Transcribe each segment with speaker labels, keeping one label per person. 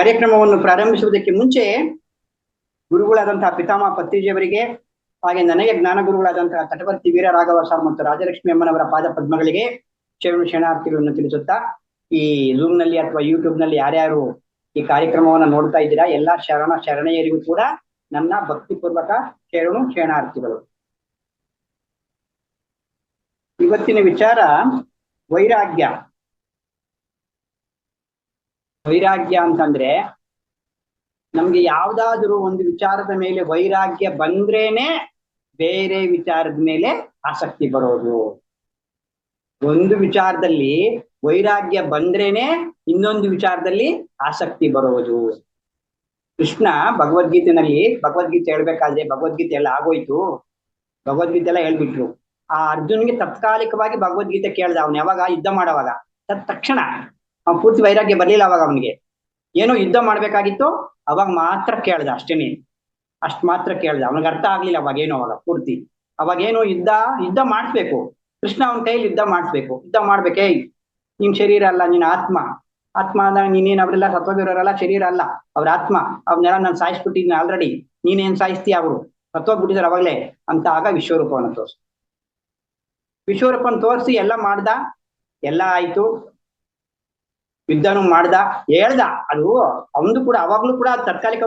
Speaker 1: ಕಾರ್ಯಕ್ರಮವನ್ನು ಪ್ರಾರಂಭಿಸುವುದಕ್ಕೆ ಮುಂಚೆ ಗುರುಗಳಾದಂತಹ ಪಿತಾಮಹ ಪತ್ರಿಜಿಯವರಿಗೆ ಹಾಗೆ ನನಗೆ ಜ್ಞಾನ ಗುರುಗಳಾದಂತಹ ತಟವರ್ತಿ ವೀರರಾಘವ ಸರ್ ಮತ್ತು ರಾಜಲಕ್ಷ್ಮಿ ಅಮ್ಮನವರ ಪಾದ ಪದ್ಮಗಳಿಗೆ ಶರಣಾರ್ಥಿಗಳನ್ನು ತಿಳಿಸುತ್ತಾ ಈ ಝೂಮ್ ನಲ್ಲಿ ಅಥವಾ ಯೂಟ್ಯೂಬ್ ನಲ್ಲಿ ಯಾರ್ಯಾರು ಈ ಕಾರ್ಯಕ್ರಮವನ್ನ ನೋಡ್ತಾ ಇದ್ದೀರಾ ಎಲ್ಲಾ ಶರಣೆಯರಿಗೂ ಕೂಡ ನನ್ನ ಭಕ್ತಿಪೂರ್ವಕ ಶರಣಾರ್ಥಿಗಳು. ಇವತ್ತಿನ ವಿಚಾರ ವೈರಾಗ್ಯ. ವೈರಾಗ್ಯ ಅಂತಂದ್ರೆ ನಮ್ಗೆ ಯಾವ್ದಾದ್ರು ಒಂದು ವಿಚಾರದ ಮೇಲೆ ವೈರಾಗ್ಯ ಬಂದ್ರೇನೆ ಬೇರೆ ವಿಚಾರದ ಮೇಲೆ ಆಸಕ್ತಿ ಬರೋದು. ಒಂದು ವಿಚಾರದಲ್ಲಿ ವೈರಾಗ್ಯ ಬಂದ್ರೇನೆ ಇನ್ನೊಂದು ವಿಚಾರದಲ್ಲಿ ಆಸಕ್ತಿ ಬರೋದು. ಕೃಷ್ಣ ಭಗವದ್ಗೀತೆ ಹೇಳ್ಬೇಕಾದ್ರೆ ಭಗವದ್ಗೀತೆ ಎಲ್ಲ ಆಗೋಯ್ತು, ಭಗವದ್ಗೀತೆ ಎಲ್ಲ ಹೇಳ್ಬಿಟ್ರು. ಆ ಅರ್ಜುನ್ಗೆ ತಾತ್ಕಾಲಿಕವಾಗಿ ಭಗವದ್ಗೀತೆ ಕೇಳ್ದ. ಅವ್ನು ಯಾವಾಗ ಯುದ್ಧ ಮಾಡೋವಾಗ ತಕ್ಷಣ ಅವ್ನು ಪೂರ್ತಿ ವೈರಾಗ್ಯ ಬರ್ಲಿಲ್ಲ. ಅವಾಗ ಅವನಿಗೆ ಏನೋ ಯುದ್ಧ ಮಾಡ್ಬೇಕಾಗಿತ್ತು, ಅವಾಗ ಮಾತ್ರ ಕೇಳ್ದ, ಅಷ್ಟೇನೆ. ಅಷ್ಟ್ ಮಾತ್ರ ಕೇಳ್ದ. ಅವನಿಗೆ ಅರ್ಥ ಆಗ್ಲಿಲ್ಲ ಅವಾಗೇನೋ. ಅವಾಗ ಪೂರ್ತಿ ಅವಾಗೇನೋ ಯುದ್ಧ ಮಾಡಿಸ್ಬೇಕು. ಕೃಷ್ಣ ಅವನ ಕೈಲಿ ಯುದ್ಧ ಮಾಡಿಸ್ಬೇಕು. ಯುದ್ಧ ಮಾಡ್ಬೇಕೇ, ನಿನ್ ಶರೀರ ಅಲ್ಲ, ನೀನ್ ಆತ್ಮ ಅಂದಾಗ ನೀನೇನ್ ಅವ್ರೆಲ್ಲ ಸತ್ತೋಗಿರೋರಲ್ಲ, ಶರೀರ ಅಲ್ಲ, ಅವ್ರ ಆತ್ಮ. ಅವ್ನೆಲ್ಲ ನಾನು ಸಾಯಿಸ್ಬಿಟ್ಟಿದ್ದೀನಿ ಆಲ್ರೆಡಿ, ನೀನೇನ್ ಸಾಯಿಸ್ತೀಯ, ಅವರು ಸತ್ತೋಗ್ಬಿಟ್ಟಿದಾರೆ ಅವಾಗ್ಲೇ ಅಂತ. ಆಗ ವಿಶ್ವರೂಪವನ್ನು ತೋರಿಸಿ ಎಲ್ಲ ಮಾಡ್ದ, ಎಲ್ಲ ಆಯ್ತು, ಯುದ್ಧನೂ ಮಾಡ್ದ, ಹೇಳ್ದ. ಅದು ಅವನು ಕೂಡ ಅವಾಗ್ಲೂ ಕೂಡ ತಾತ್ಕಾಲಿಕ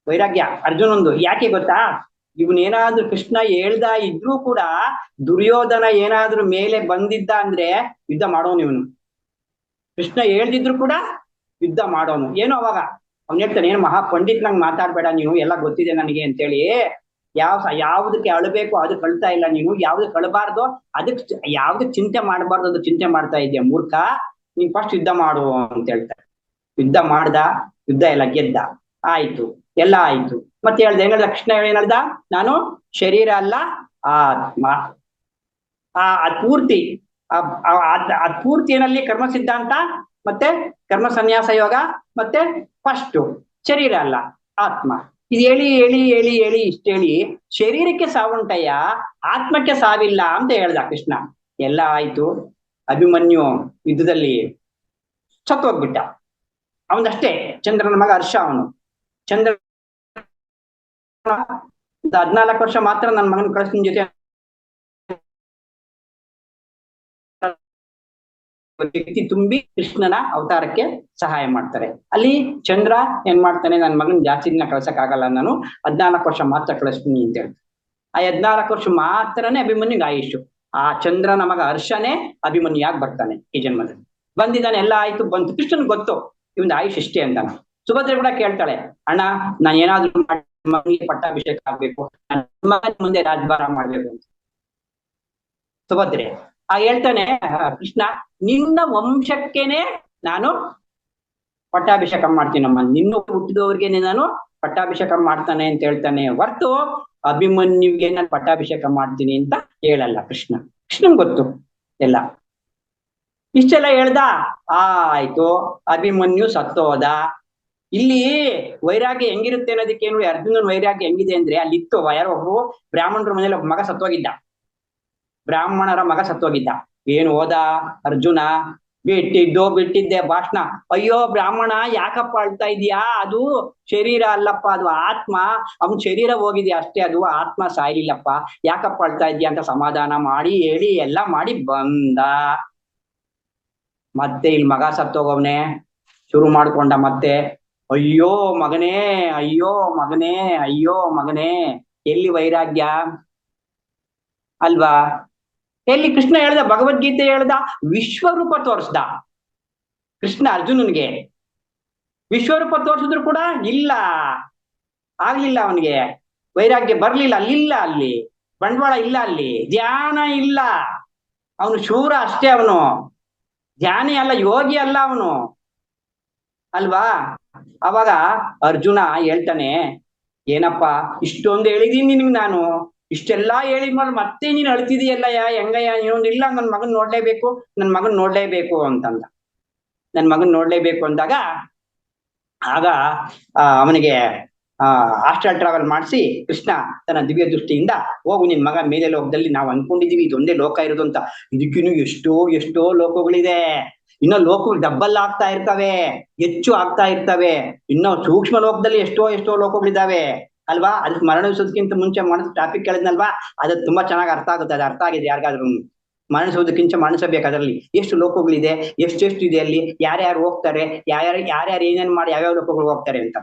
Speaker 1: ವೈರಾಗ್ಯ ಅರ್ಜುನಂದು. ಯಾಕೆ ಗೊತ್ತಾ, ಇವನೇನಾದ್ರೂ ಕೃಷ್ಣ ಹೇಳ್ದ ಇದ್ರೂ ಕೂಡ ದುರ್ಯೋಧನ ಏನಾದ್ರೂ ಮೇಲೆ ಬಂದಿದ್ದ ಅಂದ್ರೆ ಯುದ್ಧ ಮಾಡೋನು ಇವನು. ಕೃಷ್ಣ ಹೇಳ್ದಿದ್ರು ಕೂಡ ಯುದ್ಧ ಮಾಡೋನು. ಏನೋ ಅವಾಗ ಅವ್ನು ಹೇಳ್ತಾನೆ, ಏನು ಮಹಾ ಪಂಡಿತ್ ನಂಗೆ ಮಾತಾಡ್ಬೇಡ ನೀನು, ಎಲ್ಲ ಗೊತ್ತಿದೆ ನನಗೆ ಅಂತೇಳಿ. ಯಾವ್ದಕ್ಕೆ ಅಳಬೇಕು ಅದಕ್ಕೆ ಅಳ್ತಾ ಇಲ್ಲ ನೀನು, ಯಾವ್ದಕ್ಕೆ ಅಳಬಾರ್ದು ಯಾವ್ದಕ್ ಚಿಂತೆ ಮಾಡಬಾರ್ದು ಅದು ಚಿಂತೆ ಮಾಡ್ತಾ ಇದೆಯಾ ಮೂರ್ಖ. ನೀನ್ ಫಸ್ಟ್ ಯುದ್ಧ ಮಾಡು ಅಂತ ಹೇಳ್ತಾರೆ. ಯುದ್ಧ ಮಾಡ್ದ, ಯುದ್ಧ ಎಲ್ಲ ಗೆದ್ದ, ಆಯ್ತು, ಎಲ್ಲ ಆಯ್ತು. ಮತ್ತೆ ಹೇಳ್ದ ಕೃಷ್ಣ ಏನಲ್ದ, ನಾನು ಶರೀರ ಅಲ್ಲ ಆತ್ಮ. ಪೂರ್ತಿ ಏನಲ್ಲಿ ಕರ್ಮ ಸಿದ್ಧಾಂತ ಮತ್ತೆ ಕರ್ಮ ಸನ್ಯಾಸ ಯೋಗ ಮತ್ತೆ ಫಸ್ಟ್ ಶರೀರ ಅಲ್ಲ ಆತ್ಮ. ಇದು ಹೇಳಿ ಇಷ್ಟೇಳಿ ಶರೀರಕ್ಕೆ ಸಾವುಂಟಯ್ಯ, ಆತ್ಮಕ್ಕೆ ಸಾವಿಲ್ಲ ಅಂತ ಹೇಳ್ದ ಕೃಷ್ಣ. ಎಲ್ಲ ಆಯ್ತು. ಅಭಿಮನ್ಯು ಯುದ್ಧದಲ್ಲಿ ಸತ್ತೋಗ್ಬಿಟ್ಟ. ಅವನಷ್ಟೇ ಚಂದ್ರನ ಮಗ ಹರ್ಷ. ಅವನು ಚಂದ್ರ 14 ವರ್ಷ ಮಾತ್ರ ನನ್ನ ಮಗನ ಕಳಿಸ್ತೀನಿ ಜೊತೆ ವ್ಯಕ್ತಿ ತುಂಬಿ ಕೃಷ್ಣನ ಅವತಾರಕ್ಕೆ ಸಹಾಯ ಮಾಡ್ತಾರೆ. ಅಲ್ಲಿ ಚಂದ್ರ ಏನ್ ಮಾಡ್ತಾನೆ, ನನ್ನ ಮಗನ್ ಜಾಸ್ತಿ ದಿನ ಕಳ್ಸಕ್ ಆಗಲ್ಲ, ನಾನು 14 ವರ್ಷ ಮಾತ್ರ ಕಳಿಸ್ತೀನಿ ಅಂತ ಹೇಳ್ತಾರೆ. ಆ 14 ವರ್ಷ ಮಾತ್ರನೇ ಅಭಿಮನ್ಯುಗೆ ಆಯುಷು. ಆ ಚಂದ್ರನ ಮಗ ಹರ್ಷನೇ ಅಭಿಮನ್ಯಾಗಿ ಬರ್ತಾನೆ ಈ ಜನ್ಮದಲ್ಲಿ. ಬಂದಿದ್ದಾನೆ, ಎಲ್ಲ ಆಯ್ತು, ಬಂತು. ಕೃಷ್ಣನ್ ಗೊತ್ತು ಇವನ್ ಆಯುಷ್ ಇಷ್ಟೇ ಅಂತ. ಸುಭದ್ರೆ ಕೂಡ ಕೇಳ್ತಾಳೆ, ಅಣ್ಣ ನಾನು ಏನಾದ್ರೂ ಮಗನಿಗೆ ಪಟ್ಟಾಭಿಷೇಕ ಆಗ್ಬೇಕು, ನನ್ನ ಮುಂದೆ ರಾಜಭಾರ ಮಾಡ್ಬೇಕು ಅಂತ ಸುಭದ್ರೆ. ಹೇಳ್ತಾನೆ ಕೃಷ್ಣ, ನಿನ್ನ ವಂಶಕ್ಕೇನೆ ನಾನು ಪಟ್ಟಾಭಿಷೇಕ ಮಾಡ್ತೀನಮ್ಮ, ನಿನ್ನ ಹುಟ್ಟಿದವ್ರಿಗೇನೆ ನಾನು ಪಟ್ಟಾಭಿಷೇಕ ಮಾಡ್ತಾನೆ ಅಂತ ಹೇಳ್ತಾನೆ ಹೊರ್ತು ಅಭಿಮನ್ಯುವಿಗೆ ನಾನು ಪಟ್ಟಾಭಿಷೇಕ ಮಾಡ್ತೀನಿ ಅಂತ ಹೇಳಲ್ಲ ಕೃಷ್ಣ. ಕೃಷ್ಣನ್ ಗೊತ್ತು ಎಲ್ಲ. ಇಷ್ಟೆಲ್ಲ ಹೇಳ್ದ, ಆಯ್ತು, ಅಭಿಮನ್ಯು ಸತ್ತೋದ. ಇಲ್ಲಿ ವೈರಾಗ್ಯ ಹೆಂಗಿರುತ್ತೆ ಅನ್ನೋದಕ್ಕೇನು, ಅರ್ಜುನನ ವೈರಾಗ್ಯ ಹೆಂಗಿದೆ ಅಂದ್ರೆ, ಅಲ್ಲಿತ್ತು ಯಾರೋ ಒಬ್ರು ಬ್ರಾಹ್ಮಣರ ಮನೇಲಿ ಒಬ್ಬ ಮಗ ಸತ್ತೋಗಿದ್ದ. ಬ್ರಾಹ್ಮಣರ ಮಗ ಸತ್ತೋಗಿದ್ದ. ಏನು ಹೋದ ಅರ್ಜುನ, ಬಿಟ್ಟಿದ್ದೆ ಭಾಷಣ. ಅಯ್ಯೋ ಬ್ರಾಹ್ಮಣ ಯಾಕಪ್ಪ ಅಳ್ತಾ ಇದೀಯಾ, ಅದು ಶರೀರ ಅಲ್ಲಪ್ಪ, ಅದು ಆತ್ಮ. ಅವನ್ ಶರೀರ ಹೋಗಿದ್ಯಾ ಅಷ್ಟೇ, ಅದು ಆತ್ಮ ಸಾಯ್ಲಿಲ್ಲಪ್ಪ, ಯಾಕಪ್ಪ ಅಳ್ತಾ ಇದೀಯ ಅಂತ ಸಮಾಧಾನ ಮಾಡಿ ಹೇಳಿ ಎಲ್ಲ ಮಾಡಿ ಬಂದ. ಮತ್ತೆ ಇಲ್ಲಿ ಮಗ ಸತ್ತೋಗವ್ನೆ, ಶುರು ಮಾಡ್ಕೊಂಡ ಮತ್ತೆ, ಅಯ್ಯೋ ಮಗನೇ, ಅಯ್ಯೋ ಮಗನೇ, ಅಯ್ಯೋ ಮಗನೇ. ಎಲ್ಲಿ ವೈರಾಗ್ಯ ಅಲ್ವಾ? ಎಲ್ಲಿ ಕೃಷ್ಣ ಹೇಳ್ದ, ಭಗವದ್ಗೀತೆ ಹೇಳ್ದ, ವಿಶ್ವರೂಪ ತೋರಿಸ್ದ ಕೃಷ್ಣ ಅರ್ಜುನನ್ಗೆ. ವಿಶ್ವರೂಪ ತೋರಿಸಿದ್ರು ಕೂಡ ಇಲ್ಲ, ಆಗ್ಲಿಲ್ಲ ಅವನಿಗೆ, ವೈರಾಗ್ಯ ಬರ್ಲಿಲ್ಲ. ಅಲ್ಲಿಲ್ಲ, ಅಲ್ಲಿ ಬಂಡವಾಳ ಇಲ್ಲ, ಅಲ್ಲಿ ಧ್ಯಾನ ಇಲ್ಲ. ಅವನು ಶೂರ ಅಷ್ಟೇ, ಅವನು ಧ್ಯಾನಿ ಅಲ್ಲ, ಯೋಗಿ ಅಲ್ಲ ಅವನು, ಅಲ್ವಾ? ಅವಾಗ ಅರ್ಜುನ ಹೇಳ್ತಾನೆ, ಏನಪ್ಪಾ ಇಷ್ಟೊಂದು ಹೇಳಿದೀನಿ ನಿನ್ಗೆ ನಾನು, ಇಷ್ಟೆಲ್ಲಾ ಹೇಳಿದ್ಮೇಲೆ ಮತ್ತೆ ನೀನ್ ಅಳ್ತಿದೀಯಲ್ಲಯ್ಯ, ಹೆಂಗಯ್ಯ ನೀನೊಂದು, ಇಲ್ಲ ನನ್ ಮಗನ್ ನೋಡ್ಲೇಬೇಕು, ನನ್ ಮಗನ್ ನೋಡ್ಲೇಬೇಕು ಅಂತಂದ. ನನ್ ಮಗನ್ ನೋಡ್ಲೇಬೇಕು ಅಂದಾಗ ಆಗ ಅವನಿಗೆ ಹಾಸ್ಟೆಲ್ ಟ್ರಾವೆಲ್ ಮಾಡಿಸಿ ಕೃಷ್ಣ ತನ್ನ ದಿವ್ಯ ದೃಷ್ಟಿಯಿಂದ ಹೋಗು ನಿನ್ ಮಗ ಮೇಲೆ ಲೋಕದಲ್ಲಿ ನಾವು ಅನ್ಕೊಂಡಿದೀವಿ ಇದೊಂದೇ ಲೋಕ ಇರೋದು ಅಂತ, ಇದಕ್ಕಿನ್ನು ಎಷ್ಟೋ ಎಷ್ಟೋ ಲೋಕಗಳಿದೆ. ಇನ್ನೂ ಲೋಕಗಳು ಡಬ್ಬಲ್ ಆಗ್ತಾ ಇರ್ತವೆ, ಹೆಚ್ಚು ಆಗ್ತಾ ಇರ್ತವೆ. ಇನ್ನೂ ಸೂಕ್ಷ್ಮ ಲೋಕದಲ್ಲಿ ಎಷ್ಟೋ ಎಷ್ಟೋ ಲೋಕಗಳಿದಾವೆ ಅಲ್ವಾ. ಅದಕ್ಕೆ ಮರಣಿಸೋದಕ್ಕಿಂತ ಮುಂಚೆ ಮಾಡಿದ ಟಾಪಿಕ್ ಕೇಳಿದ್ನಲ್ವಾ, ಅದು ತುಂಬಾ ಚೆನ್ನಾಗಿ ಅರ್ಥ ಆಗುತ್ತೆ. ಅದು ಅರ್ಥ ಆಗಿದೆ ಯಾರಿಗಾದ್ರೂ. ಮರಣಿಸೋದಕ್ಕಿಂತ ಮರಣಿಸಬೇಕು, ಅದರಲ್ಲಿ ಎಷ್ಟು ಲೋಕಗಳಿದೆ, ಎಷ್ಟೆಷ್ಟು ಇದೆ, ಅಲ್ಲಿ ಯಾರ್ಯಾರು ಹೋಗ್ತಾರೆ, ಯಾರ್ಯಾರು ಏನೇನ್ ಮಾಡಿ ಯಾವ್ಯಾವ ಲೋಕಗಳು ಹೋಗ್ತಾರೆ ಅಂತ.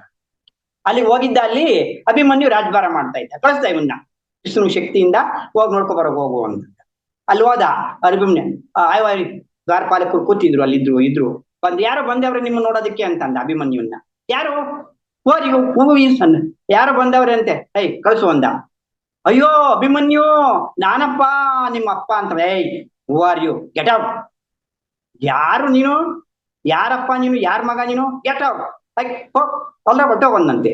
Speaker 1: ಅಲ್ಲಿ ಹೋಗಿದ್ದ ಅಲ್ಲಿ ಅಭಿಮನ್ಯು ರಾಜಭಾರ ಮಾಡ್ತಾ ಇದ್ದ, ಕಳಿಸ್ತಾ ಇವನ್ನ ವಿಷ್ಣು ಶಕ್ತಿಯಿಂದ ಹೋಗಿ ನೋಡ್ಕೊ ಬರೋ ಹೋಗು ಅಂತ. ಅಲ್ಲಿ ಹೋದ ಅಭಿಮನ್ಯು, ದ್ವಾರಪಾಲಕರು ಕೂತಿದ್ರು, ಅಲ್ಲಿ ಇದ್ರು ಯಾರೋ ಬಂದವ್ರೆ ನಿಮ್ಮ ನೋಡೋದಕ್ಕೆ ಅಂತಂದ ಅಭಿಮನ್ಯುವನ್ನ. ಯಾರು ಯಾರೋ ಬಂದವ್ರೆ ಅಂತೆ, ಕಳ್ಸು ಅಂದ. ಅಯ್ಯೋ ಅಭಿಮನ್ಯು, ನಾನಪ್ಪ ನಿಮ್ಮ ಅಪ್ಪ ಅಂತ. Who are you, get out. ಯಾರು ನೀನು, ಯಾರಪ್ಪ ನೀನು, ಯಾರ ಮಗ ನೀನು, ಗೆಟ್ ಔಟ್, ಹೊಟ್ಟೋಗಂದಂತೆ.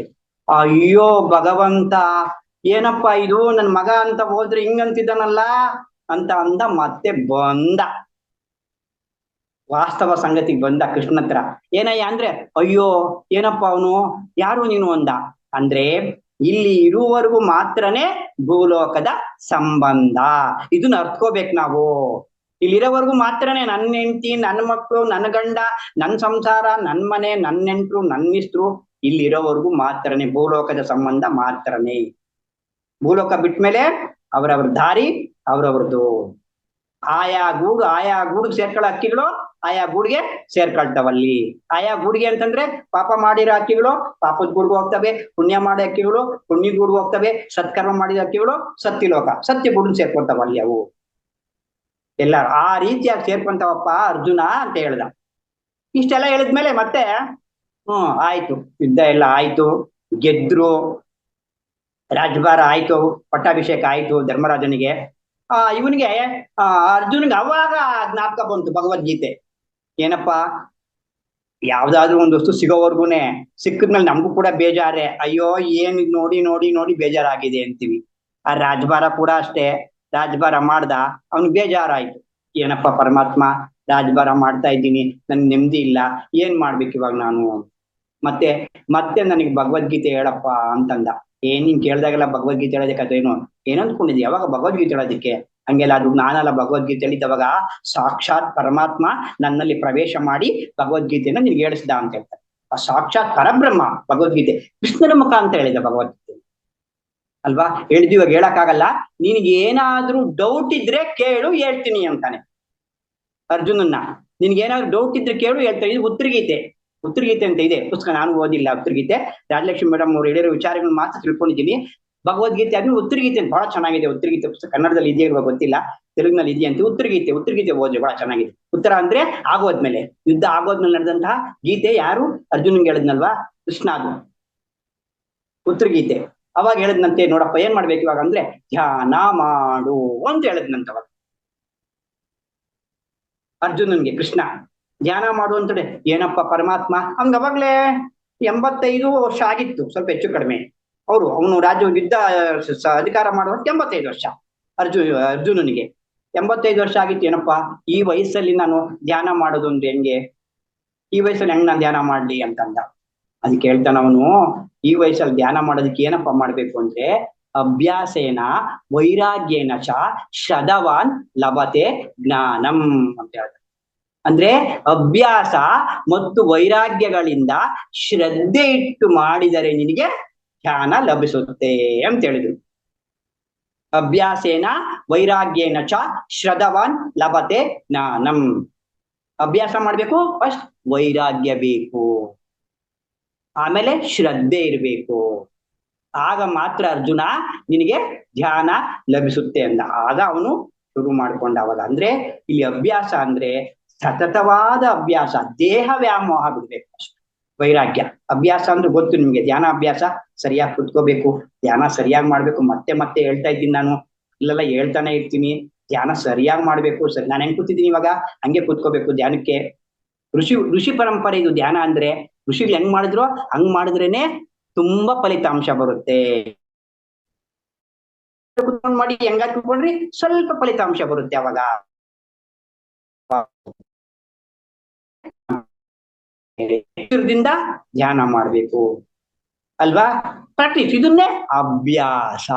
Speaker 1: ಅಯ್ಯೋ ಭಗವಂತ, ಏನಪ್ಪ ಇದು, ನನ್ ಮಗ ಅಂತ ಹೋದ್ರೆ ಹಿಂಗಂತಿದ್ದಾನಲ್ಲ ಅಂತ ಅಂದ. ಮತ್ತೆ ಬಂದ ವಾಸ್ತವ ಸಂಗತಿಗೆ ಬಂದ ಕೃಷ್ಣ ಹತ್ರ. ಏನಯ್ಯ ಅಂದ್ರೆ, ಅಯ್ಯೋ ಏನಪ್ಪ ಅವನು, ಯಾರು ನೀನು ಅಂದ. ಅಂದ್ರೆ ಇಲ್ಲಿ ಇರುವವರೆಗೂ ಮಾತ್ರನೇ ಭೂಲೋಕದ ಸಂಬಂಧ, ಇದನ್ನ ಅರ್ತ್ಕೋಬೇಕು ನಾವು. ಇಲ್ಲಿರೋವರೆಗೂ ಮಾತ್ರನೇ ನನ್ನ ಹೆಂಡತಿ, ನನ್ನ ಮಕ್ಕಳು, ನನ್ನ ಗಂಡ, ನನ್ನ ಸಂಸಾರ, ನನ್ನ ಮನೆ, ನನ್ನ ನೆಂಟರು, ನನ್ನ ಇಷ್ಟರು, ಇಲ್ಲಿರೋವರೆಗೂ ಮಾತ್ರನೇ ಭೂಲೋಕದ ಸಂಬಂಧ ಮಾತ್ರನೇ. ಭೂಲೋಕ ಬಿಟ್ಮೇಲೆ ಅವರವ್ರ ದಾರಿ ಅವ್ರವ್ರದ್ದು. ಆಯಾ ಗೂಡಿಗೆ ಸೇರ್ಕೊಳ್ಳೋ ಹಕ್ಕಿಗಳು ಆಯಾ ಗೂಡಿಗೆ ಸೇರ್ಕೊಳ್ತಾವಲ್ಲಿ. ಆಯಾ ಗೂಡಿಗೆ ಅಂತಂದ್ರೆ ಪಾಪ ಮಾಡಿರೋ ಹಕ್ಕಿಗಳು ಪಾಪದ ಗೂಡ್ಗೆ ಹೋಗ್ತವೆ, ಪುಣ್ಯ ಮಾಡೋ ಹಕ್ಕಿಗಳು ಪುಣ್ಯ ಗೂಡ್ಗೆ ಹೋಗ್ತವೆ, ಸತ್ಕರ್ಮ ಮಾಡಿದ ಹಕ್ಕಿಗಳು ಸತ್ಯಲೋಕ ಸತ್ಯ ಗೂಡಿಗೆ ಸೇರ್ಕೊಳ್ತಾವಲ್ಲಿ ಅವು ಎಲ್ಲಾರು. ಆ ರೀತಿಯಾಗಿ ಸೇರ್ಕೊಂತಾವಪ್ಪ ಅರ್ಜುನ ಅಂತ ಹೇಳ್ದ. ಇಷ್ಟೆಲ್ಲ ಹೇಳಿದ್ಮೇಲೆ ಮತ್ತೆ ಆಯ್ತು, ಯುದ್ಧ ಎಲ್ಲ ಆಯ್ತು, ಗೆದ್ರು, ರಾಜಭಾರ ಆಯ್ತು, ಪಟ್ಟಾಭಿಷೇಕ ಆಯ್ತು ಧರ್ಮರಾಜನಿಗೆ. ಇವನಿಗೆ ಅರ್ಜುನ್ಗೆ ಅವಾಗ ಜ್ಞಾಪಕ ಬಂತು ಭಗವದ್ಗೀತೆ. ಏನಪ್ಪಾ, ಯಾವ್ದಾದ್ರು ಒಂದು ವಸ್ತು ಸಿಗೋವರ್ಗುನೆ, ಸಿಕ್ಕದ್ಮೇಲೆ ನಮಗೂ ಕೂಡ ಬೇಜಾರೆ, ಅಯ್ಯೋ ಏನ್ ನೋಡಿ ನೋಡಿ ನೋಡಿ ಬೇಜಾರಾಗಿದೆ ಅಂತೀವಿ. ಆ ರಾಜಭಾರ ಕೂಡ ಅಷ್ಟೇ, ರಾಜಭಾರ ಮಾಡ್ದ, ಅವ್ನಿಗೆ ಬೇಜಾರಾಯ್ತು. ಏನಪ್ಪ ಪರಮಾತ್ಮ, ರಾಜಭಾರ ಮಾಡ್ತಾ ಇದ್ದೀನಿ, ನನ್ ನೆಮ್ಮದಿ ಇಲ್ಲ, ಏನ್ ಮಾಡ್ಬೇಕು ಇವಾಗ ನಾನು, ಮತ್ತೆ ನನಗೆ ಭಗವದ್ಗೀತೆ ಹೇಳಪ್ಪ ಅಂತಂದ. ನೀನ್ ಕೇಳ್ದಾಗೆಲ್ಲ ಭಗವದ್ಗೀತೆ ಹೇಳೋದಕ್ಕೆ ಏನು ಅಂದ್ಕೊಂಡಿದ್ದಿ, ಯಾವಾಗ ಭಗವದ್ಗೀತೆ ಹೇಳೋದಕ್ಕೆ, ಹಂಗೆಲ್ಲ ಅದು ನಾನಲ್ಲ ಭಗವದ್ಗೀತೆ ಹೇಳಿದವಾಗ ಸಾಕ್ಷಾತ್ ಪರಮಾತ್ಮ ನನ್ನಲ್ಲಿ ಪ್ರವೇಶ ಮಾಡಿ ಭಗವದ್ಗೀತೆನ ನಿನ್ಗೆ ಹೇಳಿಸ್ದ ಅಂತ ಹೇಳ್ತಾರೆ. ಆ ಸಾಕ್ಷಾತ್ ಪರಬ್ರಹ್ಮ ಭಗವದ್ಗೀತೆ ಕೃಷ್ಣನ ಮುಖ ಅಂತ ಹೇಳಿದ ಭಗವದ್ಗೀತೆ ಅಲ್ವಾ. ಹೇಳಿದ್ವಿ, ಇವಾಗ ಹೇಳಕ್ಕಾಗಲ್ಲ, ನಿನ್ಗೆ ಏನಾದ್ರೂ ಡೌಟ್ ಇದ್ರೆ ಕೇಳು ಹೇಳ್ತೀನಿ ಅಂತಾನೆ ಅರ್ಜುನನ್ನ. ನಿನ್ಗೆ ಏನಾದ್ರು ಡೌಟ್ ಇದ್ರೆ ಕೇಳು ಹೇಳ್ತಾರೆ. ಇದು ಉತ್ತರಗೀತೆ ಅಂತ ಇದೆ ಪುಸ್ತಕ, ನಾನು ಓದಿಲ್ಲ ಉತ್ತರಗೀತೆ. ರಾಜಲಕ್ಷ್ಮಿ ಮೇಡಮ್ ಅವ್ರು ಹೇಳಿರೋ ವಿಚಾರಗಳನ್ನ ಮಾತ್ರ ತಿಳ್ಕೊಂಡಿದ್ದೀನಿ. ಭಗವದ್ಗೀತೆ ಆದ್ಮೇಲೆ ಉತ್ತರಗೀತೆ ಬಹಳ ಚೆನ್ನಾಗಿದೆ. ಉತ್ತರಗೀತೆ ಪುಸ್ತಕ ಕನ್ನಡದಲ್ಲಿ ಇದೆಯಾ ಇವಾಗ ಗೊತ್ತಿಲ್ಲ, ತೆಲುಗಿನಲ್ಲಿ ಇದೆಯಂತೆ. ಉತ್ತರಗೀತೆ ಓದಿ ಬಹಳ ಚೆನ್ನಾಗಿದೆ. ಉತ್ತರ ಅಂದ್ರೆ ಆಗೋದ್ಮೇಲೆ, ಯುದ್ಧ ಆಗೋದ್ಮೇಲೆ ನಡೆದಂತಹ ಗೀತೆ ಯಾರು ಅರ್ಜುನನ್ಗೆ ಹೇಳಿದ್ನಲ್ವಾ, ಕೃಷ್ಣ. ಅದು ಉತ್ತರಗೀತೆ. ಅವಾಗ ಹೇಳಿದ್ನಂತೆ, ನೋಡಪ್ಪ ಏನ್ ಮಾಡ್ಬೇಕು ಇವಾಗ ಅಂದ್ರೆ ಧ್ಯಾನ ಮಾಡು ಅಂತ ಹೇಳಿದ್ನಂತವಾಗ ಅರ್ಜುನನ್ಗೆ ಕೃಷ್ಣ. ಧ್ಯಾನ ಮಾಡು ಅಂತೇಳಿ, ಏನಪ್ಪ ಪರಮಾತ್ಮ, ಹಂಗ ಅವಾಗ್ಲೇ 85 ವರ್ಷ ಆಗಿತ್ತು, ಸ್ವಲ್ಪ ಹೆಚ್ಚು ಕಡಿಮೆ. ಅವನು ರಾಜ್ಯ ಯುದ್ಧ ಅಧಿಕಾರ ಮಾಡುವಂತ 85 ವರ್ಷ ಅರ್ಜುನನಿಗೆ 85 ವರ್ಷ ಆಗಿತ್ತು. ಏನಪ್ಪಾ ಈ ವಯಸ್ಸಲ್ಲಿ ನಾನು ಧ್ಯಾನ ಮಾಡೋದು ಅಂದ್ರೆ ಹೆಂಗೆ, ಈ ವಯಸ್ಸಲ್ಲಿ ಹೆಂಗ್ ನಾನು ಧ್ಯಾನ ಮಾಡ್ಲಿ ಅಂತಂದ. ಅದಕ್ಕೆ ಹೇಳ್ತಾನ ಅವನು, ಈ ವಯಸ್ಸಲ್ಲಿ ಧ್ಯಾನ ಮಾಡೋದಕ್ಕೆ ಏನಪ್ಪಾ ಮಾಡ್ಬೇಕು ಅಂದ್ರೆ, ಅಭ್ಯಾಸೇನ ವೈರಾಗ್ಯೇನ ಚ ಶ್ರದ್ಧವಾನ್ ಲಭತೆ ಜ್ಞಾನಂ ಅಂತ ಹೇಳ್ತಾರೆ. ಅಂದ್ರೆ ಅಭ್ಯಾಸ ಮತ್ತು ವೈರಾಗ್ಯಗಳಿಂದ ಶ್ರದ್ಧೆ ಇಟ್ಟು ಮಾಡಿದರೆ ನಿನಗೆ ಧ್ಯಾನ ಲಭಿಸುತ್ತೆ ಅಂತ ಹೇಳಿದ್ರು. ಅಭ್ಯಾಸೇನ ವೈರಾಗ್ಯೇನ ಚ ಶ್ರದ್ಧವಾನ್ ಲಭತೆ ಜ್ಞಾನಂ. ಅಭ್ಯಾಸ ಮಾಡ್ಬೇಕು, ಫಸ್ಟ್ ವೈರಾಗ್ಯ ಬೇಕು, ಆಮೇಲೆ ಶ್ರದ್ಧೆ ಇರ್ಬೇಕು, ಆಗ ಮಾತ್ರ ಅರ್ಜುನ ನಿನಗೆ ಧ್ಯಾನ ಲಭಿಸುತ್ತೆ ಅಂದ. ಆಗ ಅವನು ಶುರು ಮಾಡ್ಕೊಂಡ. ಅವಾಗ ಅಂದ್ರೆ ಇಲ್ಲಿ ಅಭ್ಯಾಸ ಅಂದ್ರೆ ಸತತವಾದ ಅಭ್ಯಾಸ, ದೇಹ ವ್ಯಾಮೋಹ ಬಿಡ್ಬೇಕು ಅಷ್ಟು. ವೈರಾಗ್ಯ ಅಭ್ಯಾಸ ಅಂದ್ರೆ ಗೊತ್ತು ನಿಮ್ಗೆ, ಧ್ಯಾನ ಅಭ್ಯಾಸ ಸರಿಯಾಗಿ ಕುತ್ಕೋಬೇಕು, ಧ್ಯಾನ ಸರಿಯಾಗಿ ಮಾಡ್ಬೇಕು. ಮತ್ತೆ ಹೇಳ್ತಾ ಇದ್ದೀನಿ ನಾನು, ಇಲ್ಲೆಲ್ಲ ಹೇಳ್ತಾನೆ ಇರ್ತೀನಿ, ಧ್ಯಾನ ಸರಿಯಾಗಿ ಮಾಡ್ಬೇಕು. ನಾನು ಹೆಂಗ್ ಕೂತಿದ್ದೀನಿ ಇವಾಗ ಹಂಗೆ ಕೂತ್ಕೋಬೇಕು ಧ್ಯಾನಕ್ಕೆ. ಋಷಿ ಪರಂಪರೆ ಇದು ಧ್ಯಾನ ಅಂದ್ರೆ. ಋಷಿಗಳು ಹೆಂಗ್ ಮಾಡಿದ್ರು ಹಂಗ್ ಮಾಡಿದ್ರೇನೆ ತುಂಬಾ ಫಲಿತಾಂಶ ಬರುತ್ತೆ. ಕುತ್ಕೊಂಡ್ ಮಾಡಿ ಹೆಂಗ ಕುತ್ಕೊಂಡ್ರಿ ಸ್ವಲ್ಪ ಫಲಿತಾಂಶ ಬರುತ್ತೆ ಅವಾಗ. ದಿಂದ ಧ್ಯಾನ ಮಾಡ್ಬೇಕು. ಅಲ್ವಾ? ಪ್ರಾಕ್ಟೀಸ್. ಇದನ್ನೇ ಅಭ್ಯಾಸ.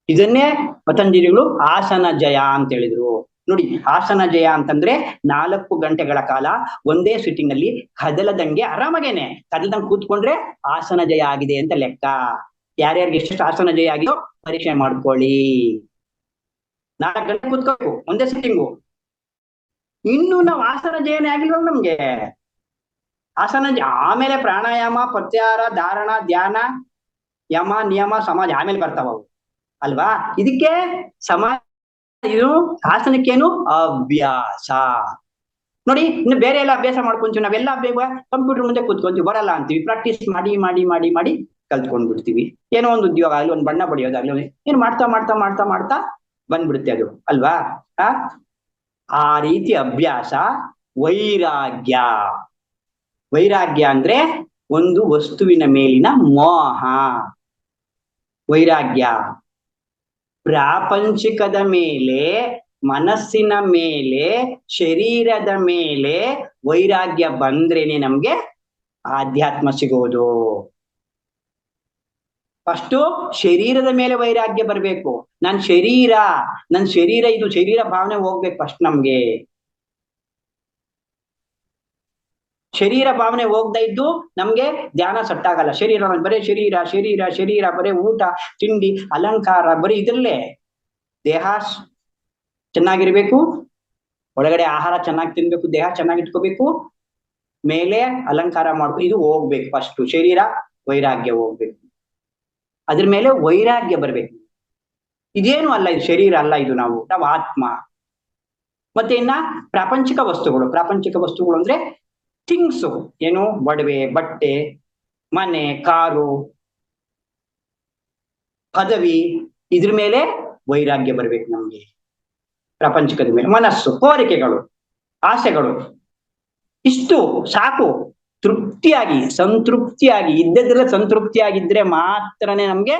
Speaker 1: ಇದನ್ನೇ ಪತಂಜಲಿಗಳು ಆಸನ ಜಯ ಅಂತ ಹೇಳಿದ್ರು. ನೋಡಿ, ಆಸನ ಜಯ ಅಂತಂದ್ರೆ 4 ಗಂಟೆಗಳ ಕಾಲ ಒಂದೇ ಸಿಟ್ಟಿಂಗ್ ನಲ್ಲಿ ಕದಲದಂಗೆ ಆರಾಮಾಗೇನೆ ಕದಲದಂಗೆ ಕೂತ್ಕೊಂಡ್ರೆ ಆಸನ ಜಯ ಆಗಿದೆ ಅಂತ ಲೆಕ್ಕ. ಯಾರ್ಯಾರಿಗೆ ಎಷ್ಟು ಆಸನ ಜಯ ಆಗಿದೋ ಪರೀಕ್ಷೆ ಮಾಡ್ಕೊಳ್ಳಿ. 4 ಗಂಟೆ ಕೂತ್ಕೋಬೇಕು ಒಂದೇ ಸಿಟ್ಟಿಂಗು. ಇನ್ನು ನಾವು ಆಸನ ಜಯನೇ ಆಗಿಲ್ವ ನಮ್ಗೆ. ಆಸನ ಆಮೇಲೆ ಪ್ರಾಣಾಯಾಮ, ಪ್ರತ್ಯಾಹಾರ, ಧಾರಣ, ಧ್ಯಾನ, ಯಮ, ನಿಯಮ, ಸಮಾಜ ಆಮೇಲೆ ಬರ್ತಾವ ಅವು ಅಲ್ವಾ? ಇದಕ್ಕೆ ಇದು ಆಸನಕ್ಕೇನು ಅಭ್ಯಾಸ. ನೋಡಿ, ಇನ್ನು ಬೇರೆ ಎಲ್ಲ ಅಭ್ಯಾಸ ಮಾಡ್ಕೊಂತೀವಿ. ನಾವೆಲ್ಲ ಕಂಪ್ಯೂಟರ್ ಮುಂದೆ ಕೂತ್ಕೊಂತೀವಿ, ಬರಲ್ಲ ಅಂತೀವಿ. ಪ್ರಾಕ್ಟೀಸ್ ಮಾಡಿ ಮಾಡಿ ಮಾಡಿ ಮಾಡಿ ಕಲ್ತ್ಕೊಂಡ್ಬಿಡ್ತೀವಿ. ಏನೋ ಒಂದು ಉದ್ಯೋಗ ಆಗ್ಲಿ, ಒಂದು ಬಣ್ಣ ಬಡಿಯೋದಾಗ್ಲಿ, ಏನು ಮಾಡ್ತಾ ಮಾಡ್ತಾ ಮಾಡ್ತಾ ಮಾಡ್ತಾ ಬಂದ್ಬಿಡುತ್ತೆ ಅದು ಅಲ್ವಾ? ಆ ರೀತಿ ಅಭ್ಯಾಸ. ವೈರಾಗ್ಯ. ವೈರಾಗ್ಯ ಅಂದ್ರೆ ಒಂದು ವಸ್ತುವಿನ ಮೇಲಿನ ಮೋಹ. ವೈರಾಗ್ಯ ಪ್ರಾಪಂಚಿಕದ ಮೇಲೆ, ಮನಸ್ಸಿನ ಮೇಲೆ, ಶರೀರದ ಮೇಲೆ ವೈರಾಗ್ಯ ಬಂದ್ರೇನೆ ನಮ್ಗೆ ಆಧ್ಯಾತ್ಮ ಸಿಗೋದು. ಫಸ್ಟು ಶರೀರದ ಮೇಲೆ ವೈರಾಗ್ಯ ಬರ್ಬೇಕು. ನನ್ ಶರೀರ ಇದು ಶರೀರ ಭಾವನೆ ಹೋಗ್ಬೇಕು ಫಸ್ಟ್ ನಮ್ಗೆ. ಶರೀರ ಭಾವನೆ ಹೋಗ್ತಾ ಇದ್ದು ನಮ್ಗೆ ಧ್ಯಾನ ಸಟ್ಟಾಗಲ್ಲ. ಶರೀರ ಬರೀ ಶರೀರ ಶರೀರ ಶರೀರ, ಬರೀ ಊಟ ತಿಂಡಿ ಅಲಂಕಾರ, ಬರೀ ಇದ್ರಲ್ಲೇ ದೇಹ ಚೆನ್ನಾಗಿರ್ಬೇಕು, ಒಳಗಡೆ ಆಹಾರ ಚೆನ್ನಾಗಿ ತಿನ್ಬೇಕು, ದೇಹ ಚೆನ್ನಾಗಿ ಇಟ್ಕೋಬೇಕು, ಮೇಲೆ ಅಲಂಕಾರ ಮಾಡ್ಬೇಕು. ಇದು ಹೋಗ್ಬೇಕು ಫಸ್ಟ್. ಶರೀರ ವೈರಾಗ್ಯ ಹೋಗ್ಬೇಕು, ಅದ್ರ ಮೇಲೆ ವೈರಾಗ್ಯ ಬರ್ಬೇಕು. ಇದೇನು ಅಲ್ಲ, ಇದು ಶರೀರ ಅಲ್ಲ, ಇದು ನಾವು ಆತ್ಮ. ಮತ್ತೆ ಇನ್ನ ಪ್ರಾಪಂಚಿಕ ವಸ್ತುಗಳು ಅಂದ್ರೆ ಥಿಂಗ್ಸ್. ಏನು? ಒಡವೆ, ಬಟ್ಟೆ, ಮನೆ, ಕಾರು, ಪದವಿ, ಇದ್ರ ಮೇಲೆ ವೈರಾಗ್ಯ ಬರ್ಬೇಕು ನಮ್ಗೆ. ಪ್ರಾಪಂಚಿಕದ ಮೇಲೆ ಮನಸ್ಸು, ಕೋರಿಕೆಗಳು, ಆಸೆಗಳು, ಇಷ್ಟು ಸಾಕು. ಸಂತೃಪ್ತಿಯಾಗಿ ಇದ್ದದ್ರಲ್ಲ ಸಂತೃಪ್ತಿಯಾಗಿದ್ರೆ ಮಾತ್ರನೇ ನಮ್ಗೆ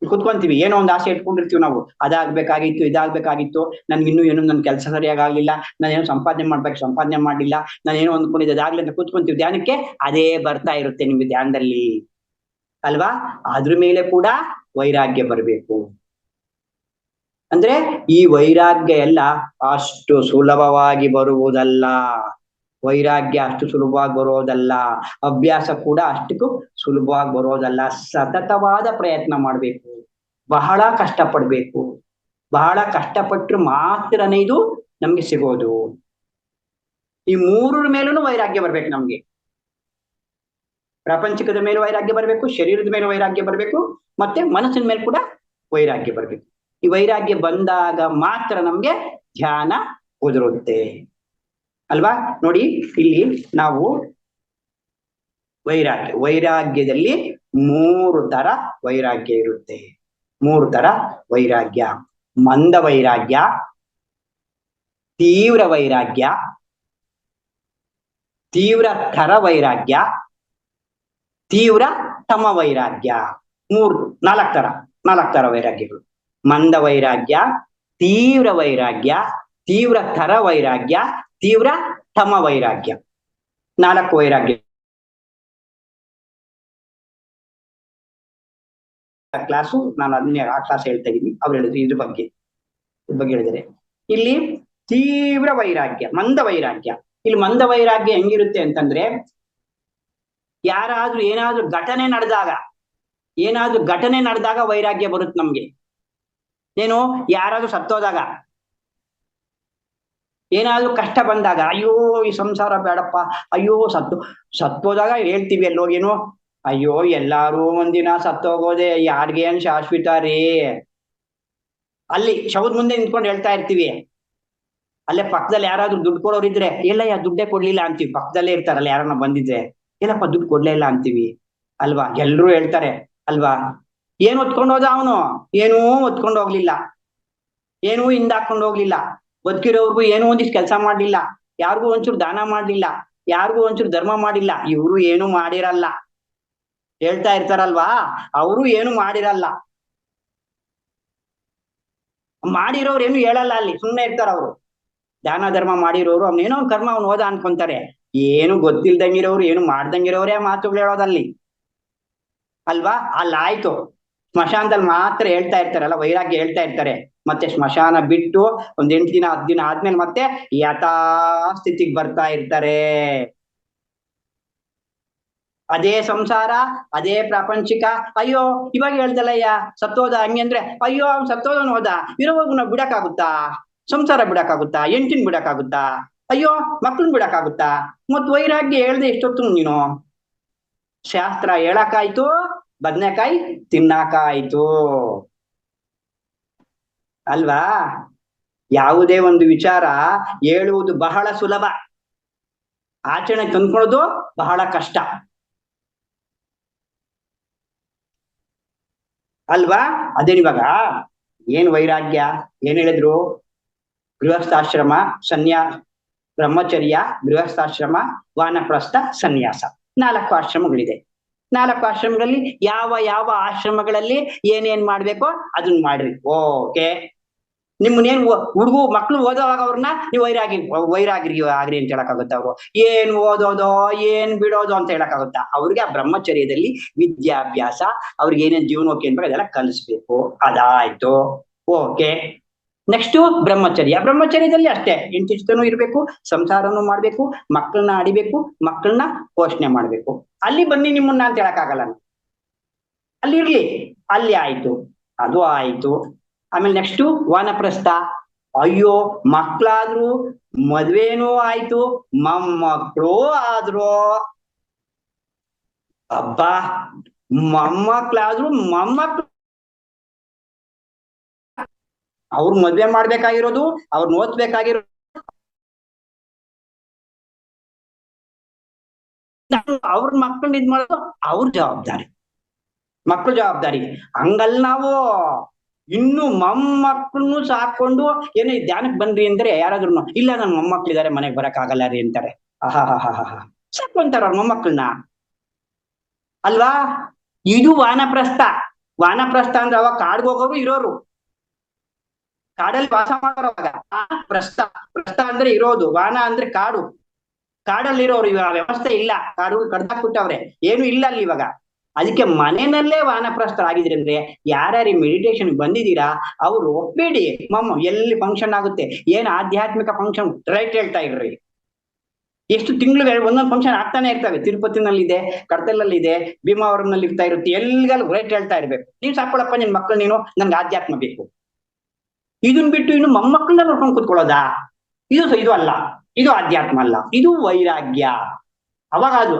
Speaker 1: ಕುತ್ಕೊಂತೀವಿ. ಏನೋ ಒಂದು ಆಸೆ ಇಟ್ಕೊಂಡಿರ್ತೀವಿ ನಾವು, ಅದಾಗ್ಬೇಕಾಗಿತ್ತು, ಇದಾಗ್ಬೇಕಾಗಿತ್ತು, ನನ್ಗಿನ್ನೂ ಏನು ನನ್ನ ಕೆಲಸ ಸರಿಯಾಗಿಲ್ಲ, ನಾನೇನೋ ಸಂಪಾದನೆ ಮಾಡಲಿಲ್ಲ, ನಾನೇನೋ ಅಂದ್ಕೊಂಡಿದ್ದೆ ಅದಾಗ್ಲಿ ಅಂತ ಕೂತ್ಕೊಂತೀವಿ ಧ್ಯಾನಕ್ಕೆ. ಅದೇ ಬರ್ತಾ ಇರುತ್ತೆ ನಿಮ್ಗೆ ಧ್ಯಾನದಲ್ಲಿ ಅಲ್ವಾ? ಅದ್ರ ಮೇಲೆ ಕೂಡ ವೈರಾಗ್ಯ ಬರ್ಬೇಕು. ಅಂದ್ರೆ ಈ ವೈರಾಗ್ಯ ಎಲ್ಲ ಅಷ್ಟು ಸುಲಭವಾಗಿ ಬರುವುದಲ್ಲ. ಅಭ್ಯಾಸ ಕೂಡ ಅಷ್ಟಕ್ಕೂ ಸುಲಭವಾಗಿ ಬರೋದಲ್ಲ. ಸತತವಾದ ಪ್ರಯತ್ನ ಮಾಡ್ಬೇಕು, ಬಹಳ ಕಷ್ಟಪಡ್ಬೇಕು. ಬಹಳ ಕಷ್ಟಪಟ್ಟರು ಮಾತ್ರನೇ ಇದು ನಮ್ಗೆ ಸಿಗೋದು. ಈ ಮೂರರ ಮೇಲೂ ವೈರಾಗ್ಯ ಬರ್ಬೇಕು ನಮ್ಗೆ. ಪ್ರಾಪಂಚಿಕದ ಮೇಲೆ ವೈರಾಗ್ಯ ಬರ್ಬೇಕು, ಶರೀರದ ಮೇಲೆ ವೈರಾಗ್ಯ ಬರ್ಬೇಕು, ಮತ್ತೆ ಮನಸ್ಸಿನ ಮೇಲೆ ಕೂಡ ವೈರಾಗ್ಯ ಬರ್ಬೇಕು. ಈ ವೈರಾಗ್ಯ ಬಂದಾಗ ಮಾತ್ರ ನಮ್ಗೆ ಧ್ಯಾನ ಕುದುರುತ್ತೆ ಅಲ್ವಾ? ನೋಡಿ, ಇಲ್ಲಿ ನಾವು ವೈರಾಗ್ಯದಲ್ಲಿ 3 ತರ ವೈರಾಗ್ಯ ಇರುತ್ತೆ. 3 ತರ ವೈರಾಗ್ಯ: ಮಂದ ವೈರಾಗ್ಯ, ತೀವ್ರ ವೈರಾಗ್ಯ, ತೀವ್ರ ತರ ವೈರಾಗ್ಯ, ತೀವ್ರ ತಮ ವೈರಾಗ್ಯ. 4 ತರ ವೈರಾಗ್ಯಗಳು. ಮಂದ ವೈರಾಗ್ಯ, ತೀವ್ರ ವೈರಾಗ್ಯ, ತೀವ್ರ ತರ ವೈರಾಗ್ಯ, ತೀವ್ರ ತಮ ವೈರಾಗ್ಯ. 4 ವೈರಾಗ್ಯ. ಕ್ಲಾಸು ನಾನು ಅದನ್ನೇ ಆ ಕ್ಲಾಸ್ ಹೇಳ್ತಾ ಇದ್ದೀನಿ. ಅವ್ರು ಹೇಳಿದ್ರು ಇದ್ರ ಬಗ್ಗೆ ಹೇಳಿದರೆ, ಇಲ್ಲಿ ತೀವ್ರ ವೈರಾಗ್ಯ, ಮಂದ ವೈರಾಗ್ಯ. ಇಲ್ಲಿ ಮಂದ ವೈರಾಗ್ಯ ಹೆಂಗಿರುತ್ತೆ ಅಂತಂದ್ರೆ, ಯಾರಾದ್ರೂ ಏನಾದ್ರೂ ಘಟನೆ ನಡೆದಾಗ ವೈರಾಗ್ಯ ಬರುತ್ತೆ ನಮ್ಗೆ. ಏನು? ಯಾರಾದ್ರೂ ಸತ್ತೋದಾಗ, ಏನಾದ್ರೂ ಕಷ್ಟ ಬಂದಾಗ, ಅಯ್ಯೋ ಈ ಸಂಸಾರ ಬೇಡಪ್ಪ, ಅಯ್ಯೋ ಸತ್ತೋದಾಗ ಹೇಳ್ತೀವಿ ಎಲ್ಲೋಗೇನು, ಅಯ್ಯೋ ಎಲ್ಲಾರು ಒಂದಿನ ಸತ್ತೋಗೋದೆ, ಯಾರಿಗೇನ್ ಶಾಶ್ವತ ರೀ. ಅಲ್ಲಿ ಶವದ ಮುಂದೆ ನಿಂತ್ಕೊಂಡು ಹೇಳ್ತಾ ಇರ್ತೀವಿ. ಅಲ್ಲೇ ಪಕ್ಕದಲ್ಲಿ ಯಾರಾದ್ರೂ ದುಡ್ಡು ಕೊಡೋರಿದ್ರೆ, ಇಲ್ಲ ದುಡ್ಡೇ ಕೊಡ್ಲಿಲ್ಲ ಅಂತೀವಿ. ಪಕ್ಕದಲ್ಲೇ ಇರ್ತಾರಲ್ಲ ಯಾರನ್ನ ಬಂದಿದ್ರೆ, ಇಲ್ಲಪ್ಪ ದುಡ್ಡು ಕೊಡ್ಲೇ ಇಲ್ಲ ಅಂತೀವಿ ಅಲ್ವಾ? ಎಲ್ರೂ ಹೇಳ್ತಾರೆ ಅಲ್ವಾ? ಏನ್ ಹೊತ್ಕೊಂಡು ಹೋದ ಅವನು? ಏನೂ ಹೊತ್ಕೊಂಡು ಹೋಗ್ಲಿಲ್ಲ, ಏನೂ ಹಿಂದಾಕೊಂಡು ಹೋಗ್ಲಿಲ್ಲ. ಬದುಕಿರೋರ್ಗು ಏನೋ ಒಂದಿಷ್ಟು ಕೆಲಸ ಮಾಡ್ಲಿಲ್ಲ, ಯಾರಿಗೂ ಒಂಚೂರು ದಾನ ಮಾಡ್ಲಿಲ್ಲ, ಯಾರಿಗೂ ಒಂಚೂರು ಧರ್ಮ ಮಾಡಿಲ್ಲ. ಇವ್ರು ಏನು ಮಾಡಿರಲ್ಲ ಹೇಳ್ತಾ ಇರ್ತಾರಲ್ವಾ? ಅವರು ಏನು ಮಾಡಿರಲ್ಲ. ಮಾಡಿರೋರು ಏನು ಹೇಳಲ್ಲ, ಅಲ್ಲಿ ಸುಮ್ಮನೆ ಇರ್ತಾರ ಅವರು. ದಾನ ಧರ್ಮ ಮಾಡಿರೋರು ಅವ್ನೇನೋ ಕರ್ಮ ಅವ್ನು ಹೋದ ಅನ್ಕೊಂತಾರೆ. ಏನು ಗೊತ್ತಿಲ್ದಂಗಿರೋರು, ಏನು ಮಾಡ್ದಂಗಿರೋರೇ ಮಾತುಗಳು ಹೇಳೋದಲ್ಲಿ ಅಲ್ವಾ. ಅಲ್ಲಾಯ್ತು, ಸ್ಮಶಾನದಲ್ಲಿ ಮಾತ್ರ ಹೇಳ್ತಾ ಇರ್ತಾರಲ್ಲ, ವೈರಾಗ್ಯ ಹೇಳ್ತಾ ಇರ್ತಾರೆ. ಮತ್ತೆ ಸ್ಮಶಾನ ಬಿಟ್ಟು ಒಂದ್ 8 ದಿನ 10 ದಿನ ಆದ್ಮೇಲೆ ಮತ್ತೆ ಯಥಾ ಸ್ಥಿತಿಗೆ ಬರ್ತಾ ಇರ್ತಾರೆ. ಅದೇ ಸಂಸಾರ, ಅದೇ ಪ್ರಾಪಂಚಿಕ. ಅಯ್ಯೋ ಇವಾಗ ಹೇಳ್ದಲ್ಲಯ್ಯ ಸತ್ತೋದ ಹಂಗೆ ಅಂದ್ರೆ, ಅಯ್ಯೋ ಅವ್ನು ಸತ್ತೋದನ್ ಹೋದ, ಇರೋವಾಗ ನಾವು ಬಿಡಕ್ಕಾಗುತ್ತಾ? ಸಂಸಾರ ಬಿಡಕ್ಕಾಗುತ್ತಾ? ಹೆಂಡ್ತಿನ್ ಬಿಡಕ್ಕಾಗುತ್ತಾ? ಅಯ್ಯೋ ಮಕ್ಳನ್ ಬಿಡಕ್ಕಾಗುತ್ತಾ? ಮತ್ ವೈರಾಗ್ಯ ಹೇಳ್ದೆ ಎಷ್ಟೊತ್ತು ನೀನು? ಶಾಸ್ತ್ರ ಹೇಳಕ್ಕಾಯ್ತು, ಬದ್ನೆಕಾಯಿ ತಿನ್ನಕಾಯ್ತು ಅಲ್ವಾ. ಯಾವುದೇ ಒಂದು ವಿಚಾರ ಹೇಳುವುದು ಬಹಳ ಸುಲಭ, ಆಚರಣೆ ತಂದ್ಕೊಳ್ಳೋದು ಬಹಳ ಕಷ್ಟ ಅಲ್ವಾ. ಅದೇನಿವಾಗ ಏನ್ ವೈರಾಗ್ಯ, ಏನ್ ಹೇಳಿದ್ರು? ಗೃಹಸ್ಥಾಶ್ರಮ, ಬ್ರಹ್ಮಚರ್ಯ, ಗೃಹಸ್ಥಾಶ್ರಮ, ವಾನಪ್ರಸ್ಥ, ಸನ್ಯಾಸ, 4 ಆಶ್ರಮಗಳಿದೆ. 4 ಆಶ್ರಮಗಳಲ್ಲಿ ಯಾವ ಯಾವ ಆಶ್ರಮಗಳಲ್ಲಿ ಏನೇನ್ ಮಾಡ್ಬೇಕೋ ಅದನ್ನ ಮಾಡ್ರಿ. ಓಕೆ, ನಿಮ್ಮನ್ನೇನ್ ಮಕ್ಳು ಓದೋವಾಗ ಅವ್ರನ್ನ ನೀವು ವೈರಾಗ್ರಿ ಆಗ್ರಿ ಅಂತ ಹೇಳಕ್ಕಾಗುತ್ತ? ಅವ್ರು ಏನ್ ಓದೋದೋ ಏನ್ ಬಿಡೋದು ಅಂತ ಹೇಳಕ್ಕಾಗುತ್ತಾ? ಅವ್ರಿಗೆ ಆ ಬ್ರಹ್ಮಚರ್ಯದಲ್ಲಿ ವಿದ್ಯಾಭ್ಯಾಸ, ಅವ್ರಿಗೆ ಏನೇನ್ ಜೀವನೋಕೆ ಅನ್ಬೇಕು ಅದೆಲ್ಲ ಕಲಿಸ್ಬೇಕು. ಅದಾಯ್ತು, ಓಕೆ. ನೆಕ್ಸ್ಟ್ ಬ್ರಹ್ಮಚರ್ಯದಲ್ಲಿ ಅಷ್ಟೇ, ಹೆಂಡತಿ ಇರ್ಬೇಕು, ಸಂಸಾರನು ಮಾಡ್ಬೇಕು, ಮಕ್ಕಳನ್ನ ಅಡಿಬೇಕು, ಮಕ್ಕಳನ್ನ ಪೋಷಣೆ ಮಾಡ್ಬೇಕು. ಅಲ್ಲಿ ಬನ್ನಿ ನಿಮ್ಮನ್ನ ಅಂತ ಹೇಳಕ್ಕಾಗಲ್ಲ, ಅಲ್ಲಿ ಇರ್ಲಿ, ಅಲ್ಲಿ ಆಯ್ತು, ಅದು ಆಯ್ತು. ಆಮೇಲೆ ನೆಕ್ಸ್ಟ್ ವಾನಪ್ರಸ್ಥ. ಅಯ್ಯೋ ಮಕ್ಳಾದ್ರು, ಮದ್ವೆನೂ ಆಯ್ತು, ಮೊಮ್ಮಕ್ಳು ಆದ್ರು. ಅಬ್ಬಾ, ಮೊಮ್ಮಕ್ಳಾದ್ರು, ಅವ್ರು ಮದ್ವೆ ಮಾಡ್ಬೇಕಾಗಿರೋದು, ಅವ್ರನ್ನ ಓದ್ಬೇಕಾಗಿರೋದು, ಅವ್ರ ಮಕ್ಕಳನ್ನ ಇದ್ ಮಾಡೋದು ಅವ್ರ ಜವಾಬ್ದಾರಿ, ಮಕ್ಳು ಜವಾಬ್ದಾರಿ. ಹಂಗಲ್ ನಾವು ಇನ್ನು ಮೊಮ್ಮಕ್ಕಳನ್ನು ಸಾಕೊಂಡು ಏನೋ ಧ್ಯಾನಕ್ಕೆ ಬನ್ರಿ ಅಂದ್ರೆ ಯಾರಾದ್ರೂ ಇಲ್ಲ ನನ್ ಮೊಮ್ಮಕ್ಳಿದಾರೆ ಮನೆಗ್ ಬರಕ್ ಆಗಲ್ಲ ರೀ ಅಂತಾರೆ. ಆಹಾ ಸಾಕೊಂತಾರ ಅವ್ರ ಮೊಮ್ಮಕ್ಕಳನ್ನ ಅಲ್ವಾ. ಇದು ವಾನಪ್ರಸ್ಥ. ವಾನಪ್ರಸ್ಥ ಅಂದ್ರೆ ಅವಾಗ ಕಾಡ್ಗೆ ಹೋಗೋರು ಇರೋರು, ಕಾಡಲ್ಲಿ ವಾಸ ಮಾಡೋವಾಗ ಪ್ರಸ್ಥ. ಪ್ರಸ್ಥ ಅಂದ್ರೆ ಇರೋದು, ವಾನ ಅಂದ್ರೆ ಕಾಡು. ಕಾಡಲ್ಲಿರೋರು, ಇವಾಗ ವ್ಯವಸ್ಥೆ ಇಲ್ಲ, ಕಾಡು ಕಡ್ದಾಕ್ಬಿಟ್ಟವ್ರೆ, ಏನು ಇಲ್ಲ ಅಲ್ಲಿ ಇವಾಗ. ಅದಕ್ಕೆ ಮನೆಯಲ್ಲೇ ವಾನಪ್ರಸ್ಥರಾಗಿದ್ರಿ ಅಂದ್ರೆ ಯಾರ್ಯಾರು ಮೆಡಿಟೇಷನ್ ಬಂದಿದ್ದೀರಾ ಅವರು ಒಪ್ಬೇಡಿ. ಎಲ್ಲಿ ಫಂಕ್ಷನ್ ಆಗುತ್ತೆ, ಏನ್ ಆಧ್ಯಾತ್ಮಿಕ ಫಂಕ್ಷನ್ ರೈಟ್ ಹೇಳ್ತಾ ಇರ್ರಿ. ಎಷ್ಟು ತಿಂಗಳು ಒಂದೊಂದು ಫಂಕ್ಷನ್ ಆಗ್ತಾನೆ ಇರ್ತವೆ. ತಿರುಪತಿನಲ್ಲಿದೆ, ಕಡತಲಲ್ಲಿದೆ, ಭೀಮಾವರಂನಲ್ಲಿ ಇರ್ತಾ ಇರುತ್ತೆ, ಎಲ್ಲಿಗಲ್ಲೂ ರೈಟ್ ಹೇಳ್ತಾ ಇರ್ಬೇಕು. ನೀವ್ ಸಾಕೊಳಪ್ಪ ನಿನ್ ಮಕ್ಕಳು, ನೀನು ನನ್ಗೆ ಆಧ್ಯಾತ್ಮ ಬೇಕು. ಇದನ್ ಬಿಟ್ಟು ಇನ್ನು ಮೊಮ್ಮಕ್ಕಳನ್ನ ನೋಡ್ಕೊಂಡು ಕೂತ್ಕೊಳ್ಳೋದಾ? ಇದು ಅಲ್ಲ, ಇದು ಆಧ್ಯಾತ್ಮ ಅಲ್ಲ, ಇದು ವೈರಾಗ್ಯ. ಅವಾಗ ಅದು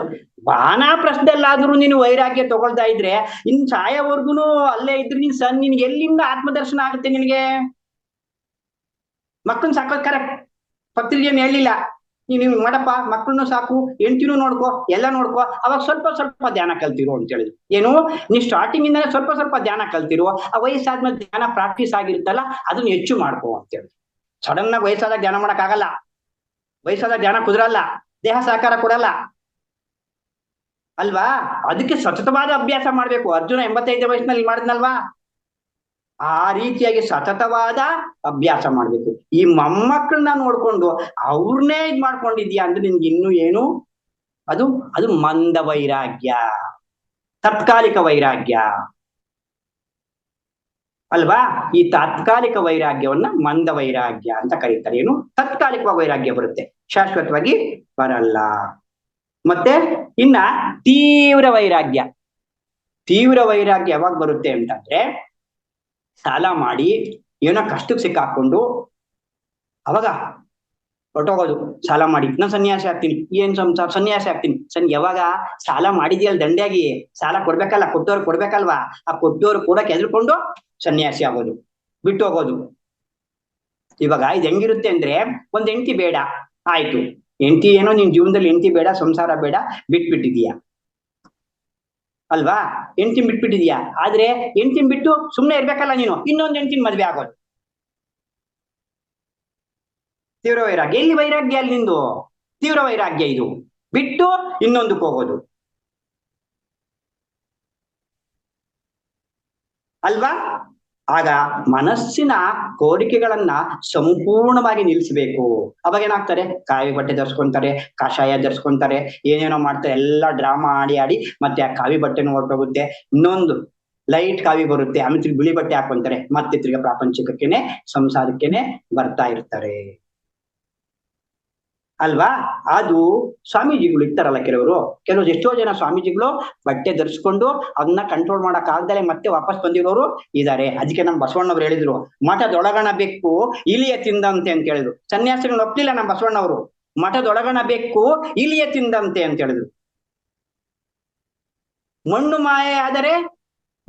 Speaker 1: ವಾನಪ್ರಸ್ಥದಲ್ಲಾದ್ರೂ ನೀನು ವೈರಾಗ್ಯ ತಗೊಳ್ತಾ ಇದ್ರೆ ಇನ್ ಸಾಯವರ್ಗುನು ಅಲ್ಲೇ ಇದ್ರೆ ನಿನ್ಗೆ ಎಲ್ಲಿಂದ ಆತ್ಮದರ್ಶನ ಆಗುತ್ತೆ? ನಿನ್ಗೆ ಮಕ್ಕಳನ್ನ ಸಾಕೋದ್ ಕರೆಕ್ಟ್, ಪತ್ರಿಕೆ ಹೇಳಿಲ್ಲ ನೀನು ಮಾಡಪ್ಪ, ಮಕ್ಕಳನ್ನು ಸಾಕು, ಹೆಂಡ್ತಿನೂ ನೋಡ್ಕೋ, ಎಲ್ಲ ನೋಡ್ಕೋ, ಅವಾಗ ಸ್ವಲ್ಪ ಸ್ವಲ್ಪ ಧ್ಯಾನ ಕಲ್ತಿರೋ ಅಂತ ಹೇಳಿದ್ರು. ಏನು, ನೀ ಸ್ಟಾರ್ಟಿಂಗ್ ಇಂದಾನೆ ಸ್ವಲ್ಪ ಸ್ವಲ್ಪ ಧ್ಯಾನ ಕಲ್ತಿರೋ, ಆ ವಯಸ್ಸಾದ್ಮೇಲೆ ಧ್ಯಾನ ಪ್ರಾಕ್ಟೀಸ್ ಆಗಿರುತ್ತಲ್ಲ ಅದನ್ನ ಹೆಚ್ಚು ಮಾಡ್ಕೋ ಅಂತ ಹೇಳಿ. ಸಡನ್ ಆಗಿ ವಯಸ್ಸಾದಾಗ ಧ್ಯಾನ ಮಾಡಕ್ ಆಗಲ್ಲ, ವಯಸ್ಸಾದಾಗ ಧ್ಯಾನ ಕುದುರಲ್ಲ, ದೇಹ ಸಹಕಾರ ಕೊಡಲ್ಲ ಅಲ್ವಾ. ಅದಕ್ಕೆ ಸತತವಾದ ಅಭ್ಯಾಸ ಮಾಡ್ಬೇಕು. ಅರ್ಜುನ 85 ವಯಸ್ಸಿನಲ್ಲಿ ಮಾಡಿದ್ನಲ್ವಾ, ಆ ರೀತಿಯಾಗಿ ಸತತವಾದ ಅಭ್ಯಾಸ ಮಾಡ್ಬೇಕು. ಈ ಮೊಮ್ಮಕ್ಕಳನ್ನ ನೋಡ್ಕೊಂಡು ಅವ್ರನ್ನೇ ಇದ್ ಮಾಡ್ಕೊಂಡಿದ್ಯಾ ಅಂದ್ರೆ ನಿನ್ಗೆ ಇನ್ನು ಏನು, ಅದು ಮಂದ ವೈರಾಗ್ಯ, ತಾತ್ಕಾಲಿಕ ವೈರಾಗ್ಯ ಅಲ್ವಾ. ಈ ತಾತ್ಕಾಲಿಕ ವೈರಾಗ್ಯವನ್ನ ಮಂದ ವೈರಾಗ್ಯ ಅಂತ ಕರೀತಾರೆ. ಏನು, ತಾತ್ಕಾಲಿಕ ವೈರಾಗ್ಯ ಬರುತ್ತೆ, ಶಾಶ್ವತವಾಗಿ ಬರಲ್ಲ. ಮತ್ತೆ ಇನ್ನ ತೀವ್ರ ವೈರಾಗ್ಯ. ತೀವ್ರ ವೈರಾಗ್ಯ ಯಾವಾಗ ಬರುತ್ತೆ ಅಂತಂದ್ರೆ, ಸಾಲ ಮಾಡಿ ಏನೋ ಕಷ್ಟಕ್ಕೆ ಸಿಕ್ಕಾಕೊಂಡು ಅವಾಗ ಹೊರಟೋಗೋದು. ಸಾಲ ಮಾಡಿ ನಾನು ಸನ್ಯಾಸಿ ಆಗ್ತೀನಿ, ಏನ್ ಸನ್ಯಾಸಿ ಆಗ್ತೀನಿ. ಯಾವಾಗ ಸಾಲ ಮಾಡಿದ್ಯಲ್ಲ ದಂಡೆಯಾಗಿ, ಸಾಲ ಕೊಡ್ಬೇಕಲ್ಲ, ಕೊಟ್ಟೋರು ಕೊಡ್ಬೇಕಲ್ವಾ, ಆ ಕೊಟ್ಟೋರು ಕೂಡ ಕೆದ್ರಕೊಂಡು ಸನ್ಯಾಸಿ ಆಗೋದು, ಬಿಟ್ಟು ಹೋಗೋದು. ಇವಾಗ ಇದು ಹೆಂಗಿರುತ್ತೆ ಅಂದ್ರೆ, ಒಂದ್ ಹೆಂಡತಿ ಬೇಡ, ಆಯ್ತು, ಹೆಂಡತಿ ಏನೋ ನಿನ್ ಜೀವನದಲ್ಲಿ ಹೆಂಡತಿ ಬೇಡ, ಸಂಸಾರ ಬೇಡ, ಬಿಟ್ಬಿಟ್ಟಿದೀಯ ಅಲ್ವಾ. ಹೆಂಡತಿ ಬಿಟ್ಬಿಟ್ಟಿದ್ಯಾ, ಆದ್ರೆ ಹೆಂಡತಿ ಬಿಟ್ಟು ಸುಮ್ನೆ ಇರ್ಬೇಕಲ್ಲ ನೀನು, ಇನ್ನೊಂದ್ ಹೆಂಡತಿನ ಮದ್ವೆ ಆಗೋದು. ತೀವ್ರ ವೈರಾಗ್ಯ. ಎಲ್ಲಿ ವೈರಾಗ್ಯ ಅಲ್ಲಿ ನಿಂದು? ತೀವ್ರ ವೈರಾಗ್ಯ ಇದು. ಬಿಟ್ಟು ಇನ್ನೊಂದಕ್ಕೆ ಹೋಗೋದು ಅಲ್ವಾ. ಆಗ ಮನಸ್ಸಿನ ಕೋರಿಕೆಗಳನ್ನ ಸಂಪೂರ್ಣವಾಗಿ ನಿಲ್ಲಿಸಬೇಕು. ಅವಾಗ ಏನಾಗ್ತಾರೆ, ಕಾವಿ ಬಟ್ಟೆ ಧರಿಸ್ಕೊಂತಾರೆ, ಕಷಾಯ ಧರಿಸ್ಕೊಂತಾರೆ, ಏನೇನೋ ಮಾಡ್ತಾರೆ, ಎಲ್ಲ ಡ್ರಾಮಾ ಆಡಿ ಆಡಿ ಮತ್ತೆ ಆ ಕಾವಿ ಬಟ್ಟೆನೂ ಹೊರಟೋಗುತ್ತೆ, ಇನ್ನೊಂದು ಲೈಟ್ ಕಾವಿ ಬರುತ್ತೆ, ಆಮೇಲೆ ತಿರ್ಗಿ ಬಿಳಿ ಬಟ್ಟೆ ಹಾಕೊಂತಾರೆ, ಮತ್ತೆ ತಿರ್ಗಿ ಪ್ರಾಪಂಚಿಕಕ್ಕೇನೆ ಸಂಸಾರಕ್ಕೇನೆ ಬರ್ತಾ ಇರ್ತಾರೆ ಅಲ್ವಾ. ಅದು ಸ್ವಾಮೀಜಿಗಳು ಇರ್ತಾರಲ್ಲ ಕೆಲವರು ಎಷ್ಟೋ ಜನ ಸ್ವಾಮೀಜಿಗಳು ಬಟ್ಟೆ ಧರಿಸ್ಕೊಂಡು ಅದನ್ನ ಕಂಟ್ರೋಲ್ ಮಾಡಕ್ ಆಗ್ದಲೆ ಮತ್ತೆ ವಾಪಸ್ ಬಂದಿರೋರು ಇದಾರೆ. ಅದಕ್ಕೆ ನಮ್ ಬಸವಣ್ಣವ್ರು ಹೇಳಿದ್ರು, ಮಠದೊಳಗಣ ಬೆಕ್ಕು ಇಲಿಯ ತಿಂದಂತೆ ಅಂತ ಹೇಳಿದ್ರು. ಸನ್ಯಾಸಿಗಳನ್ನ ಒಪ್ಲಿಲ್ಲ ನಮ್ ಬಸವಣ್ಣವರು, ಮಠದೊಳಗಣ ಬೆಕ್ಕು ಇಲಿಯ ತಿಂದಂತೆ ಅಂತ ಹೇಳಿದ್ರು. ಮಣ್ಣು ಮಾಯೆ ಆದರೆ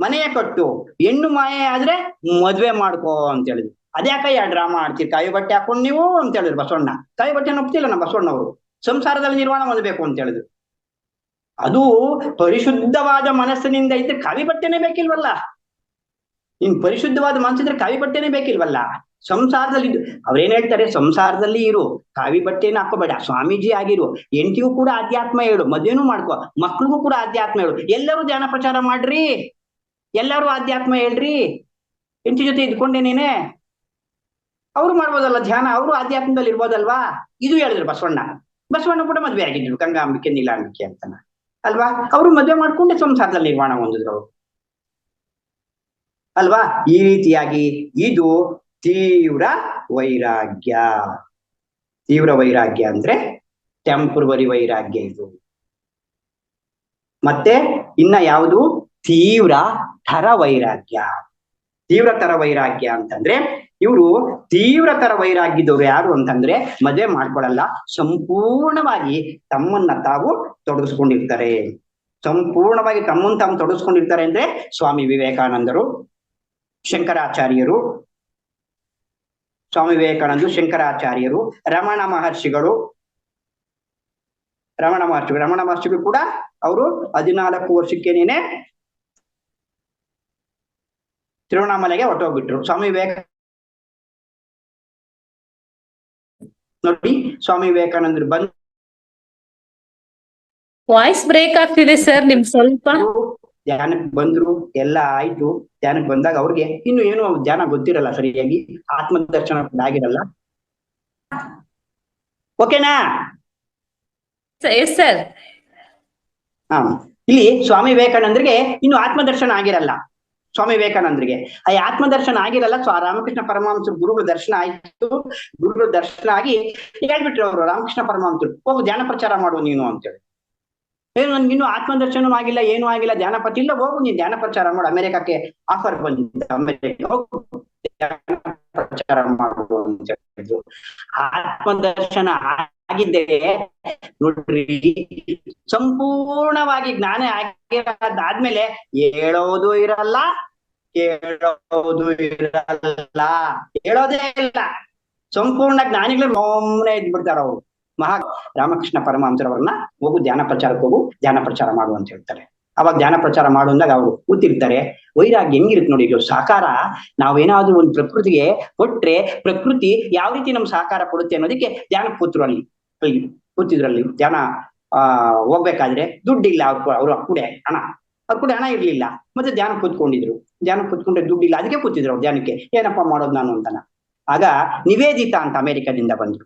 Speaker 1: ಮನೆಯ ಕಟ್ಟು, ಹೆಣ್ಣು ಮಾಯೆ ಆದ್ರೆ ಮದ್ವೆ ಮಾಡ್ಕೋ ಅಂತ ಹೇಳಿದ್ರು. ಅದ್ಯಾಕಯ್ಯ ಡ್ರಾಮಾ ಆಡ್ತೀರಿ, ಕಾಯಿ ಬಟ್ಟೆ ಹಾಕೊಂಡು ನೀವು ಅಂತ ಹೇಳಿದ್ರು ಬಸವಣ್ಣ. ಕಾಯಿ ಬಟ್ಟೆ ಒಪ್ತಿಲ್ಲ ನಮ್ಮ ಬಸವಣ್ಣವರು, ಸಂಸಾರದಲ್ಲಿ ನಿರ್ವಾಣ ಹೊಂದಬೇಕು ಅಂತ ಹೇಳಿದ್ರು. ಅದು ಪರಿಶುದ್ಧವಾದ ಮನಸ್ಸಿನಿಂದ ಇದ್ರೆ ಕಾವಿ ಬಟ್ಟೆನೇ ಬೇಕಿಲ್ವಲ್ಲ. ಇನ್ ಪರಿಶುದ್ಧವಾದ ಮನಸ್ಸಿದ್ರೆ ಕಾವಿ ಬಟ್ಟೆನೇ ಬೇಕಿಲ್ವಲ್ಲ. ಸಂಸಾರದಲ್ಲಿ ಅವ್ರೇನ್ ಹೇಳ್ತಾರೆ, ಸಂಸಾರದಲ್ಲಿ ಇರು, ಕಾವಿ ಬಟ್ಟೆನ ಹಾಕೋಬೇಡ, ಸ್ವಾಮೀಜಿ ಆಗಿರು, ಹೆಂಡತಿಗೂ ಕೂಡ ಆಧ್ಯಾತ್ಮ ಹೇಳು, ಮದ್ವೆನೂ ಮಾಡ್ಕೋ, ಮಕ್ಳಿಗೂ ಕೂಡ ಆಧ್ಯಾತ್ಮ ಹೇಳು, ಎಲ್ಲರೂ ಧ್ಯಾನ ಪ್ರಚಾರ ಮಾಡ್ರಿ, ಎಲ್ಲರೂ ಆಧ್ಯಾತ್ಮ ಹೇಳ್ರಿ, ಹೆಂಡತಿ ಜೊತೆ ಇದ್ಕೊಂಡೇನೇನೆ ಅವ್ರು ಮಾಡ್ಬೋದಲ್ಲ ಧ್ಯಾನ, ಅವರು ಆಧ್ಯಾತ್ಮದಲ್ಲಿ ಇರ್ಬೋದಲ್ವಾ. ಇದು ಹೇಳಿದ್ರು ಬಸವಣ್ಣ. ಬಸವಣ್ಣ ಕೂಡ ಮದ್ವೆ ಆಗಿದ್ರು, ಗಂಗಾಂಬಿಕೆ ನೀಲಾಂಬಿಕೆ ಅಂತನ ಅಲ್ವಾ. ಅವರು ಮದ್ವೆ ಮಾಡ್ಕೊಂಡೆ ಸಂಸಾರದಲ್ಲಿ ನಿರ್ವಾಣ ಹೊಂದಿದ್ರು ಅವರು ಅಲ್ವಾ. ಈ ರೀತಿಯಾಗಿ ಇದು ತೀವ್ರ ವೈರಾಗ್ಯ. ತೀವ್ರ ವೈರಾಗ್ಯ ಅಂದ್ರೆ ಟೆಂಪರರಿ ವೈರಾಗ್ಯ ಇದು. ಮತ್ತೆ ಇನ್ನ ಯಾವುದು, ತೀವ್ರ ತರ ವೈರಾಗ್ಯ. ತೀವ್ರತರ ವೈರಾಗ್ಯ ಅಂತಂದ್ರೆ ಇವರು ತೀವ್ರತರ ವೈರಾಗ್ಯದವ್ರು ಯಾರು ಅಂತಂದ್ರೆ ಮದುವೆ ಮಾಡ್ಕೊಳಲ್ಲ, ಸಂಪೂರ್ಣವಾಗಿ ತಮ್ಮನ್ನ ತಾವು ತೊಡಗಿಸ್ಕೊಂಡಿರ್ತಾರೆ. ಸಂಪೂರ್ಣವಾಗಿ ತಮ್ಮನ್ನು ತಾವು ತೊಡಗಿಸ್ಕೊಂಡಿರ್ತಾರೆ ಅಂದ್ರೆ ಸ್ವಾಮಿ ವಿವೇಕಾನಂದರು, ಶಂಕರಾಚಾರ್ಯರು, ಸ್ವಾಮಿ ವಿವೇಕಾನಂದರು, ಶಂಕರಾಚಾರ್ಯರು, ರಮಣ ಮಹರ್ಷಿಗಳು ಕೂಡ ಅವರು 14 ವರ್ಷಕ್ಕೇನೆ ತಿರುವಣ್ಣಾಮಲೆಗೆ ಹೊರಟೋಗ್ಬಿಟ್ರು. ಸ್ವಾಮಿ ನೋಡಿ, ಸ್ವಾಮಿ ವಿವೇಕಾನಂದರು ಬಂದು
Speaker 2: ವಾಯ್ಸ್ ಬ್ರೇಕ್ ಆಗ್ತಿದೆ ಸರ್ ನಿಮ್ ಸ್ವಲ್ಪ.
Speaker 1: ಧ್ಯಾನಕ್ಕೆ ಬಂದ್ರು, ಎಲ್ಲ ಆಯ್ತು. ಧ್ಯಾನಕ್ಕೆ ಬಂದಾಗ ಅವ್ರಿಗೆ ಇನ್ನು ಏನು ಧ್ಯಾನ ಗೊತ್ತಿರಲ್ಲ ಸರಿಯಾಗಿ, ಆತ್ಮದರ್ಶನ ಆಗಿರಲ್ಲ. ಓಕೆನಾ?
Speaker 2: Yes sir.
Speaker 1: ಇಲ್ಲಿ ಸ್ವಾಮಿ ವಿವೇಕಾನಂದರಿಗೆ ಇನ್ನು ಆತ್ಮದರ್ಶನ ಆಗಿರಲ್ಲ. ಸ್ವಾಮಿ ವಿವೇಕಾನಂದರಿಗೆ ಆ ಆತ್ಮದರ್ಶನ ಆಗಿರಲ್ಲ. ರಾಮಕೃಷ್ಣ ಪರಮಹಂಸರು ಗುರುಗಳ ದರ್ಶನ ಆಯ್ತು. ಗುರುಗಳ ದರ್ಶನ ಆಗಿ ಹೇಳ್ಬಿಟ್ರು ಅವರು, ರಾಮಕೃಷ್ಣ ಪರಮಹಂಸರು, ಹೋಗು ಧ್ಯಾನ ಪ್ರಚಾರ ಮಾಡು ನೀನು ಅಂತೇಳಿ. ನನ್ಗಿನ್ನು ಆತ್ಮದರ್ಶನೂ ಆಗಿಲ್ಲ, ಏನೂ ಆಗಿಲ್ಲ, ಧ್ಯಾನ ಪತ್ರ ಇಲ್ಲ, ಹೋಗು ನೀನ್ ಧ್ಯಾನ ಪ್ರಚಾರ ಮಾಡು. ಅಮೆರಿಕಕ್ಕೆ ಆಫರ್ ಬಂದಿದ್ದ, ಅಮೆರಿಕ ಹೋಗು ಪ್ರಚಾರ ಮಾಡುದು ಅಂತ ಹೇಳಿದ್ರು. ಆತ್ಮದರ್ಶನ ಆಗಿದ್ದೆ ನೋಡ್ರಿ, ಸಂಪೂರ್ಣವಾಗಿ ಜ್ಞಾನ ಆಗಿರೋದಾದ್ಮೇಲೆ ಹೇಳೋದು ಇರಲ್ಲ, ಕೇಳೋದು ಇರಲ್ಲ, ಹೇಳೋದೇ ಇಲ್ಲ. ಸಂಪೂರ್ಣ ಜ್ಞಾನಿಗಳು ಒಮ್ಮನೆ ಇದ್ಬಿಡ್ತಾರ ಅವರು. ರಾಮಕೃಷ್ಣ ಪರಮಹಂಸರವ್ರನ್ನ ಹೋಗು ಧ್ಯಾನ ಪ್ರಚಾರಕ್ಕೆ ಹೋಗು, ಧ್ಯಾನ ಪ್ರಚಾರ ಮಾಡು ಅಂತ ಹೇಳ್ತಾರೆ. ಅವಾಗ ಧ್ಯಾನ ಪ್ರಚಾರ ಮಾಡು ಅಂದಾಗ ಅವರು ಕೂತಿರ್ತಾರೆ. ವೈರಾಗ್ಯ ಹೆಂಗಿರುತ್ತೆ ನೋಡಿ, ಇದು ಸಾಕಾರ. ನಾವೇನಾದ್ರೂ ಒಂದು ಪ್ರಕೃತಿಗೆ ಕೊಟ್ರೆ ಪ್ರಕೃತಿ ಯಾವ ರೀತಿ ನಮ್ ಸಹಕಾರ ಕೊಡುತ್ತೆ ಅನ್ನೋದಕ್ಕೆ ಧ್ಯಾನ ಕೂತ್ರು. ಅಲ್ಲಿ ಕೂತಿದ್ರಲ್ಲಿ ಧ್ಯಾನ ಹೋಗ್ಬೇಕಾದ್ರೆ ದುಡ್ಡಿಲ್ಲ, ಅವ್ರು ಕೂಡ ಹಣ ಇರ್ಲಿಲ್ಲ. ಮತ್ತೆ ಧ್ಯಾನ ಕೂತ್ಕೊಂಡಿದ್ರು. ಧ್ಯಾನ ಕೂತ್ಕೊಂಡ್ರೆ ದುಡ್ಡಿಲ್ಲ, ಅದಕ್ಕೆ ಕೂತಿದ್ರು ಅವ್ರು ಧ್ಯಾನಕ್ಕೆ. ಏನಪ್ಪಾ ಮಾಡೋದು ನಾನು ಅಂತನ. ಆಗ ನಿವೇದಿತಾ ಅಂತ ಅಮೆರಿಕದಿಂದ ಬಂದ್ರು.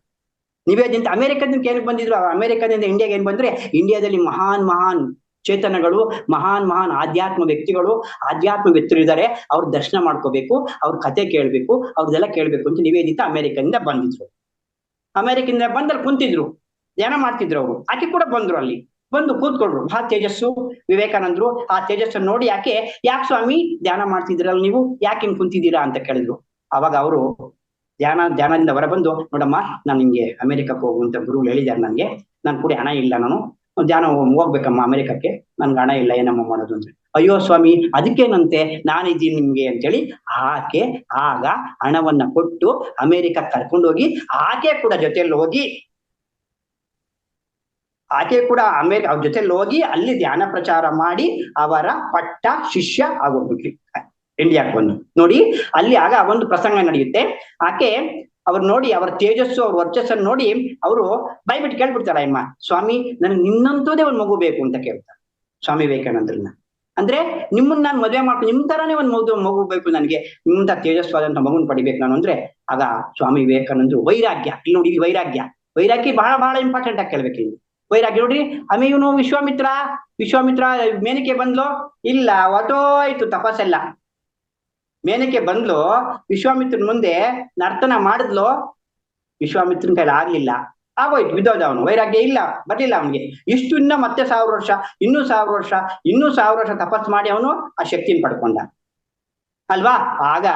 Speaker 1: ನಿವೇದಿತ ಅಮೆರಿಕದಿಂದ ಏನಕ್ಕೆ ಬಂದಿದ್ರು, ಅಮೆರಿಕದಿಂದ ಇಂಡಿಯಾಗೆ ಏನ್ ಬಂದ್ರೆ, ಇಂಡಿಯಾದಲ್ಲಿ ಮಹಾನ್ ಚೇತನಗಳು, ಮಹಾನ್ ಆಧ್ಯಾತ್ಮ ವ್ಯಕ್ತಿಗಳು, ಆಧ್ಯಾತ್ಮ ವ್ಯಕ್ತರಿದ್ದಾರೆ, ಅವ್ರ ದರ್ಶನ ಮಾಡ್ಕೋಬೇಕು, ಅವ್ರ ಕತೆ ಕೇಳ್ಬೇಕು, ಅವ್ರದೆಲ್ಲ ಕೇಳ್ಬೇಕು ಅಂತ ನಿವೇದಿತ ಅಮೆರಿಕದಿಂದ ಬಂದಿದ್ರು. ಅಮೆರಿಕದಿಂದ ಬಂದಲ್ಲಿ ಕುಂತಿದ್ರು, ಧ್ಯಾನ ಮಾಡ್ತಿದ್ರು ಅವರು. ಆಕೆ ಕೂಡ ಬಂದ್ರು, ಅಲ್ಲಿ ಬಂದು ಕೂತ್ಕೊಂಡ್ರು. ಮಹಾ ತೇಜಸ್ಸು ವಿವೇಕಾನಂದರು. ಆ ತೇಜಸ್ಸನ್ನು ನೋಡಿ ಯಾಕೆ ಸ್ವಾಮಿ ಧ್ಯಾನ ಮಾಡ್ತಿದ್ರಲ್ಲ ನೀವು, ಯಾಕೆ ಹಿಂಗ್ ಕುಂತಿದ್ದೀರಾ ಅಂತ ಕೇಳಿದ್ರು. ಅವಾಗ ಅವರು ಧ್ಯಾನದಿಂದ ಹೊರ ಬಂದು, ನೋಡಮ್ಮ, ನಾನು ನಿಮ್ಗೆ ಅಮೆರಿಕಕ್ಕೆ ಹೋಗುವಂತ ಗುರುಗಳು ಹೇಳಿದ್ದಾರೆ ನನಗೆ, ನನ್ ಕೂಡ ಹಣ ಇಲ್ಲ, ನಾನು ಧ್ಯಾನ ಹೋಗ್ಬೇಕಮ್ಮ ಅಮೆರಿಕಕ್ಕೆ, ನನ್ಗೆ ಹಣ ಇಲ್ಲ, ಏನಮ್ಮ ಮಾಡೋದು ಅಂದ್ರೆ. ಅಯ್ಯೋ ಸ್ವಾಮಿ, ಅದಕ್ಕೇನಂತೆ, ನಾನಿದ್ದೀನಿ ನಿಮ್ಗೆ ಅಂತೇಳಿ ಆಕೆ ಆಗ ಹಣವನ್ನ ಕೊಟ್ಟು ಅಮೆರಿಕಕ್ಕೆ ಕರ್ಕೊಂಡೋಗಿ, ಆಕೆ ಕೂಡ ಜೊತೆಯಲ್ಲಿ ಹೋಗಿ ಅವ್ರ ಜೊತೆಲಿ ಹೋಗಿ ಅಲ್ಲಿ ಧ್ಯಾನ ಪ್ರಚಾರ ಮಾಡಿ ಅವರ ಪಟ್ಟ ಶಿಷ್ಯ ಆಗೋಗ್ಬಿಟ್ಲಿ ಇಂಡಿಯಾಕ್ಕೆ ಬಂದು. ನೋಡಿ, ಅಲ್ಲಿ ಆಗ ಒಂದು ಪ್ರಸಂಗ ನಡೆಯುತ್ತೆ. ಆಕೆ ಅವ್ರು ನೋಡಿ, ಅವರ ತೇಜಸ್ಸು, ಅವ್ರ ವರ್ಚಸ್ಸನ್ನು ನೋಡಿ ಅವರು ಬೈಬಿಟ್ಟು ಕೇಳ್ಬಿಡ್ತಾರ, ಅಮ್ಮ ಸ್ವಾಮಿ, ನನಗೆ ನಿನ್ನಂತದೇ ಒಂದು ಮಗು ಬೇಕು ಅಂತ ಕೇಳ್ತಾರೆ ಸ್ವಾಮಿ ವಿವೇಕಾನಂದರನ್ನ. ಅಂದ್ರೆ ನಿಮ್ಮನ್ನ ನಾನು ಮದುವೆ ಮಾಡ್ಕೊಂಡು ನಿಮ್ ತರಾನೇ ಒಂದು ಮಗು ಬೇಕು ನನಗೆ, ನಿಮ್ಮಿಂದ ತೇಜಸ್ವಾದಂತ ಮಗುನ್ ಪಡಿಬೇಕು ನಾನು ಅಂದ್ರೆ, ಆಗ ಸ್ವಾಮಿ ವಿವೇಕಾನಂದರು ವೈರಾಗ್ಯ, ಇಲ್ಲಿ ನೋಡಿ ವೈರಾಗ್ಯ, ವೈರಾಗ್ಯ ಬಹಳ ಬಹಳ ಇಂಪಾರ್ಟೆಂಟ್ ಆಗಿ ಕೇಳ್ಬೇಕು ಇಲ್ಲಿ ವೈರಾಗ್ಯ. ನೋಡ್ರಿ ಆಮೇಲೆ ಇವನು ವಿಶ್ವಾಮಿತ್ರ ಮೇನಕೆ ಬಂದ್ಲು, ಇಲ್ಲ ಹೊಟ್ಟೋಯ್ತು ತಪಸ್ಸೆಲ್ಲ. ಮೇನಕೆ ಬಂದ್ಲು, ವಿಶ್ವಾಮಿತ್ರನ ಮುಂದೆ ನರ್ತನ ಮಾಡಿದ್ಲು, ವಿಶ್ವಾಮಿತ್ರನ ಕೈಲಿ ಆಗ್ಲಿಲ್ಲ, ಆಗೋಯ್ತು, ಬಿದ್ದೋದ ಅವನು, ವೈರಾಗ್ಯ ಇಲ್ಲ, ಬರ್ಲಿಲ್ಲ ಅವನಿಗೆ. ಇಷ್ಟು ಇನ್ನ ಮತ್ತೆ 1000 ವರ್ಷ, ಇನ್ನೂ 1000 ವರ್ಷ ತಪಸ್ ಮಾಡಿ ಅವನು ಆ ಶಕ್ತಿನ ಪಡ್ಕೊಂಡ ಅಲ್ವಾ. ಆಗ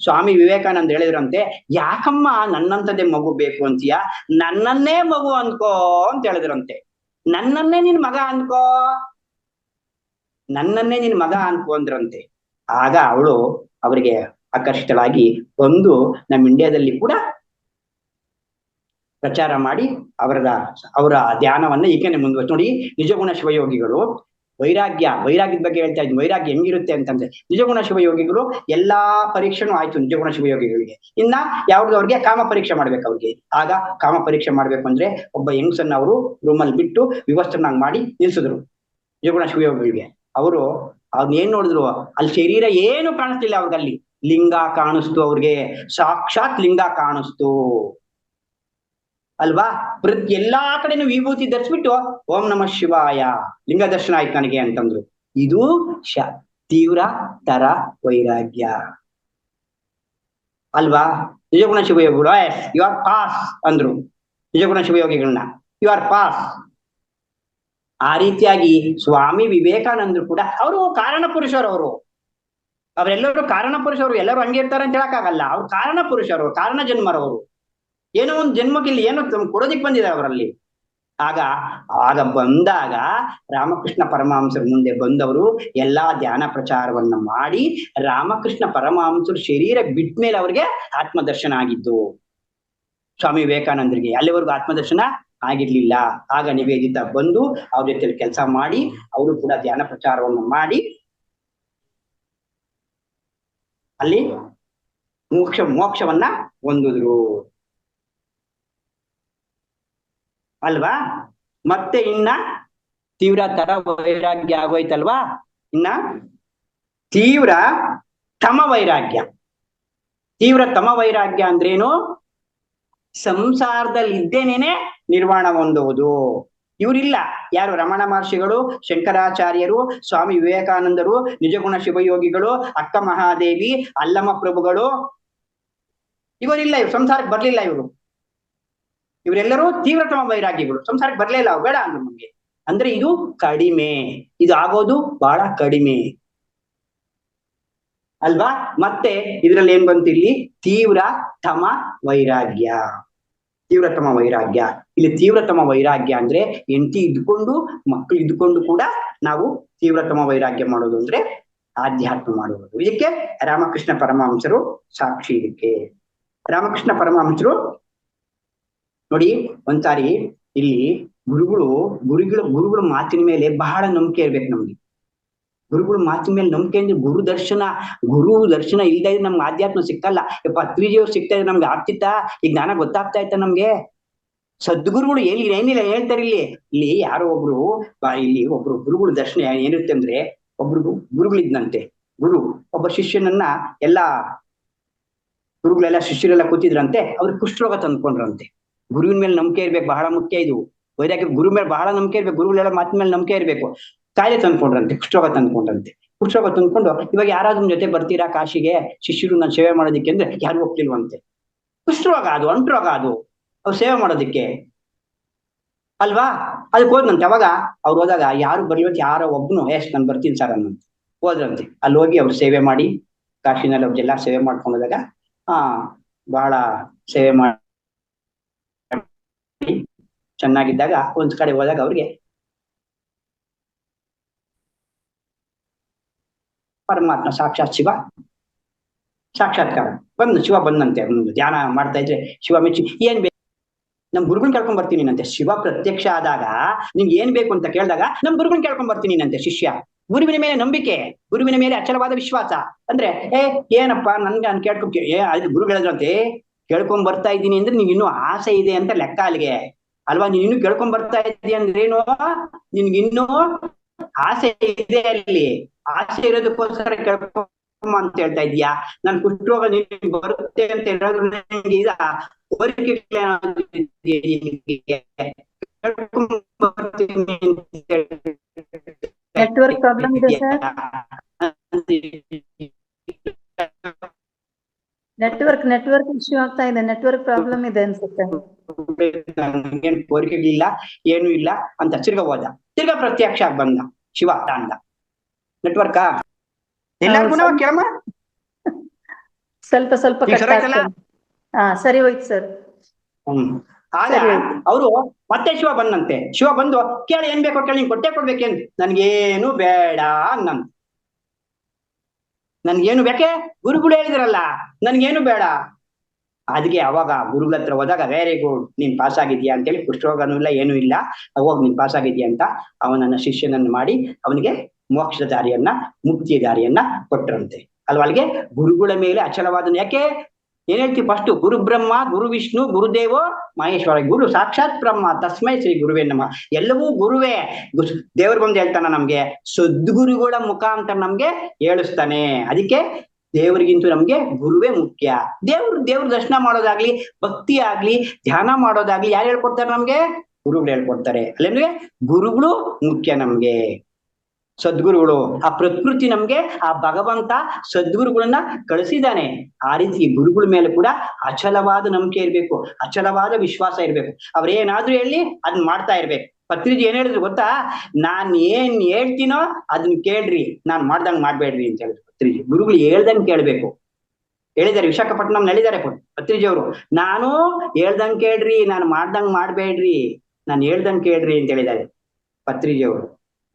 Speaker 1: ಸ್ವಾಮಿ ವಿವೇಕಾನಂದ ಹೇಳಿದ್ರಂತೆ, ಯಾಕಮ್ಮ ನನ್ನಂತದೇ ಮಗು ಬೇಕು ಅಂತೀಯ, ನನ್ನನ್ನೇ ಮಗು ಅನ್ಕೋ ಅಂತ ಹೇಳಿದ್ರಂತೆ. ನನ್ನನ್ನೇ ನಿನ್ ಮಗ ಅನ್ಕೋ, ನನ್ನನ್ನೇ ನಿನ್ ಮಗ ಅನ್ಕೋ ಅಂದ್ರಂತೆ. ಆಗ ಅವಳು ಅವರಿಗೆ ಆಕರ್ಷಿತಳಾಗಿ ಬಂದು ನಮ್ಮ ಇಂಡಿಯಾದಲ್ಲಿ ಕೂಡ ಪ್ರಚಾರ ಮಾಡಿ ಅವರ ಧ್ಯಾನವನ್ನ ಈಗೇನೆ ಮುಂದುವರೆಸಿ. ನೋಡಿ, ನಿಜಗುಣ ಶಿವಯೋಗಿಗಳು ವೈರಾಗ್ಯದ ಬಗ್ಗೆ ಹೇಳ್ತಾ ಇದ್ವಿ. ವೈರಾಗ್ಯ ಹೆಂಗಿರುತ್ತೆ ಅಂತಂದ್ರೆ, ನಿಜಗುಣ ಶಿವಯೋಗಿಗಳು ಎಲ್ಲಾ ಪರೀಕ್ಷೆನೂ ಆಯ್ತು ನಿಜಗುಣ ಶಿವಯೋಗಿಗಳಿಗೆ. ಇನ್ನ ಅವ್ರಿಗೆ ಕಾಮ ಪರೀಕ್ಷೆ ಮಾಡ್ಬೇಕು ಅವ್ರಿಗೆ. ಆಗ ಕಾಮ ಪರೀಕ್ಷೆ ಮಾಡ್ಬೇಕು ಅಂದ್ರೆ ಒಬ್ಬ ಹೆಂಗಸನ್ನ ಅವರು ರೂಮಲ್ಲಿ ಬಿಟ್ಟು ವಿವಸ್ತ್ರನಾಗಿ ಮಾಡಿ ನಿಲ್ಸಿದ್ರು ನಿಜಗುಣ ಶಿವಯೋಗಿಗಳಿಗೆ. ಅವರು ಏನ್ ನೋಡಿದ್ರು, ಅಲ್ಲಿ ಶರೀರ ಏನು ಕಾಣಿಸ್ತಿಲ್ಲ ಅವ್ರಿಗಲ್ಲಿ, ಲಿಂಗ ಕಾಣಿಸ್ತು ಅವ್ರಿಗೆ, ಸಾಕ್ಷಾತ್ ಲಿಂಗ ಕಾಣಿಸ್ತು ಅಲ್ವಾ. ಎಲ್ಲಾ ಕಡೆನೂ ವಿಭೂತಿ ಧರಿಸ್ಬಿಟ್ಟು ಓಂ ನಮಃ ಶಿವಾಯ ಲಿಂಗ ದರ್ಶನ ಆಯ್ತು ನನಗೆ ಅಂತಂದ್ರು. ಇದು ತೀವ್ರ ತರ ವೈರಾಗ್ಯ ಅಲ್ವಾ. ನಿಜಗುಣ ಶಿವಯೋಗಿಗಳು ಯು ಆರ್ ಪಾಸ್ ಅಂದ್ರು ನಿಜಗುಣ ಶಿವಯೋಗಿಗಳನ್ನ, ಯು ಆರ್ ಪಾಸ್. ಆ ರೀತಿಯಾಗಿ ಸ್ವಾಮಿ ವಿವೇಕಾನಂದರು ಕೂಡ ಅವರು ಕಾರಣ ಪುರುಷರು, ಅವರೆಲ್ಲರೂ ಕಾರಣ ಪುರುಷರು, ಎಲ್ಲರೂ ಹಂಗೆ ಇರ್ತಾರೆ ಅಂತ ಹೇಳಕ್ಕಾಗಲ್ಲ. ಅವ್ರು ಕಾರಣ ಪುರುಷರು, ಕಾರಣ ಜನ್ಮರವರು, ಏನೋ ಒಂದು ಜನ್ಮಕ್ಕೆ ಇಲ್ಲಿ ಏನೋ ಕೊಡೋದಿಕ್ ಬಂದಿದ್ದಾರೆ ಅವರಲ್ಲಿ. ಆಗ ಬಂದಾಗ ರಾಮಕೃಷ್ಣ ಪರಮಹಂಸರ ಮುಂದೆ ಬಂದವರು ಎಲ್ಲಾ ಧ್ಯಾನ ಪ್ರಚಾರವನ್ನ ಮಾಡಿ, ರಾಮಕೃಷ್ಣ ಪರಮಹಂಸರು ಶರೀರ ಬಿಟ್ಟ ಮೇಲೆ ಅವ್ರಿಗೆ ಆತ್ಮದರ್ಶನ ಆಗಿದ್ದು ಸ್ವಾಮಿ ವಿವೇಕಾನಂದರಿಗೆ. ಅಲ್ಲಿವರೆಗೂ ಆತ್ಮದರ್ಶನ ಆಗಿರ್ಲಿಲ್ಲ. ಆಗ ನಿವೇದಿತ ಬಂದು ಅವ್ರ ಜೊತೆಲಿ ಕೆಲಸ ಮಾಡಿ ಅವರು ಕೂಡ ಧ್ಯಾನ ಪ್ರಚಾರವನ್ನು ಮಾಡಿ ಅಲ್ಲಿ ಮೋಕ್ಷವನ್ನ ಹೊಂದಿದ್ರು ಅಲ್ವಾ. ಮತ್ತೆ ಇನ್ನ ತೀವ್ರ ತರ ವೈರಾಗ್ಯ ಆಗೋಯ್ತಲ್ವಾ. ಇನ್ನ ತೀವ್ರ ತಮ ವೈರಾಗ್ಯ ಅಂದ್ರೇನು, ಸಂಸಾರದಲ್ಲಿ ಇದ್ದೇನೇನೆ ನಿರ್ವಾಣ ಹೊಂದುವುದು. ಇವರಿಲ್ಲ, ಯಾರು ರಮಣ ಮಹರ್ಷಿಗಳು, ಶಂಕರಾಚಾರ್ಯರು, ಸ್ವಾಮಿ ವಿವೇಕಾನಂದರು, ನಿಜಗುಣ ಶಿವಯೋಗಿಗಳು, ಅಕ್ಕ ಮಹಾದೇವಿ, ಅಲ್ಲಮ ಪ್ರಭುಗಳು, ಇವರಿಲ್ಲ. ಇವ್ರು ಸಂಸಾರಕ್ಕೆ ಬರ್ಲಿಲ್ಲ. ಇವರೆಲ್ಲರೂ ತೀವ್ರತಮ ವೈರಾಗ್ಯಗಳು, ಸಂಸಾರಕ್ಕೆ ಬರ್ಲಿಲ್ಲ, ಬೇಡ ಅಂದ್ರು ನಮ್ಗೆ. ಅಂದ್ರೆ ಇದು ಕಡಿಮೆ, ಇದು ಆಗೋದು ಬಹಳ ಕಡಿಮೆ ಅಲ್ವಾ. ಮತ್ತೆ ಇದ್ರಲ್ಲಿ ಏನ್ ಬಂತು ಇಲ್ಲಿ, ತೀವ್ರತಮ ವೈರಾಗ್ಯ. ಇಲ್ಲಿ ತೀವ್ರತಮ ವೈರಾಗ್ಯ ಅಂದ್ರೆ ಹೆಂಡತಿ ಇದ್ಕೊಂಡು ಮಕ್ಕಳು ಇದ್ಕೊಂಡು ಕೂಡ ನಾವು ತೀವ್ರತಮ ವೈರಾಗ್ಯ ಮಾಡೋದು ಅಂದ್ರೆ ಆಧ್ಯಾತ್ಮ ಮಾಡುವುದು. ಇದಕ್ಕೆ ರಾಮಕೃಷ್ಣ ಪರಮಹಂಸರು ಸಾಕ್ಷಿ. ಇದಕ್ಕೆ ರಾಮಕೃಷ್ಣ ಪರಮಹಂಸರು ನೋಡಿ, ಒಂದ್ಸಾರಿ ಇಲ್ಲಿ ಗುರುಗಳ ಮಾತಿನ ಮೇಲೆ ಬಹಳ ನಂಬಿಕೆ ಇರ್ಬೇಕು ನಮ್ಗೆ. ಗುರುಗಳ ಮಾತಿನ ಮೇಲೆ ನಂಬಿಕೆ ಅಂದ್ರೆ ಗುರು ದರ್ಶನ ಇಲ್ದ ಇದ್ರೆ ನಮ್ಗೆ ಆಧ್ಯಾತ್ಮ ಸಿಕ್ಕಲ್ಲ. ತ್ರಿಜಿಯವ್ರು ಸಿಗ್ತಾ ಇದ್ರೆ ನಮ್ಗೆ ಆಗ್ತಿತ್ತ ಈ ಜ್ಞಾನ ಗೊತ್ತಾಗ್ತಾ ಇತ್ತ ನಮ್ಗೆ. ಸದ್ಗುರುಗಳು ಏನಿಲ್ಲ ಹೇಳ್ತಾರೆ. ಇಲ್ಲಿ ಯಾರೋ ಒಬ್ರು ಗುರುಗಳ ದರ್ಶನ ಏನಿರುತ್ತೆ ಅಂದ್ರೆ, ಗುರುಗಳಿದ್ನಂತೆ. ಒಬ್ಬ ಶಿಷ್ಯನನ್ನ ಗುರುಗಳೆಲ್ಲ ಶಿಷ್ಯರೆಲ್ಲ ಕೂತಿದ್ರಂತೆ. ಅವ್ರಿಗೆ ಕುಷ್ಠರೋಗ ತಂದ್ಕೊಂಡ್ರಂತೆ. ಗುರುವಿನ ಮೇಲೆ ನಂಬಿಕೆ ಇರ್ಬೇಕು, ಬಹಳ ಮುಖ್ಯ ಇದು ವೈರಾಗ್ಯ. ಗುರು ಮೇಲೆ ಬಹಳ ನಂಬಿಕೆ ಇರ್ಬೇಕು, ಗುರುಗಳೆಲ್ಲ ಮಾತಿನ ಮೇಲೆ ನಂಬಿಕೆ ಇರ್ಬೇಕು. ಕಾಯಿಲೆ ತಂದ್ಕೊಂಡ್ರಂತೆ, ಕುಷ್ಠರೋಗ ತಂದ್ಕೊಂಡು ಇವಾಗ ಯಾರಾದ್ರೂ ಜೊತೆ ಬರ್ತೀರಾ ಕಾಶಿಗೆ ಶಿಷ್ಯರು ನಾನು ಸೇವೆ ಮಾಡೋದಿಕ್ಕೆ ಅಂದ್ರೆ ಯಾರು ಹೋಗ್ತಿಲ್ವಂತೆ. ಕುಷ್ಠರೋಗ ಅದು, ಅಂಟರೋಗ ಅದು, ಅವ್ರು ಸೇವೆ ಮಾಡೋದಿಕ್ಕೆ ಅಲ್ವಾ. ಅದಕ್ಕೆ ಹೋದ್ನಂತೆ. ಅವಾಗ ಅವ್ರು ಹೋದಾಗ ಯಾರು ಬರ್ಲಿವತ್ತು ಯಾರೋ ಒಬ್ನು ನಾನು ಬರ್ತೀನಿ ಸರ್ ಅನ್ನಂತೆ ಹೋದ್ರಂತೆ. ಅಲ್ಲಿ ಹೋಗಿ ಅವ್ರು ಸೇವೆ ಮಾಡಿ, ಕಾಶಿನಲ್ಲಿ ಅವ್ರಿಗೆಲ್ಲ ಸೇವೆ ಮಾಡ್ಕೊಂಡು ಹೋದಾಗ ಬಹಳ ಸೇವೆ ಮಾಡಿ ಚೆನ್ನಾಗಿದ್ದಾಗ ಒಂದ್ ಕಡೆ ಹೋದಾಗ ಅವ್ರಿಗೆ ಪರಮಾತ್ಮ ಸಾಕ್ಷಾತ್ ಶಿವ ಸಾಕ್ಷಾತ್ಕಾರ ಶಿವ ಬಂದಂತೆ. ಧ್ಯಾನ ಮಾಡ್ತಾ ಇದ್ರೆ ಶಿವ ಮೆಚ್ಚಿ ಏನ್ ಬೇಕು ನಮ್ ಗುರುಗಳನ್ನ ಕೇಳ್ಕೊಂಡ್ ಬರ್ತೀನಿ ನಂತೆ. ಶಿವ ಪ್ರತ್ಯಕ್ಷ ಆದಾಗ ನಿಮ್ಗೆ ಏನ್ ಬೇಕು ಅಂತ ಕೇಳಿದಾಗ ನಮ್ ಗುರುಗಳನ್ನ ಕೇಳ್ಕೊಂಡ್ ಬರ್ತೀನಿ ನಂತೆ ಶಿಷ್ಯ. ಗುರುವಿನ ಮೇಲೆ ನಂಬಿಕೆ, ಗುರುವಿನ ಮೇಲೆ ಅಚಲವಾದ ವಿಶ್ವಾಸ. ಅಂದ್ರೆ ಏನಪ್ಪಾ ನಾನು ಗುರು ಹೇಳಿದ್ರಂತೆ, ಕೇಳ್ಕೊಂಡ್ ಬರ್ತಾ ಇದ್ದೀನಿ ಅಂದ್ರೆ ನಿನ್ಗೆ ಇನ್ನೂ ಆಸೆ ಇದೆ ಅಂತ ಲೆಕ್ಕ ಅಲ್ಲಿಗೆ ಅಲ್ವಾ. ನೀನ್ ಇನ್ನು ಕೇಳ್ಕೊಂಡ್ ಬರ್ತಾ ಇದ್ದೀಯ ಅಂದ್ರೇನು, ನಿನ್ಗಿನ್ನೂ ಆಸೆ ಇದೆ ಅಲ್ಲಿ, ಆಸೆ ಇರೋದಕ್ಕೋಸ್ಕರ ಕೇಳ್ಕೊಂಬ ಅಂತ ಹೇಳ್ತಾ ಇದೀಯಾ? ನನ್ ಕುಷ್ಠರೋಗ ನಿನಗೆ ಬರುತ್ತೆ ಅಂತ ಹೇಳೋದು ನನಗೆ ಇದ ಕೋರಿಕೆ
Speaker 3: ನೆಟ್ವರ್ಕ್ ಪ್ರಾಬ್ಲಮ್ ಇದೆ ಸರ್. ನೆಟ್ವರ್ಕ್ ಇಶ್ಯೂ ಆಗ್ತಾ ಇದೆ. ನೆಟ್ವರ್ಕ್ ಪ್ರಾಬ್ಲಮ್ ಇದೆ ಅನ್ಸುತ್ತೆ.
Speaker 1: ನನ್ಗೇನ್ ಕೋರಿಕೆಗಳಿಲ್ಲ, ಏನು ಇಲ್ಲ ಅಂತ ತಿರ್ಗಾ ಹೋದ. ತಿರ್ಗಾ ಪ್ರತ್ಯಕ್ಷ ಆಗಿ ಬಂದ ಶಿವ ಅಂದ. ನೆಟ್ವರ್ಕಾ ಎಲ್ಲಾರ್ಗು ಕೇಳಮ್ಮ.
Speaker 3: ಸ್ವಲ್ಪ ಕಟ್ ಆಗ್ತದೆ. ಹಾ ಸರಿ ಹೋಯ್ತು ಸರ್.
Speaker 1: ಆಗ ಅವರು ಮತ್ತೆ ಶಿವ ಬಂದಂತೆ. ಶಿವ ಬಂದು ಕೇಳಿ ಏನ್ ಬೇಕೋ ಕೇಳಿ, ಕೊಟ್ಟೆ ಕೊಡ್ಬೇಕೇನ್? ನನ್ಗೇನು ಬೇಡ ಅನ್ನಂತ. ನನ್ಗೇನು ಬೇಕೆ? ಗುರುಗಳು ಹೇಳಿದ್ರಲ್ಲ ನನ್ಗೇನು ಬೇಡ. ಅದಕ್ಕೆ ಅವಾಗ ಗುರುಗಳ ಹತ್ರ ಹೋದಾಗ ವೆರಿ ಗುಡ್, ನೀನ್ ಪಾಸ್ ಆಗಿದ್ಯಾ ಅಂತೇಳಿ, ಕುಷ್ಠರೋಗನೂ ಇಲ್ಲ ಏನೂ ಇಲ್ಲ, ಹೋಗ್ ನೀನ್ ಪಾಸ್ ಆಗಿದ್ಯಾ ಅಂತ ಅವನನ್ನ ಶಿಷ್ಯನನ್ನು ಮಾಡಿ ಅವನಿಗೆ ಮೋಕ್ಷದ ದಾರಿಯನ್ನ, ಮುಕ್ತಿಯ ದಾರಿಯನ್ನ ಕೊಟ್ರಂತೆ ಅಲ್ವಾ. ಅಲ್ಲಿಗೆ ಗುರುಗಳ ಮೇಲೆ ಅಚಲವಾದನು. ಯಾಕೆ ಏನ್ ಹೇಳ್ತೀವಿ ಫಸ್ಟ್? ಗುರು ಬ್ರಹ್ಮ, ಗುರು ವಿಷ್ಣು, ಗುರುದೇವೋ ಮಹೇಶ್ವರ. ಗುರು ಸಾಕ್ಷಾತ್ ಬ್ರಹ್ಮ, ತಸ್ಮೈ ಶ್ರೀ ಗುರುವೇ ನಮಃ. ಎಲ್ಲವೂ ಗುರುವೇ. ದೇವ್ರು ಬಂದು ಹೇಳ್ತಾನ ನಮ್ಗೆ, ಸದ್ಗುರುಗಳ ಮುಖಾಂತರ ನಮ್ಗೆ ಹೇಳಿಸ್ತಾನೆ. ಅದಕ್ಕೆ ದೇವರಿಗಿಂತೂ ನಮ್ಗೆ ಗುರುವೇ ಮುಖ್ಯ. ದೇವ್ರ ದರ್ಶನ ಮಾಡೋದಾಗ್ಲಿ, ಭಕ್ತಿ ಆಗ್ಲಿ, ಧ್ಯಾನ ಮಾಡೋದಾಗ್ಲಿ ಯಾರು ಹೇಳ್ಕೊಡ್ತಾರೆ ನಮ್ಗೆ? ಗುರುಗಳು ಹೇಳ್ಕೊಡ್ತಾರೆ. ಅಲ್ಲೇನ್ರಿ ಗುರುಗಳು ಮುಖ್ಯ ನಮ್ಗೆ. ಸದ್ಗುರುಗಳು, ಆ ಪ್ರಕೃತಿ ನಮ್ಗೆ ಆ ಭಗವಂತ ಸದ್ಗುರುಗಳನ್ನ ಕಳಿಸಿದ್ದಾನೆ. ಆ ರೀತಿ ಗುರುಗಳ ಮೇಲೆ ಕೂಡ ಅಚಲವಾದ ನಂಬಿಕೆ ಇರ್ಬೇಕು, ಅಚಲವಾದ ವಿಶ್ವಾಸ ಇರ್ಬೇಕು. ಅವ್ರೇನಾದ್ರೂ ಹೇಳಿ ಅದನ್ನ ಮಾಡ್ತಾ ಇರ್ಬೇಕು. ಪತ್ರಿಜಿ ಏನ್ ಹೇಳಿದ್ರು ಗೊತ್ತಾ? ನಾನ್ ಏನ್ ಹೇಳ್ತೀನೋ ಅದನ್ನ ಕೇಳ್ರಿ, ನಾನ್ ಮಾಡ್ದಂಗ್ ಮಾಡ್ಬೇಡ್ರಿ ಅಂತ ಹೇಳಿದ್ರು ಪತ್ರಿಜಿ. ಗುರುಗಳು ಹೇಳ್ದಂಗ್ ಕೇಳ್ಬೇಕು. ಹೇಳಿದ್ದಾರೆ, ವಿಶಾಖಪಟ್ಟಣಂ ಹೇಳಿದ್ದಾರೆ ಪತ್ರಿಜಿ ಅವರು. ನಾನು ಹೇಳ್ದಂಗ್ ಕೇಳ್ರಿ, ನಾನು ಮಾಡ್ದಂಗ್ ಮಾಡ್ಬೇಡ್ರಿ, ನಾನು ಹೇಳ್ದಂಗ್ ಕೇಳ್ರಿ ಅಂತ ಹೇಳಿದ್ದಾರೆ ಪತ್ರಿಜಿ ಅವರು.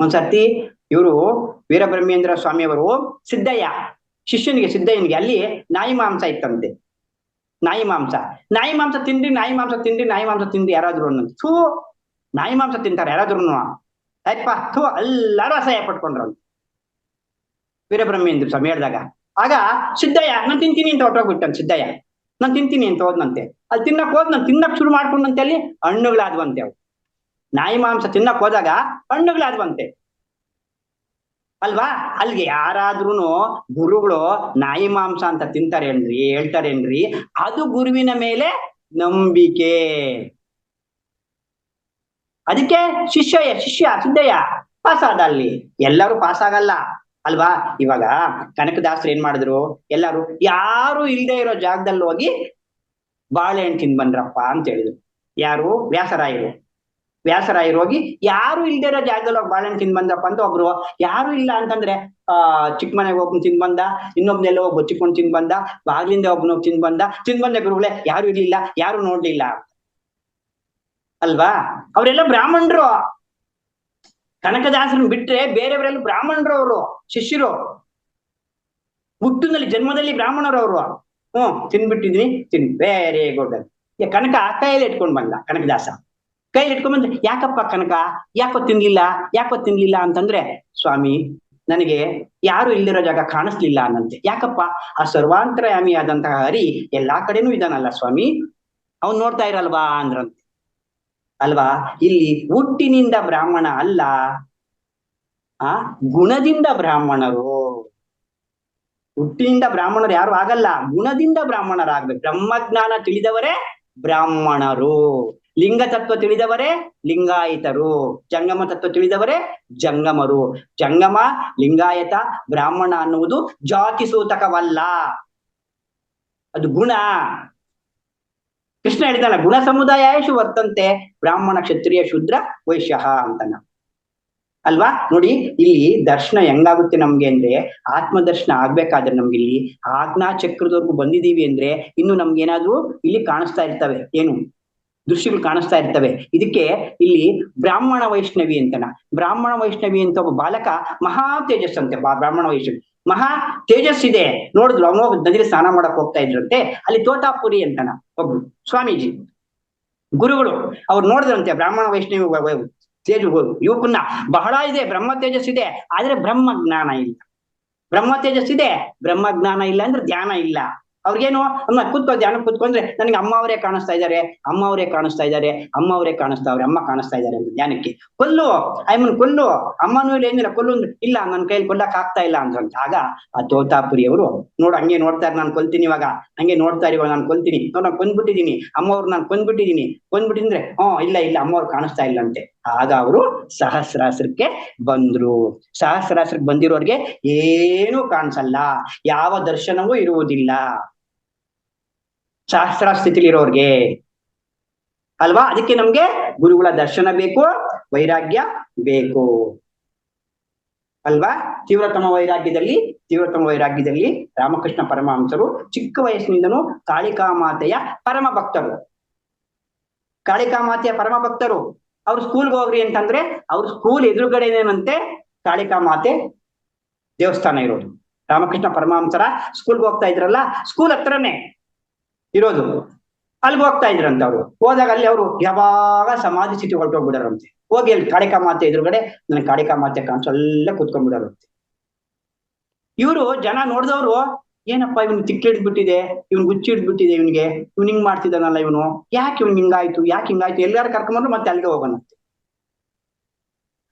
Speaker 1: ಒಂದ್ಸರ್ತಿ ಇವರು ವೀರಬ್ರಹ್ಮೇಂದ್ರ ಸ್ವಾಮಿಯವರು ಸಿದ್ದಯ್ಯ ಸಿದ್ದಯ್ಯನಿಗೆ ಅಲ್ಲಿ ನಾಯಿ ಮಾಂಸ ಇತ್ತಂತೆ. ನಾಯಿ ಮಾಂಸ ತಿಂದ್ರಿ ಯಾರಾದ್ರು ಅನ್ನೋದು. ಥೂ, ನಾಯಿ ಮಾಂಸ ತಿಂತಾರೆ ಯಾರಾದ್ರು ಆಯ್ತಪ್ಪ, ಥೂ ಎಲ್ಲಾರು ಅಸಹ್ಯ ಪಟ್ಕೊಂಡ್ರಂತ ವೀರಬ್ರಹ್ಮೇಂದ್ರ ಸ್ವಾಮಿ ಹೇಳಿದಾಗ. ಆಗ ಸಿದ್ದಯ್ಯ ನಾನು ತಿಂತೀನಿ ಅಂತ ಹೊಟ್ಟೋಗ್ಬಿಟ್ಟಂತ. ಸಿದ್ದಯ್ಯ ನಾನು ತಿಂತೀನಿ ಅಂತ ಹೋದ್ನಂತೆ. ಅಲ್ಲಿ ತಿನ್ನಕ್ ಶುರು ಮಾಡ್ಕೊಂಡಂತೆ. ಅಲ್ಲಿ ಹಣ್ಣುಗಳಾದ್ವಂತೆ. ಅವು ನಾಯಿ ಮಾಂಸ ತಿನ್ನಕ್ ಹೋದಾಗ ಹಣ್ಣುಗಳಾದ್ವಂತೆ ಅಲ್ವಾ. ಅಲ್ಲಿಗೆ ಯಾರಾದ್ರೂ ಗುರುಗಳು ನಾಯಿ ಮಾಂಸ ಅಂತ ತಿಂತಾರೇನ್ರಿ, ಹೇಳ್ತಾರೇನ್ರಿ? ಅದು ಗುರುವಿನ ಮೇಲೆ ನಂಬಿಕೆ. ಅದಕ್ಕೆ ಶಿಷ್ಯ ಸಿದ್ದಯ್ಯ ಪಾಸ್ ಆದ. ಅಲ್ಲಿ ಎಲ್ಲರೂ ಪಾಸ್ ಆಗಲ್ಲ ಅಲ್ವಾ. ಇವಾಗ ಕನಕದಾಸರು ಏನ್ ಮಾಡಿದ್ರು? ಎಲ್ಲಾರು ಯಾರು ಇಲ್ದೇ ಇರೋ ಜಾಗದಲ್ಲಿ ಹೋಗಿ ಬಾಳೆಹಣ್ಣು ತಿಂದ್ ಬಂದ್ರಪ್ಪ ಅಂತ ಹೇಳಿದ್ರು. ಯಾರು? ವ್ಯಾಸರಾಯರು ಹೋಗಿ ಯಾರು ಇಲ್ದೇ ಇರೋ ಜಾಗದಲ್ಲಿ ಹೋಗಿ ಬಾಳೆಹಣ್ಣು ತಿಂದ್ ಬಂದ್ರಪ್ಪ ಅಂತ. ಒಬ್ರು ಯಾರು ಇಲ್ಲ ಅಂತಂದ್ರೆ ಚಿಕ್ಕ ಮನೆಗೆ ಹೋಗ್ಕೊಂಡು ತಿಂದ್ ಬಂದ, ಇನ್ನೊಬ್ನೆಲ್ಲ ಹೋಗಿ ಬಚ್ಚಿಕೊಂಡು ತಿಂದ್ ಬಂದ, ಬಾಗ್ಲಿಂದ ಒಬ್ನ ಹೋಗಿ ತಿಂದ್ ಬಂದ ಗುರುಗಳೇ ಯಾರು ಇರ್ಲಿಲ್ಲ, ಯಾರು ನೋಡ್ಲಿಲ್ಲ ಅಲ್ವಾ. ಅವರೆಲ್ಲ ಬ್ರಾಹ್ಮಣರು. ಕನಕದಾಸರನ್ನ ಬಿಟ್ರೆ ಬೇರೆಯವರೆಲ್ಲ ಬ್ರಾಹ್ಮಣರು. ಅವರು ಶಿಷ್ಯರು, ಹುಟ್ಟಿನಲ್ಲಿ ಜನ್ಮದಲ್ಲಿ ಬ್ರಾಹ್ಮಣರು ಅವರು. ತಿನ್ಬಿಟ್ಟಿದ್ರಿ, ವೆರಿ ಗುಡ್. ಕನಕ ಕೈಯಲ್ಲಿ ಇಟ್ಕೊಂಡ್ ಬಂದ. ಕನಕದಾಸ ಕೈಯಲ್ಲಿ ಇಟ್ಕೊಂಡ್ ಬಂದ್ರೆ, ಯಾಕಪ್ಪ ಕನಕ ಯಾಕೋ ತಿನ್ಲಿಲ್ಲ ಅಂತಂದ್ರೆ, ಸ್ವಾಮಿ ನನಗೆ ಯಾರು ಇಲ್ಲಿರೋ ಜಾಗ ಕಾಣಿಸ್ಲಿಲ್ಲ ಅನ್ನಂತೆ. ಯಾಕಪ್ಪ? ಆ ಸರ್ವಾಂತರಯಾಮಿ ಆದಂತಹ ಹರಿ ಎಲ್ಲಾ ಕಡೆನೂ ಇದಾನಲ್ಲ ಸ್ವಾಮಿ, ಅವ್ನು ನೋಡ್ತಾ ಇರಲ್ವಾ ಅಂದ್ರಂತೆ ಅಲ್ವಾ. ಇಲ್ಲಿ ಹುಟ್ಟಿನಿಂದ ಬ್ರಾಹ್ಮಣ ಅಲ್ಲ, ಗುಣದಿಂದ ಬ್ರಾಹ್ಮಣರು. ಹುಟ್ಟಿನಿಂದ ಬ್ರಾಹ್ಮಣರು ಯಾರು ಆಗಲ್ಲ, ಗುಣದಿಂದ ಬ್ರಾಹ್ಮಣರಾಗ್ಬೇಕು. ಬ್ರಹ್ಮಜ್ಞಾನ ತಿಳಿದವರೇ ಬ್ರಾಹ್ಮಣರು, ಲಿಂಗ ತತ್ವ ತಿಳಿದವರೇ ಲಿಂಗಾಯತರು, ಜಂಗಮ ತತ್ವ ತಿಳಿದವರೇ ಜಂಗಮರು. ಜಂಗಮ, ಲಿಂಗಾಯತ, ಬ್ರಾಹ್ಮಣ ಅನ್ನುವುದು ಜಾತಿ ಸೂತಕವಲ್ಲ, ಅದು ಗುಣ. ಕೃಷ್ಣ ಹೇಳಿದಾನ, ಗುಣ ಸಮುದಾಯೇಷು ವರ್ತಂತೆ ಬ್ರಾಹ್ಮಣ ಕ್ಷತ್ರಿಯ ಶೂದ್ರ ವೈಶ್ಯ ಅಂತನ ಅಲ್ವಾ. ನೋಡಿ ಇಲ್ಲಿ ದರ್ಶನ ಹೆಂಗಾಗುತ್ತೆ ನಮ್ಗೆ ಅಂದ್ರೆ, ಆತ್ಮ ದರ್ಶನ ಆಗ್ಬೇಕಾದ್ರೆ ನಮ್ಗೆ ಇಲ್ಲಿ ಆಜ್ಞಾ ಚಕ್ರದವರೆಗೂ ಬಂದಿದೀವಿ ಅಂದ್ರೆ ಇನ್ನು ನಮ್ಗೆ ಏನಾದ್ರು ಇಲ್ಲಿ ಕಾಣಿಸ್ತಾ ಇರ್ತವೆ, ಏನು ದೃಶ್ಯಗಳು ಕಾಣಿಸ್ತಾ ಇರ್ತವೆ. ಇದಕ್ಕೆ ಇಲ್ಲಿ ಬ್ರಾಹ್ಮಣ ವೈಷ್ಣವಿ ಅಂತನ. ಬ್ರಾಹ್ಮಣ ವೈಷ್ಣವಿ ಅಂತ ಒಬ್ಬ ಬಾಲಕ ಮಹಾ ತೇಜಸ್ಸಂತೆ. ಬ್ರಾಹ್ಮಣ ವೈಷ್ಣವಿ ಮಹಾ ತೇಜಸ್ಸಿದೆ. ನೋಡಿದ್ರು, ಅವನು ನದಿಲಿ ಸ್ನಾನ ಮಾಡಕ್ ಹೋಗ್ತಾ ಇದ್ರಂತೆ. ಅಲ್ಲಿ ತೋತಾಪುರಿ ಅಂತನ ಒಬ್ರು ಸ್ವಾಮೀಜಿ ಗುರುಗಳು ಅವ್ರು ನೋಡಿದ್ರಂತೆ. ಬ್ರಾಹ್ಮಣ ವೈಷ್ಣವಿ ತೇಜ ಯುವಕನ್ನ ಬಹಳ ಇದೆ, ಬ್ರಹ್ಮ ತೇಜಸ್ಸಿದೆ, ಆದ್ರೆ ಬ್ರಹ್ಮ ಜ್ಞಾನ ಇಲ್ಲ. ಬ್ರಹ್ಮ ತೇಜಸ್ಸಿದೆ, ಬ್ರಹ್ಮ ಜ್ಞಾನ ಇಲ್ಲ ಅಂದ್ರೆ ಧ್ಯಾನ ಇಲ್ಲ. ಅವ್ರಿಗೇನು ಕೂತ್ಕೋ ಧ್ಯಾನ ಕೂತ್ಕೊಂಡ್ರೆ ನನಗೆ ಅಮ್ಮ ಅವರೇ ಕಾಣಿಸ್ತಾ ಇದ್ದಾರೆ, ಅಮ್ಮ ಅವರೇ ಕಾಣಿಸ್ತಾ ಇದ್ದಾರೆ, ಅಮ್ಮ ಅವರೇ ಕಾಣಿಸ್ತಾವ್ರೆ, ಅಮ್ಮ ಕಾಣಿಸ್ತಾ ಇದ್ದಾರೆ ಅಂತ ಧ್ಯಾನಕ್ಕೆ. ಕೊಲ್ಲು ಅಮ್ಮನ್ ಕೊಲ್ಲು, ಅಮ್ಮನೂ ಇಲ್ಲ ಏನಿಲ್ಲ ಕೊಲ್ಲು ಅಂದ್ರೆ ಇಲ್ಲ ನನ್ನ ಕೈಯಲ್ಲಿ ಕೊಲ್ಲಕ್ ಆಗ್ತಾ ಇಲ್ಲ ಅಂತ. ಆಗ ಆ ತೋತಾಪುರಿಯವರು ಹಂಗೆ ನೋಡ್ತಾರೆ, ನಾನು ಕೊಲ್ತೀನಿ ಇವಾಗ, ಹಂಗೆ ನೋಡ್ತಾ ಇವಾಗ ನಾನು ಕೊಲ್ತೀನಿ, ನಾನು ಕೊಂದ್ಬಿಟ್ಟಿದೀನಿ ಅಮ್ಮವ್ರು, ನಾನು ಕೊಂದ್ಬಿಟ್ಟಿದ್ರೆ ಇಲ್ಲ ಇಲ್ಲ ಅಮ್ಮವ್ರು ಕಾಣಿಸ್ತಾ ಇಲ್ಲ ಅಂತೆ. ಆಗ ಅವರು ಸಹಸ್ರಾಸ್ತ್ರಕ್ಕೆ ಬಂದ್ರು. ಸಹಸ್ರಾಸ್ತ್ರಕ್ಕೆ ಬಂದಿರೋರ್ಗೆ ಏನೂ ಕಾಣಿಸಲ್ಲ, ಯಾವ ದರ್ಶನವೂ ಇರುವುದಿಲ್ಲ ಸಹಸ್ರ ಸ್ಥಿತಿಲಿರೋರ್ಗೆ ಅಲ್ವಾ. ಅದಕ್ಕೆ ನಮ್ಗೆ ಗುರುಗಳ ದರ್ಶನ ಬೇಕು, ವೈರಾಗ್ಯ ಬೇಕು ಅಲ್ವಾ. ತೀವ್ರತಮ ವೈರಾಗ್ಯದಲ್ಲಿ ರಾಮಕೃಷ್ಣ ಪರಮಹಂಸರು ಚಿಕ್ಕ ವಯಸ್ಸಿನಿಂದನೂ ಕಾಳಿಕಾಮಾತೆಯ ಪರಮ ಭಕ್ತರು. ಕಾಳಿಕಾಮಾತೆಯ ಪರಮ ಭಕ್ತರು. ಅವ್ರು ಸ್ಕೂಲ್ಗೆ ಹೋಗ್ರಿ ಅಂತಂದ್ರೆ ಅವ್ರ ಸ್ಕೂಲ್ ಎದುರುಗಡೆನೇನಂತೆ ಕಾಳಿಕಾಮಾತೆ ದೇವಸ್ಥಾನ ಇರೋದು. ರಾಮಕೃಷ್ಣ ಪರಮಹಂಸರ ಸ್ಕೂಲ್ಗೆ ಹೋಗ್ತಾ ಇದ್ರಲ್ಲ, ಸ್ಕೂಲ್ ಹತ್ರನೇ ಇರೋದು, ಅಲ್ಲಿಗೆ ಹೋಗ್ತಾ ಇದ್ರಂತೆ. ಅವ್ರು ಹೋದಾಗ ಅಲ್ಲಿ ಅವರು ಯಾವಾಗ ಸಮಾಧಿ ಸ್ಥಿತಿ ಹೊರಟೋಗ್ಬಿಡಾರಂತೆ. ಹೋಗಿ ಅಲ್ಲಿ ಕಾಳಿಕಾಮಾತೆ ಎದುರುಗಡೆ ನನಗೆ ಕಾಳಿಕಾಮಾತೆ ಕಾಣಿಸಲ್ಲೇ ಕೂತ್ಕೊಂಡ್ಬಿಡಾರಂತೆ. ಇವರು ಜನ ನೋಡಿದವರು ಏನಪ್ಪ ಇವನು ತಿಕ್ಕಿಡ್ಬಿಟ್ಟಿದೆ, ಇವ್ನು ಗುಚ್ಚಿಡ್ಬಿಟ್ಟಿದೆ, ಇವನಿಗೆ ಹಿಂಗ್ ಮಾಡ್ತಿದ್ದಾನಲ್ಲ ಇವನು, ಯಾಕೆ ಇವ್ನು ಹಿಂಗಾಯ್ತು ಎಲ್ಲಾರು ಕರ್ಕೊಂಡ್ರು ಮತ್ತೆ ಅಲ್ಲಿಗೆ ಹೋಗೋಣಂತೆ.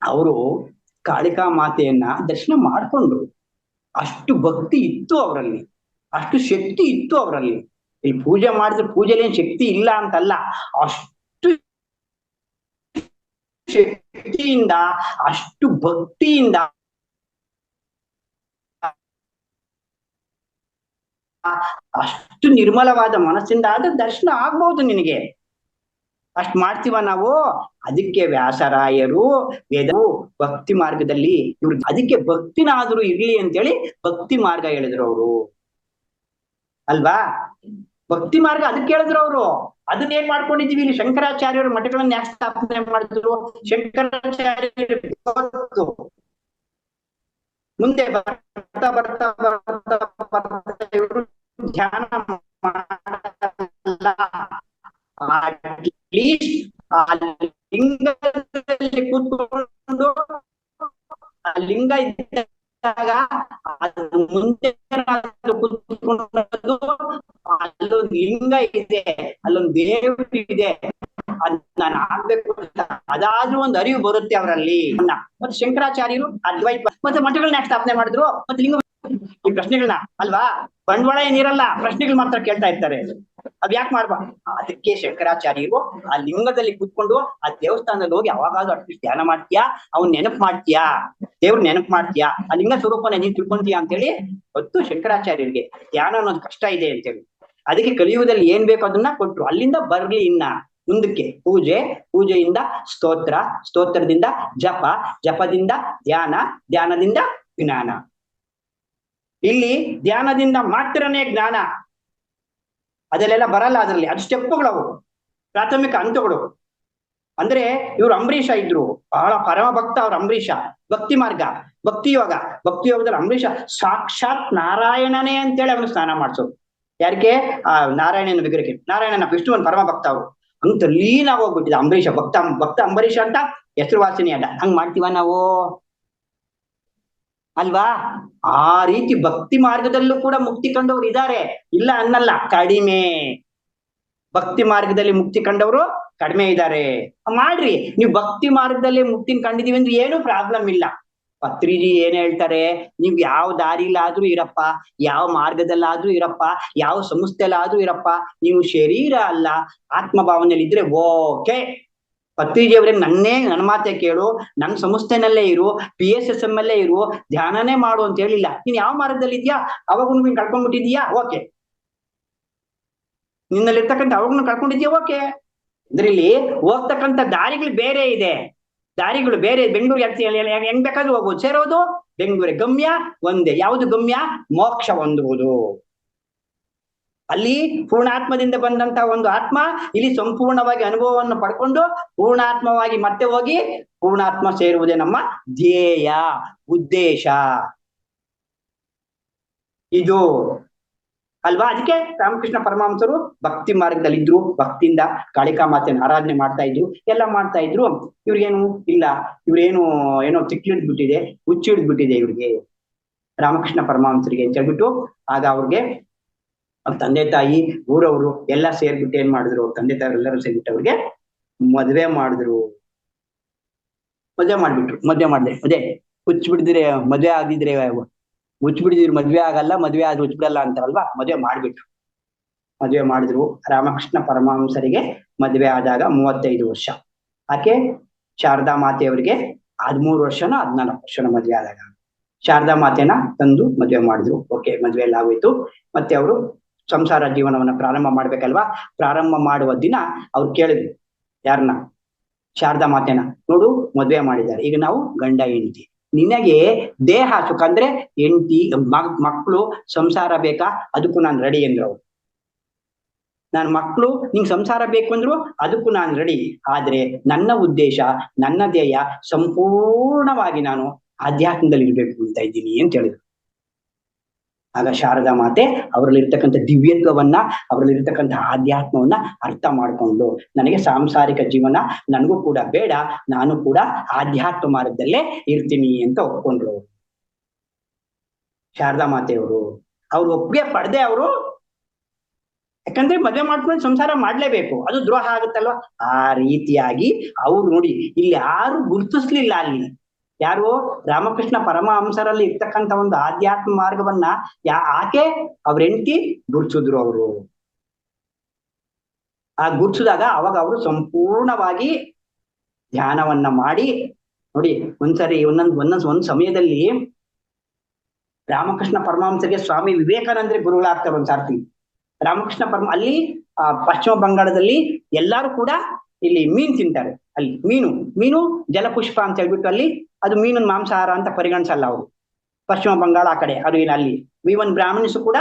Speaker 1: ಅವರು ಕಾಳಿಕಾಮಾತೆಯನ್ನ ದರ್ಶನ ಮಾಡ್ಕೊಂಡ್ರು. ಅಷ್ಟು ಭಕ್ತಿ ಇತ್ತು ಅವರಲ್ಲಿ, ಅಷ್ಟು ಶಕ್ತಿ ಇತ್ತು ಅವರಲ್ಲಿ. ಇಲ್ಲಿ ಪೂಜೆ ಮಾಡಿದ್ರೆ ಪೂಜೆಲಿ ಏನ್ ಶಕ್ತಿ ಇಲ್ಲ ಅಂತಲ್ಲ, ಅಷ್ಟು ಶಕ್ತಿಯಿಂದ ಅಷ್ಟು ಭಕ್ತಿಯಿಂದ ಅಷ್ಟು ನಿರ್ಮಲವಾದ ಮನಸ್ಸಿಂದ ಆದ್ರೆ ದರ್ಶನ ಆಗ್ಬಹುದು ನಿನಗೆ. ಅಷ್ಟ್ ಮಾಡ್ತೀವ ನಾವು. ಅದಕ್ಕೆ ವ್ಯಾಸರಾಯರು ವೇದವು ಭಕ್ತಿ ಮಾರ್ಗದಲ್ಲಿ ಇವ್ರು ಅದಕ್ಕೆ ಭಕ್ತಿನಾದ್ರೂ ಇರ್ಲಿ ಅಂತೇಳಿ ಭಕ್ತಿ ಮಾರ್ಗ ಹೇಳಿದ್ರು ಅವರು ಅಲ್ವಾ. ಭಕ್ತಿ ಮಾರ್ಗ ಅದಕ್ಕೆ ಹೇಳಿದ್ರು ಅವರು. ಅದನ್ನ ಏನ್ ಮಾಡ್ಕೊಂಡಿದೀವಿ ಇಲ್ಲಿ ಶಂಕರಾಚಾರ್ಯರು ಮಠಗಳನ್ನ ಯಾಕೆ ಸ್ಥಾಪನೆ ಮಾಡಿದ್ರು? ಶಂಕರಾಚಾರ್ಯರು ಮುಂದೆ ಬರ್ತಾ ಬರ್ತಾ ಬರ್ತಾ ಬರ್ತಾ ಇವರು ಧ್ಯಾನ ಆ ಲಿಂಗದಲ್ಲಿ ಕೂತ್ಕೊಂಡು ಆ ಲಿಂಗ ಇದ್ದಾಗ ಅದು ಮುಂದೆ ಕೂತ್ಕೊಂಡು ಅಲ್ಲೊಂದು ಲಿಂಗ ಇದೆ, ಅಲ್ಲೊಂದು ದೇವರು ಇದೆ, ಅದ್ ನಾನು ಆಗ್ಬೇಕು ಅಂತ ಅದಾದ್ರೂ ಒಂದು ಅರಿವು ಬರುತ್ತೆ ಅವರಲ್ಲಿ. ಮತ್ತೆ ಶಂಕರಾಚಾರ್ಯರು ಅದ್ವೈತ ಮತ್ತೆ ಮಠಗಳನ್ನ ಸ್ಥಾಪನೆ ಮಾಡಿದ್ರು. ಮತ್ತೆ ಲಿಂಗ ಈ ಪ್ರಶ್ನೆಗಳನ್ನ ಅಲ್ವಾ, ಬಂಡವಾಳ ಏನಿರಲ್ಲ, ಪ್ರಶ್ನೆಗಳು ಮಾತ್ರ ಕೇಳ್ತಾ ಇರ್ತಾರೆ. ಅದ್ ಯಾಕೆ ಮಾಡ್ಬಾ? ಅದಕ್ಕೆ ಶಂಕರಾಚಾರ್ಯರು ಆ ಲಿಂಗದಲ್ಲಿ ಕೂತ್ಕೊಂಡು ಆ ದೇವಸ್ಥಾನದಲ್ಲಿ ಹೋಗಿ ಯಾವಾಗಾದ್ರೂ ಅಟ್ಲೀಸ್ಟ್ ಧ್ಯಾನ ಮಾಡ್ತೀಯಾ, ಅವ್ನ್ ನೆನಪು ಮಾಡ್ತೀಯಾ, ದೇವ್ರ ನೆನಪು ಮಾಡ್ತೀಯಾ, ಆ ಲಿಂಗ ಸ್ವರೂಪನ ನೀನ್ ತಿಳ್ಕೊಂತೀಯಾ ಅಂತೇಳಿ ಗೊತ್ತು ಶಂಕರಾಚಾರ್ಯರಿಗೆ. ಧ್ಯಾನ ಅನ್ನೋದು ಕಷ್ಟ ಇದೆ ಅಂತೇಳಿ ಅದಕ್ಕೆ ಕಲಿಯುಗದಲ್ಲಿ ಏನ್ ಬೇಕು ಅದನ್ನ ಕೊಟ್ರು. ಅಲ್ಲಿಂದ ಬರ್ಲಿ ಇನ್ನ ಮುಂದಕ್ಕೆ ಪೂಜೆಯಿಂದ ಸ್ತೋತ್ರ, ಸ್ತೋತ್ರದಿಂದ ಜಪ, ಜಪದಿಂದ ಧ್ಯಾನ, ಧ್ಯಾನದಿಂದ ಜ್ಞಾನ. ಇಲ್ಲಿ ಧ್ಯಾನದಿಂದ ಮಾತ್ರನೇ ಜ್ಞಾನ, ಅದಲ್ಲೆಲ್ಲ ಬರಲ್ಲ. ಅದರಲ್ಲಿ ಅದು ಸ್ಟೆಪ್ಪುಗಳವು, ಪ್ರಾಥಮಿಕ ಹಂತಗಳು. ಅಂದ್ರೆ ಇವ್ರು ಅಂಬರೀಷ ಇದ್ರು, ಬಹಳ ಪರಮ ಭಕ್ತ ಅವ್ರು ಅಂಬರೀಷ. ಭಕ್ತಿ ಮಾರ್ಗ, ಭಕ್ತಿ ಯೋಗದಲ್ಲಿ ಅಂಬರೀಷ ಸಾಕ್ಷಾತ್ ನಾರಾಯಣನೇ ಅಂತೇಳಿ ಅವನು ಸ್ನಾನ ಮಾಡ್ಸೋರು. ಯಾರಿಗೆ? ಆ ನಾರಾಯಣನ ವಿಗ್ರಹಕ್ಕೆ. ನಾರಾಯಣನ ವಿಷ್ಣುವನ್ ಪರಮ ಭಕ್ತ ಅವರು. ಹಂಗ ಲೀನಾಗಿ ಹೋಗ್ಬಿಟ್ಟಿದೆ ಅಂಬರೀಷ. ಭಕ್ತ ಅಂಬರೀಷ ಅಂತ ಹೆಸರುವಾಸಿನಿ ಅಲ್ಲ. ಹಂಗ್ ಮಾಡ್ತೀವ ನಾವು ಅಲ್ವಾ? ಆ ರೀತಿ ಭಕ್ತಿ ಮಾರ್ಗದಲ್ಲೂ ಕೂಡ ಮುಕ್ತಿ ಕಂಡವ್ರು ಇದ್ದಾರೆ, ಇಲ್ಲ ಅನ್ನಲ್ಲ. ಕಡಿಮೆ ಭಕ್ತಿ ಮಾರ್ಗದಲ್ಲಿ ಮುಕ್ತಿ ಕಂಡವರು ಕಡಿಮೆ ಇದ್ದಾರೆ. ಮಾಡ್ರಿ ನೀವು ಭಕ್ತಿ ಮಾರ್ಗದಲ್ಲಿ ಮುಕ್ತಿನ ಕಂಡಿದೀವಿ ಅಂದ್ರೆ ಏನು ಪ್ರಾಬ್ಲಮ್ ಇಲ್ಲ. ಪತ್ರಿಜಿ ಏನ್ ಹೇಳ್ತಾರೆ, ನೀವ್ ಯಾವ ದಾರಿಲಾದ್ರೂ ಇರಪ್ಪ, ಯಾವ ಮಾರ್ಗದಲ್ಲಾದ್ರೂ ಇರಪ್ಪ, ಯಾವ ಸಂಸ್ಥೆಲಾದ್ರೂ ಇರಪ್ಪ, ನೀವು ಶರೀರ ಅಲ್ಲ ಆತ್ಮ ಭಾವನೆಯಲ್ಲಿ ಇದ್ರೆ ಓಕೆ. ಪತ್ರಿಜಿಯವರೇ ನನ್ನ ಮಾತೆ ಕೇಳು, ನನ್ನ ಸಂಸ್ಥೆನಲ್ಲೇ ಇರು, PSSM ಅಲ್ಲೇ ಇರು, ಧ್ಯಾನನೇ ಮಾಡು ಅಂತ ಹೇಳಿಲ್ಲ. ನೀನ್ ಯಾವ ಮಾರ್ಗದಲ್ಲಿ ಇದ್ಯಾ, ಅವಾಗೂ ನೀನ್ ಕಳ್ಕೊಂಡ್ಬಿಟ್ಟಿದ್ಯಾ, ಓಕೆ. ನಿನ್ನಲ್ಲಿರ್ತಕ್ಕಂಥ ಅವಾಗೂ ಕಳ್ಕೊಂಡಿದ್ಯಾ, ಓಕೆ. ಅಂದ್ರೆ ಇಲ್ಲಿ ಹೋಗ್ತಕ್ಕಂಥ ದಾರಿಗಳು ಬೇರೆ ಇದೆ, ದಾರಿಗಳು ಬೇರೆ. ಬೆಂಗಳೂರು ಹೆಂಗ್ ಬೇಕಾದ್ರೂ ಹೋಗ್ಬೋದು, ಸೇರೋದು ಬೆಂಗಳೂರೇ. ಗಮ್ಯ ಒಂದೇ. ಯಾವುದು ಗಮ್ಯ? ಮೋಕ್ಷ ಹೊಂದುವುದು. ಅಲ್ಲಿ ಪೂರ್ಣಾತ್ಮದಿಂದ ಬಂದಂತ ಒಂದು ಆತ್ಮ ಇಲ್ಲಿ ಸಂಪೂರ್ಣವಾಗಿ ಅನುಭವವನ್ನು ಪಡ್ಕೊಂಡು ಪೂರ್ಣಾತ್ಮವಾಗಿ ಮತ್ತೆ ಹೋಗಿ ಪೂರ್ಣಾತ್ಮ ಸೇರುವುದೇ ನಮ್ಮ ಧ್ಯೇಯ, ಉದ್ದೇಶ ಇದು ಅಲ್ವಾ. ಅದಕ್ಕೆ ರಾಮಕೃಷ್ಣ ಪರಮಹಂಸರು ಭಕ್ತಿ ಮಾರ್ಗದಲ್ಲಿ ಇದ್ರು, ಭಕ್ತಿಯಿಂದ ಕಾಳಿಕಾಮಾತೆಯನ್ನು ಆರಾಧನೆ ಮಾಡ್ತಾ ಇದ್ರು, ಎಲ್ಲ ಮಾಡ್ತಾ ಇದ್ರು. ಇವ್ರಿಗೇನು ಇಲ್ಲ, ಇವ್ರೇನು ಏನೋ ತಿಕ್ಕಿಡ್ಬಿಟ್ಟಿದೆ, ಹುಚ್ಚಿಡ್ಬಿಟ್ಟಿದೆ ಇವ್ರಿಗೆ, ರಾಮಕೃಷ್ಣ ಪರಮಹಂಸರಿಗೆ ಅಂತ ಹೇಳ್ಬಿಟ್ಟು ಆಗ ಅವ್ರಿಗೆ ಅವ್ರ ತಂದೆ ತಾಯಿ ಊರವರು ಎಲ್ಲ ಸೇರ್ಬಿಟ್ಟು ಏನ್ ಮಾಡಿದ್ರು, ಅವ್ರ ತಂದೆ ತಾಯಿ ಎಲ್ಲರೂ ಸೇರ್ಬಿಟ್ಟು ಅವ್ರಿಗೆ ಮದ್ವೆ ಮಾಡಿದ್ರು. ಮದ್ವೆ ಮಾಡಿದೆ ಅದೇ ಹುಚ್ಚಿಬಿಡಿದ್ರೆ ಮದ್ವೆ ಆಗಿದ್ರೆ ಹುಚ್ಚಿಬಿಡಿದ್ರೆ ಮದ್ವೆ ಆಗಲ್ಲ, ಮದ್ವೆ ಆದ್ರೆ ಹುಚ್ಚಿಬಿಡಲ್ಲ ಅಂತಾರಲ್ವಾ, ಮದ್ವೆ ಮಾಡಿದ್ರು. ರಾಮಕೃಷ್ಣ ಪರಮಹಂಸರಿಗೆ ಮದ್ವೆ ಆದಾಗ 35 ವರ್ಷ, ಆಕೆ ಶಾರದಾ ಮಾತೆಯವರಿಗೆ 13 ವರ್ಷನೋ 14 ವರ್ಷನ ಮದ್ವೆ ಆದಾಗ ಶಾರದಾ ಮಾತೆನ ತಂದು ಮದ್ವೆ ಮಾಡಿದ್ರು. ಓಕೆ, ಮದ್ವೆ ಎಲ್ಲ ಆಗೋಯ್ತು. ಮತ್ತೆ ಅವರು ಸಂಸಾರ ಜೀವನವನ್ನ ಪ್ರಾರಂಭ ಮಾಡ್ಬೇಕಲ್ವಾ. ಪ್ರಾರಂಭ ಮಾಡುವ ದಿನ ಅವ್ರು ಕೇಳಿದ್ರು ಯಾರನ್ನ, ಶಾರದಾ ಮಾತೆನ, ನೋಡು ಮದ್ವೆ ಮಾಡಿದ್ದಾರೆ, ಈಗ ನಾವು ಗಂಡ ಹೆಂಡತಿ, ನಿನಗೆ ದೇಹ ಸುಖ ಅಂದ್ರೆ ಹೆಂಡತಿ ಮಕ್ಕಳು ಸಂಸಾರ ಬೇಕಾ, ಅದಕ್ಕೂ ನಾನು ರೆಡಿ ಅಂದ್ರು ಅವ್ರು. ನಾನು ಮಕ್ಕಳು ನಿಂಗೆ ಸಂಸಾರ ಬೇಕು ಅಂದ್ರು ಅದಕ್ಕೂ ನಾನು ರೆಡಿ, ಆದ್ರೆ ನನ್ನ ಉದ್ದೇಶ ನನ್ನ ಧ್ಯೇಯ ಸಂಪೂರ್ಣವಾಗಿ ನಾನು ಆಧ್ಯಾತ್ಮದಲ್ಲಿ ಇರ್ಬೇಕು ಅಂತ ಇದ್ದೀನಿ ಅಂತ ಹೇಳಿದ್ರು. ಆಗ ಶಾರದಾ ಮಾತೆ ಅವರಲ್ಲಿರ್ತಕ್ಕಂಥ ದಿವ್ಯತ್ವವನ್ನ, ಅವರಲ್ಲಿರ್ತಕ್ಕಂಥ ಆಧ್ಯಾತ್ಮವನ್ನ ಅರ್ಥ ಮಾಡ್ಕೊಂಡು, ನನಗೆ ಸಾಂಸಾರಿಕ ಜೀವನ ನನಗೂ ಕೂಡ ಬೇಡ, ನಾನು ಕೂಡ ಆಧ್ಯಾತ್ಮ ಮಾರ್ಗದಲ್ಲೇ ಇರ್ತೀನಿ ಅಂತ ಒಪ್ಕೊಂಡ್ರು ಶಾರದಾ ಮಾತೆಯವರು. ಅವ್ರು ಒಪ್ಪಿಗೆ ಪಡೆದೆ ಅವರು, ಯಾಕಂದ್ರೆ ಮದುವೆ ಮಾಡ್ಕೊಂಡು ಸಂಸಾರ ಮಾಡ್ಲೇಬೇಕು, ಅದು ದ್ರೋಹ ಆಗುತ್ತಲ್ವ. ಆ ರೀತಿಯಾಗಿ ಅವ್ರು ನೋಡಿ ಇಲ್ಲಿ ಯಾರು ಗುರುತಿಸ್ಲಿಲ್ಲ, ಅಲ್ಲಿ ಯಾರು ರಾಮಕೃಷ್ಣ ಪರಮಹಂಸರಲ್ಲಿ ಇರ್ತಕ್ಕಂಥ ಒಂದು ಆಧ್ಯಾತ್ಮ ಮಾರ್ಗವನ್ನ ಆಕೆ ಅವ್ರ ಹೆಂಡತಿ ಗುರ್ಸಿದ್ರು. ಅವರು ಆ ಗುರ್ಸಿದಾಗ ಅವಾಗ ಅವರು ಸಂಪೂರ್ಣವಾಗಿ ಧ್ಯಾನವನ್ನ ಮಾಡಿ ನೋಡಿ. ಒಂದ್ಸರಿ ಒಂದ್ ಸಮಯದಲ್ಲಿ ರಾಮಕೃಷ್ಣ ಪರಮಹಂಸರಿಗೆ ಸ್ವಾಮಿ ವಿವೇಕಾನಂದರಿಗೆ ಗುರುಗಳಾಗ್ತಾರೆ. ಒಂದ್ಸಾರ್ತಿ ರಾಮಕೃಷ್ಣ ಅಲ್ಲಿ ಪಶ್ಚಿಮ ಬಂಗಾಳದಲ್ಲಿ ಎಲ್ಲಾರು ಕೂಡ ಇಲ್ಲಿ ಮೀನ್ ತಿಂತಾರೆ. ಅಲ್ಲಿ ಮೀನು ಜಲಪುಷ್ಪ ಅಂತ ಹೇಳ್ಬಿಟ್ಟು ಅಲ್ಲಿ ಅದು ಮೀನಿನ ಮಾಂಸಾಹಾರ ಅಂತ ಪರಿಗಣಿಸಲ್ಲ ಅವರು. ಪಶ್ಚಿಮ ಬಂಗಾಳ ಆ ಕಡೆ ಅದು ಅಲ್ಲಿ ಇವನ್ ಬ್ರಾಹ್ಮಿಣ್ಸ್ ಕೂಡ,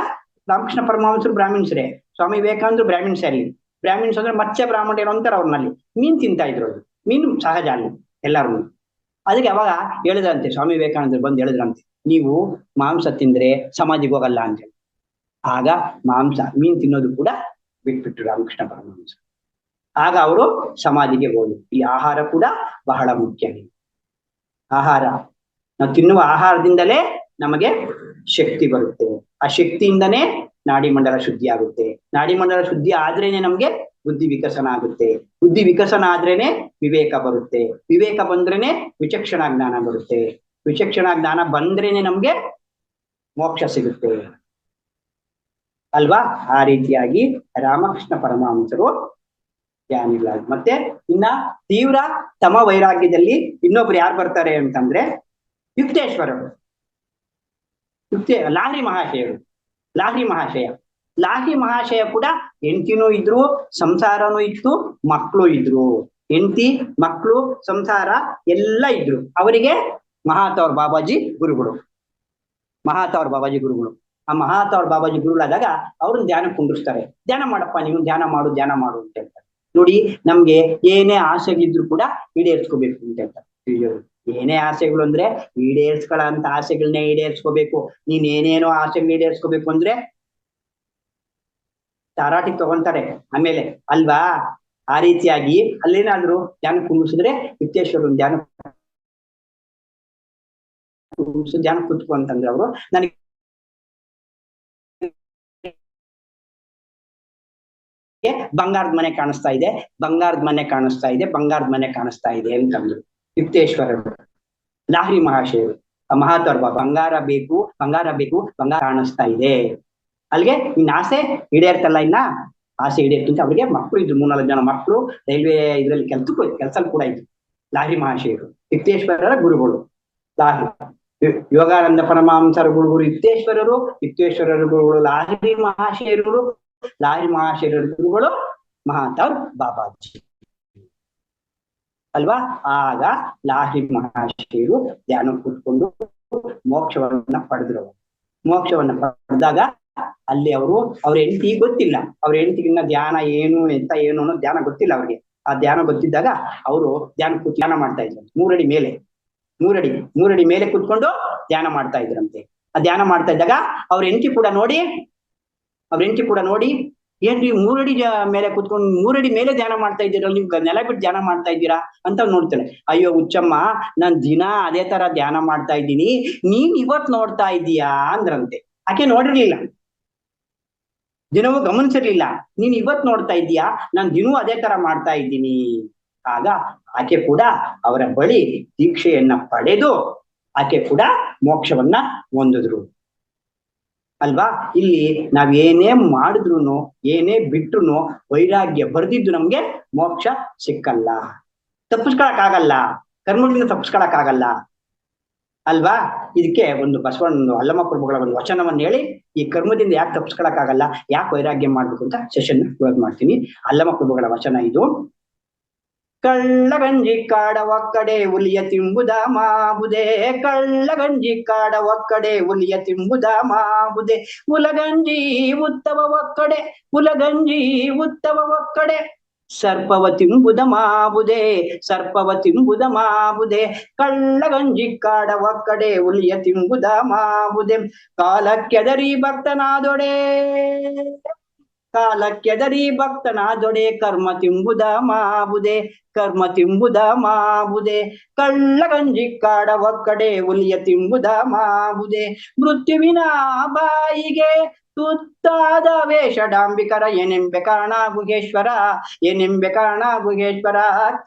Speaker 1: ರಾಮಕೃಷ್ಣ ಪರಮಹಂಸರು ಬ್ರಾಹ್ಮಿಣ್ಸರೇ, ಸ್ವಾಮಿ ವಿವೇಕಾನಂದರು ಬ್ರಾಹ್ಮಿಣ್ಸ್. ಅಲ್ಲಿ ಬ್ರಾಹ್ಮಿಣ್ಸ್ ಅಂದ್ರೆ ಮತ್ಸ್ಯ ಬ್ರಾಹ್ಮಣರು ಅಂತಾರೆ ಅವ್ರನ್ನಲ್ಲಿ. ಮೀನ್ ತಿಂತಾ ಇದ್ರು, ಅದು ಮೀನು ಸಹಜ ಅಲ್ಲಿ ಎಲ್ಲಾರು. ಅದಕ್ಕೆ ಅವಾಗ ಹೇಳಿದ್ರಂತೆ ಸ್ವಾಮಿ ವಿವೇಕಾನಂದರು ಬಂದು ಹೇಳಿದ್ರಂತೆ, ನೀವು ಮಾಂಸ ತಿಂದ್ರೆ ಸಮಾಧಿಗೆ ಹೋಗಲ್ಲ ಅಂತ ಹೇಳಿ. ಆಗ ಮೀನ್ ತಿನ್ನೋದು ಕೂಡ ಬಿಟ್ಬಿಟ್ರು ರಾಮಕೃಷ್ಣ ಪರಮಹಂಸ. ಆಗ ಅವರು ಸಮಾಧಿಗೆ ಹೋದ್ರು. ಈ ಆಹಾರ ಕೂಡ ಬಹಳ ಮುಖ್ಯ. ಆಹಾರ, ನಾವು ತಿನ್ನುವ ಆಹಾರದಿಂದಲೇ ನಮಗೆ ಶಕ್ತಿ ಬರುತ್ತೆ. ಆ ಶಕ್ತಿಯಿಂದನೇ ನಾಡಿಮಂಡಲ ಶುದ್ಧಿ ಆಗುತ್ತೆ. ನಾಡಿಮಂಡಲ ಶುದ್ಧಿ ಆದ್ರೇನೆ ನಮ್ಗೆ ಬುದ್ಧಿ ವಿಕಸನ ಆಗುತ್ತೆ. ಬುದ್ಧಿ ವಿಕಸನ ಆದ್ರೇನೆ ವಿವೇಕ ಬರುತ್ತೆ. ವಿವೇಕ ಬಂದ್ರೇನೆ ವಿಚಕ್ಷಣಾ ಜ್ಞಾನ ಬರುತ್ತೆ. ವಿಚಕ್ಷಣಾ ಜ್ಞಾನ ಬಂದ್ರೇನೆ ನಮ್ಗೆ ಮೋಕ್ಷ ಸಿಗುತ್ತೆ ಅಲ್ವಾ. ಆ ರೀತಿಯಾಗಿ ರಾಮಕೃಷ್ಣ ಪರಮಹಂಸರು ಧ್ಯಾನಿಗಳಾಗಿ. ಮತ್ತೆ ಇನ್ನ ತೀವ್ರ ತಮ ವೈರಾಗ್ಯದಲ್ಲಿ ಇನ್ನೊಬ್ರು ಯಾರು ಬರ್ತಾರೆ ಅಂತಂದ್ರೆ ಯುಕ್ತೇಶ್ವರರು, ಲಾಹ್ರಿ ಮಹಾಶಯ ಕೂಡ ಹೆಂಡತಿನೂ ಇದ್ರು, ಸಂಸಾರನೂ ಇತ್ತು, ಮಕ್ಕಳು ಇದ್ರು. ಹೆಂಡತಿ ಮಕ್ಕಳು ಸಂಸಾರ ಎಲ್ಲ ಇದ್ರು. ಅವರಿಗೆ ಮಹಾತೌರ್ ಬಾಬಾಜಿ ಗುರುಗಳು. ಆ ಮಹಾತೌರ್ ಬಾಬಾಜಿ ಗುರುಗಳಾದಾಗ ಅವ್ರನ್ನ ಧ್ಯಾನ ಕುಂಡಿಸ್ತಾರೆ. ಧ್ಯಾನ ಮಾಡಪ್ಪ, ನೀವು ಧ್ಯಾನ ಮಾಡು ಅಂತ ಹೇಳ್ತಾರೆ. ನೋಡಿ, ನಮ್ಗೆ ಏನೇ ಆಸೆಗಿದ್ರು ಕೂಡ ಈಡೇರಿಸ್ಕೋಬೇಕು ಅಂತ ಹೇಳ್ತಾರೆ. ಏನೇ ಆಸೆಗಳು ಅಂದ್ರೆ ಈಡೇರಿಸ್ಕೊಳ್ಳೋಂತ ಆಸೆಗಳನ್ನೇ ಈಡೇರಿಸ್ಕೋಬೇಕು. ನೀನ್ ಏನೇನೋ ಆಸೆಗಳು ಈಡೇರಿಸ್ಕೋಬೇಕು ಅಂದ್ರೆ ತಾರಾಟಿ ತಗೊಂತಾರೆ ಆಮೇಲೆ ಅಲ್ವಾ. ಆ ರೀತಿಯಾಗಿ ಅಲ್ಲೇನಾದ್ರು ಧ್ಯಾನ ಕುಂಡಿಸಿದ್ರೆ ಯುಕ್ತೇಶ್ವರ ಧ್ಯಾನ ಕೂತ್ಕೊ ಅಂತಂದ್ರೆ ಅವರು ನನಗೆ ಬಂಗಾರದ ಮನೆ ಕಾಣಿಸ್ತಾ ಇದೆ ಅಂತಂದ್ರು ಯುಕ್ತೇಶ್ವರರು. ಲಾಹ್ರಿ ಮಹಾಶಯರು, ಮಹಾತೌರ್ ಬಾಬಾ, ಬಂಗಾರ ಬೇಕು ಕಾಣಿಸ್ತಾ ಇದೆ. ಅಲ್ಲಿಗೆ ಇನ್ನ ಆಸೆ ಈಡೇರ್ತಲ್ಲ, ಇನ್ನ ಆಸೆ ಈಡೇರ್ತು ಅಂತ ಅವ್ರಿಗೆ ಮಕ್ಕಳು ಇದ್ರು. 3-4 ಜನ ಮಕ್ಕಳು ರೈಲ್ವೆ ಇದ್ರಲ್ಲಿ ಕೆಲಸ ಕೂಡ ಇದ್ರು. ಲಾಹ್ರಿ ಮಹಾಶಯರು ಯುಕ್ತೇಶ್ವರರ ಗುರುಗಳು. ಯೋಗಾನಂದ ಪರಮಹಂಸರ ಗುರುಗಳು ಯುಕ್ತೇಶ್ವರರ ಗುರುಗಳು ಲಾಹ್ರಿ ಮಹಾಶಯರ ಗುರುಗಳು ಮಹಾತೌರ್ ಬಾಬಾಜಿ ಅಲ್ವಾ. ಆಗ ಲಾಹ್ರಿ ಮಹಾಶಯರು ಧ್ಯಾನ ಕೂತ್ಕೊಂಡು ಮೋಕ್ಷವನ್ನ ಪಡೆದಾಗ ಅಲ್ಲಿ ಅವ್ರ ಹೆಂಡತಿ ಗೊತ್ತಿಲ್ಲ, ಅವ್ರ ಹೆಂಡತಿಗಿನ್ನ ಧ್ಯಾನ ಏನು ಅನ್ನೋ ಧ್ಯಾನ ಗೊತ್ತಿಲ್ಲ ಅವ್ರಿಗೆ. ಆ ಧ್ಯಾನ ಗೊತ್ತಿದ್ದಾಗ ಅವರು ಧ್ಯಾನ ಮಾಡ್ತಾ ಇದ್ರು. 3 ಅಡಿ ಮೇಲೆ ಕೂತ್ಕೊಂಡು ಧ್ಯಾನ ಮಾಡ್ತಾ ಇದ್ರಂತೆ. ಆ ಧ್ಯಾನ ಮಾಡ್ತಾ ಇದ್ದಾಗ ಅವ್ರ ಹೆಂಡತಿ ಕೂಡ ನೋಡಿ ಏನ್ರಿ 3 ಅಡಿ ಮೇಲೆ ಕೂತ್ಕೊಂಡು 3 ಅಡಿ ಮೇಲೆ ಧ್ಯಾನ ಮಾಡ್ತಾ ಇದ್ದೀರಾ, ನೀವು ನೆಲ ಬಿಟ್ಟು ಧ್ಯಾನ ಮಾಡ್ತಾ ಇದ್ದೀರಾ ಅಂತ ನೋಡ್ತಾಳೆ. ಅಯ್ಯೋ ಹುಚ್ಚಮ್ಮ, ನಾನ್ ದಿನ ಅದೇ ತರ ಧ್ಯಾನ ಮಾಡ್ತಾ ಇದ್ದೀನಿ, ನೀನ್ ಇವತ್ ನೋಡ್ತಾ ಇದ್ದೀಯಾ ಅಂದ್ರಂತೆ. ಆಕೆ ನೋಡಿರ್ಲಿಲ್ಲ. ದಿನವೂ ಗಮನಿಸಿರ್ಲಿಲ್ಲ. ನೀನ್ ಇವತ್ ನೋಡ್ತಾ ಇದ್ದೀಯಾ, ನಾನು ದಿನವೂ ಅದೇ ತರ ಮಾಡ್ತಾ ಇದ್ದೀನಿ. ಆಗ ಆಕೆ ಕೂಡ ಅವರ ಬಳಿ ದೀಕ್ಷೆಯನ್ನ ಪಡೆದು ಆಕೆ ಕೂಡ ಮೋಕ್ಷವನ್ನ ಹೊಂದಿದ್ರು ಅಲ್ವಾ. ಇಲ್ಲಿ ನಾವ್ ಏನೇ ಮಾಡಿದ್ರು ಏನೇ ಬಿಟ್ರು ವೈರಾಗ್ಯ ಬರ್ದಿದ್ದು ನಮ್ಗೆ ಮೋಕ್ಷ ಸಿಕ್ಕಲ್ಲ, ತಪ್ಪಿಸ್ಕೊಳಕ್ ಕರ್ಮಗಳಿಂದ ತಪ್ಪಿಸ್ಕೊಳಕ್ ಅಲ್ವಾ. ಇದಕ್ಕೆ ಒಂದು ಬಸವಣ್ಣ ಅಲ್ಲಮ ಪ್ರಭುಗಳ ಒಂದು ವಚನವನ್ನು ಹೇಳಿ ಈ ಕರ್ಮದಿಂದ ಯಾಕೆ ತಪ್ಪಿಸ್ಕೊಳಕ್ಕಾಗಲ್ಲ, ಯಾಕೆ ವೈರಾಗ್ಯ ಮಾಡ್ಬೇಕು ಅಂತ ಸೆಷನ್ ಕ್ಲೋಸ್ ಮಾಡ್ತೀನಿ. ಅಲ್ಲಮ ಪ್ರಭುಗಳ ವಚನ ಇದು. ಕಳ್ಳಗಂಜಿ ಕಾಡ ಒಕ್ಕಡೆ ಹುಲಿಯ ತಿಂಬುದ ಮಾಬುದೆ, ಕಳ್ಳಗಂಜಿ ಕಾಡ ಒಕ್ಕಡೆ ಹುಲಿಯ ತಿಂಬುದ ಮಾಬುದೆ, ಹುಲಗಂಜಿ ಉತ್ತವ ಒಕ್ಕಡೆ ಹುಲಗಂಜಿ ಉತ್ತವ ಒಕ್ಕಡೆ, ಸರ್ಪವ ತಿಂಬುದ ಮಾಬುದೆ ಸರ್ಪವ ತಿಂಬುದ ಮಾಬುದೆ, ಕಳ್ಳಗಂಜಿ ಕಾಡ ಒಕ್ಕಡೆ ಹುಲಿಯ ತಿಂಬುದ ಮಾಬುದೆ, ಕಾಲಕ್ಕೆದರಿ ಭಕ್ತನಾದೊಡೆ ಕಾಲಕ್ಕೆದರಿ ಭಕ್ತನಾದೊಡೆ, ಕರ್ಮ ತಿಂಬುದ ಮಾಬುದೆ ಕರ್ಮ ತಿಂಬುದ ಮಾಬುದೆ, ಕಳ್ಳಗಂಜಿ ಕಾಡ ಒಕ್ಕಡೆ ಹುಲಿಯ ತಿಂಬುದ ಮಾಬುದೆ, ಮೃತ್ಯುವಿನ ಬಾಯಿಗೆ ತುತ್ತಾದ ವೇಷ ಡಾಂಬಿಕರ ಏನೆಂಬೆ ಕಾರಣ ಗುಹೇಶ್ವರ ಏನೆಂಬೆ ಕಾರಣ ಗುಹೇಶ್ವರ,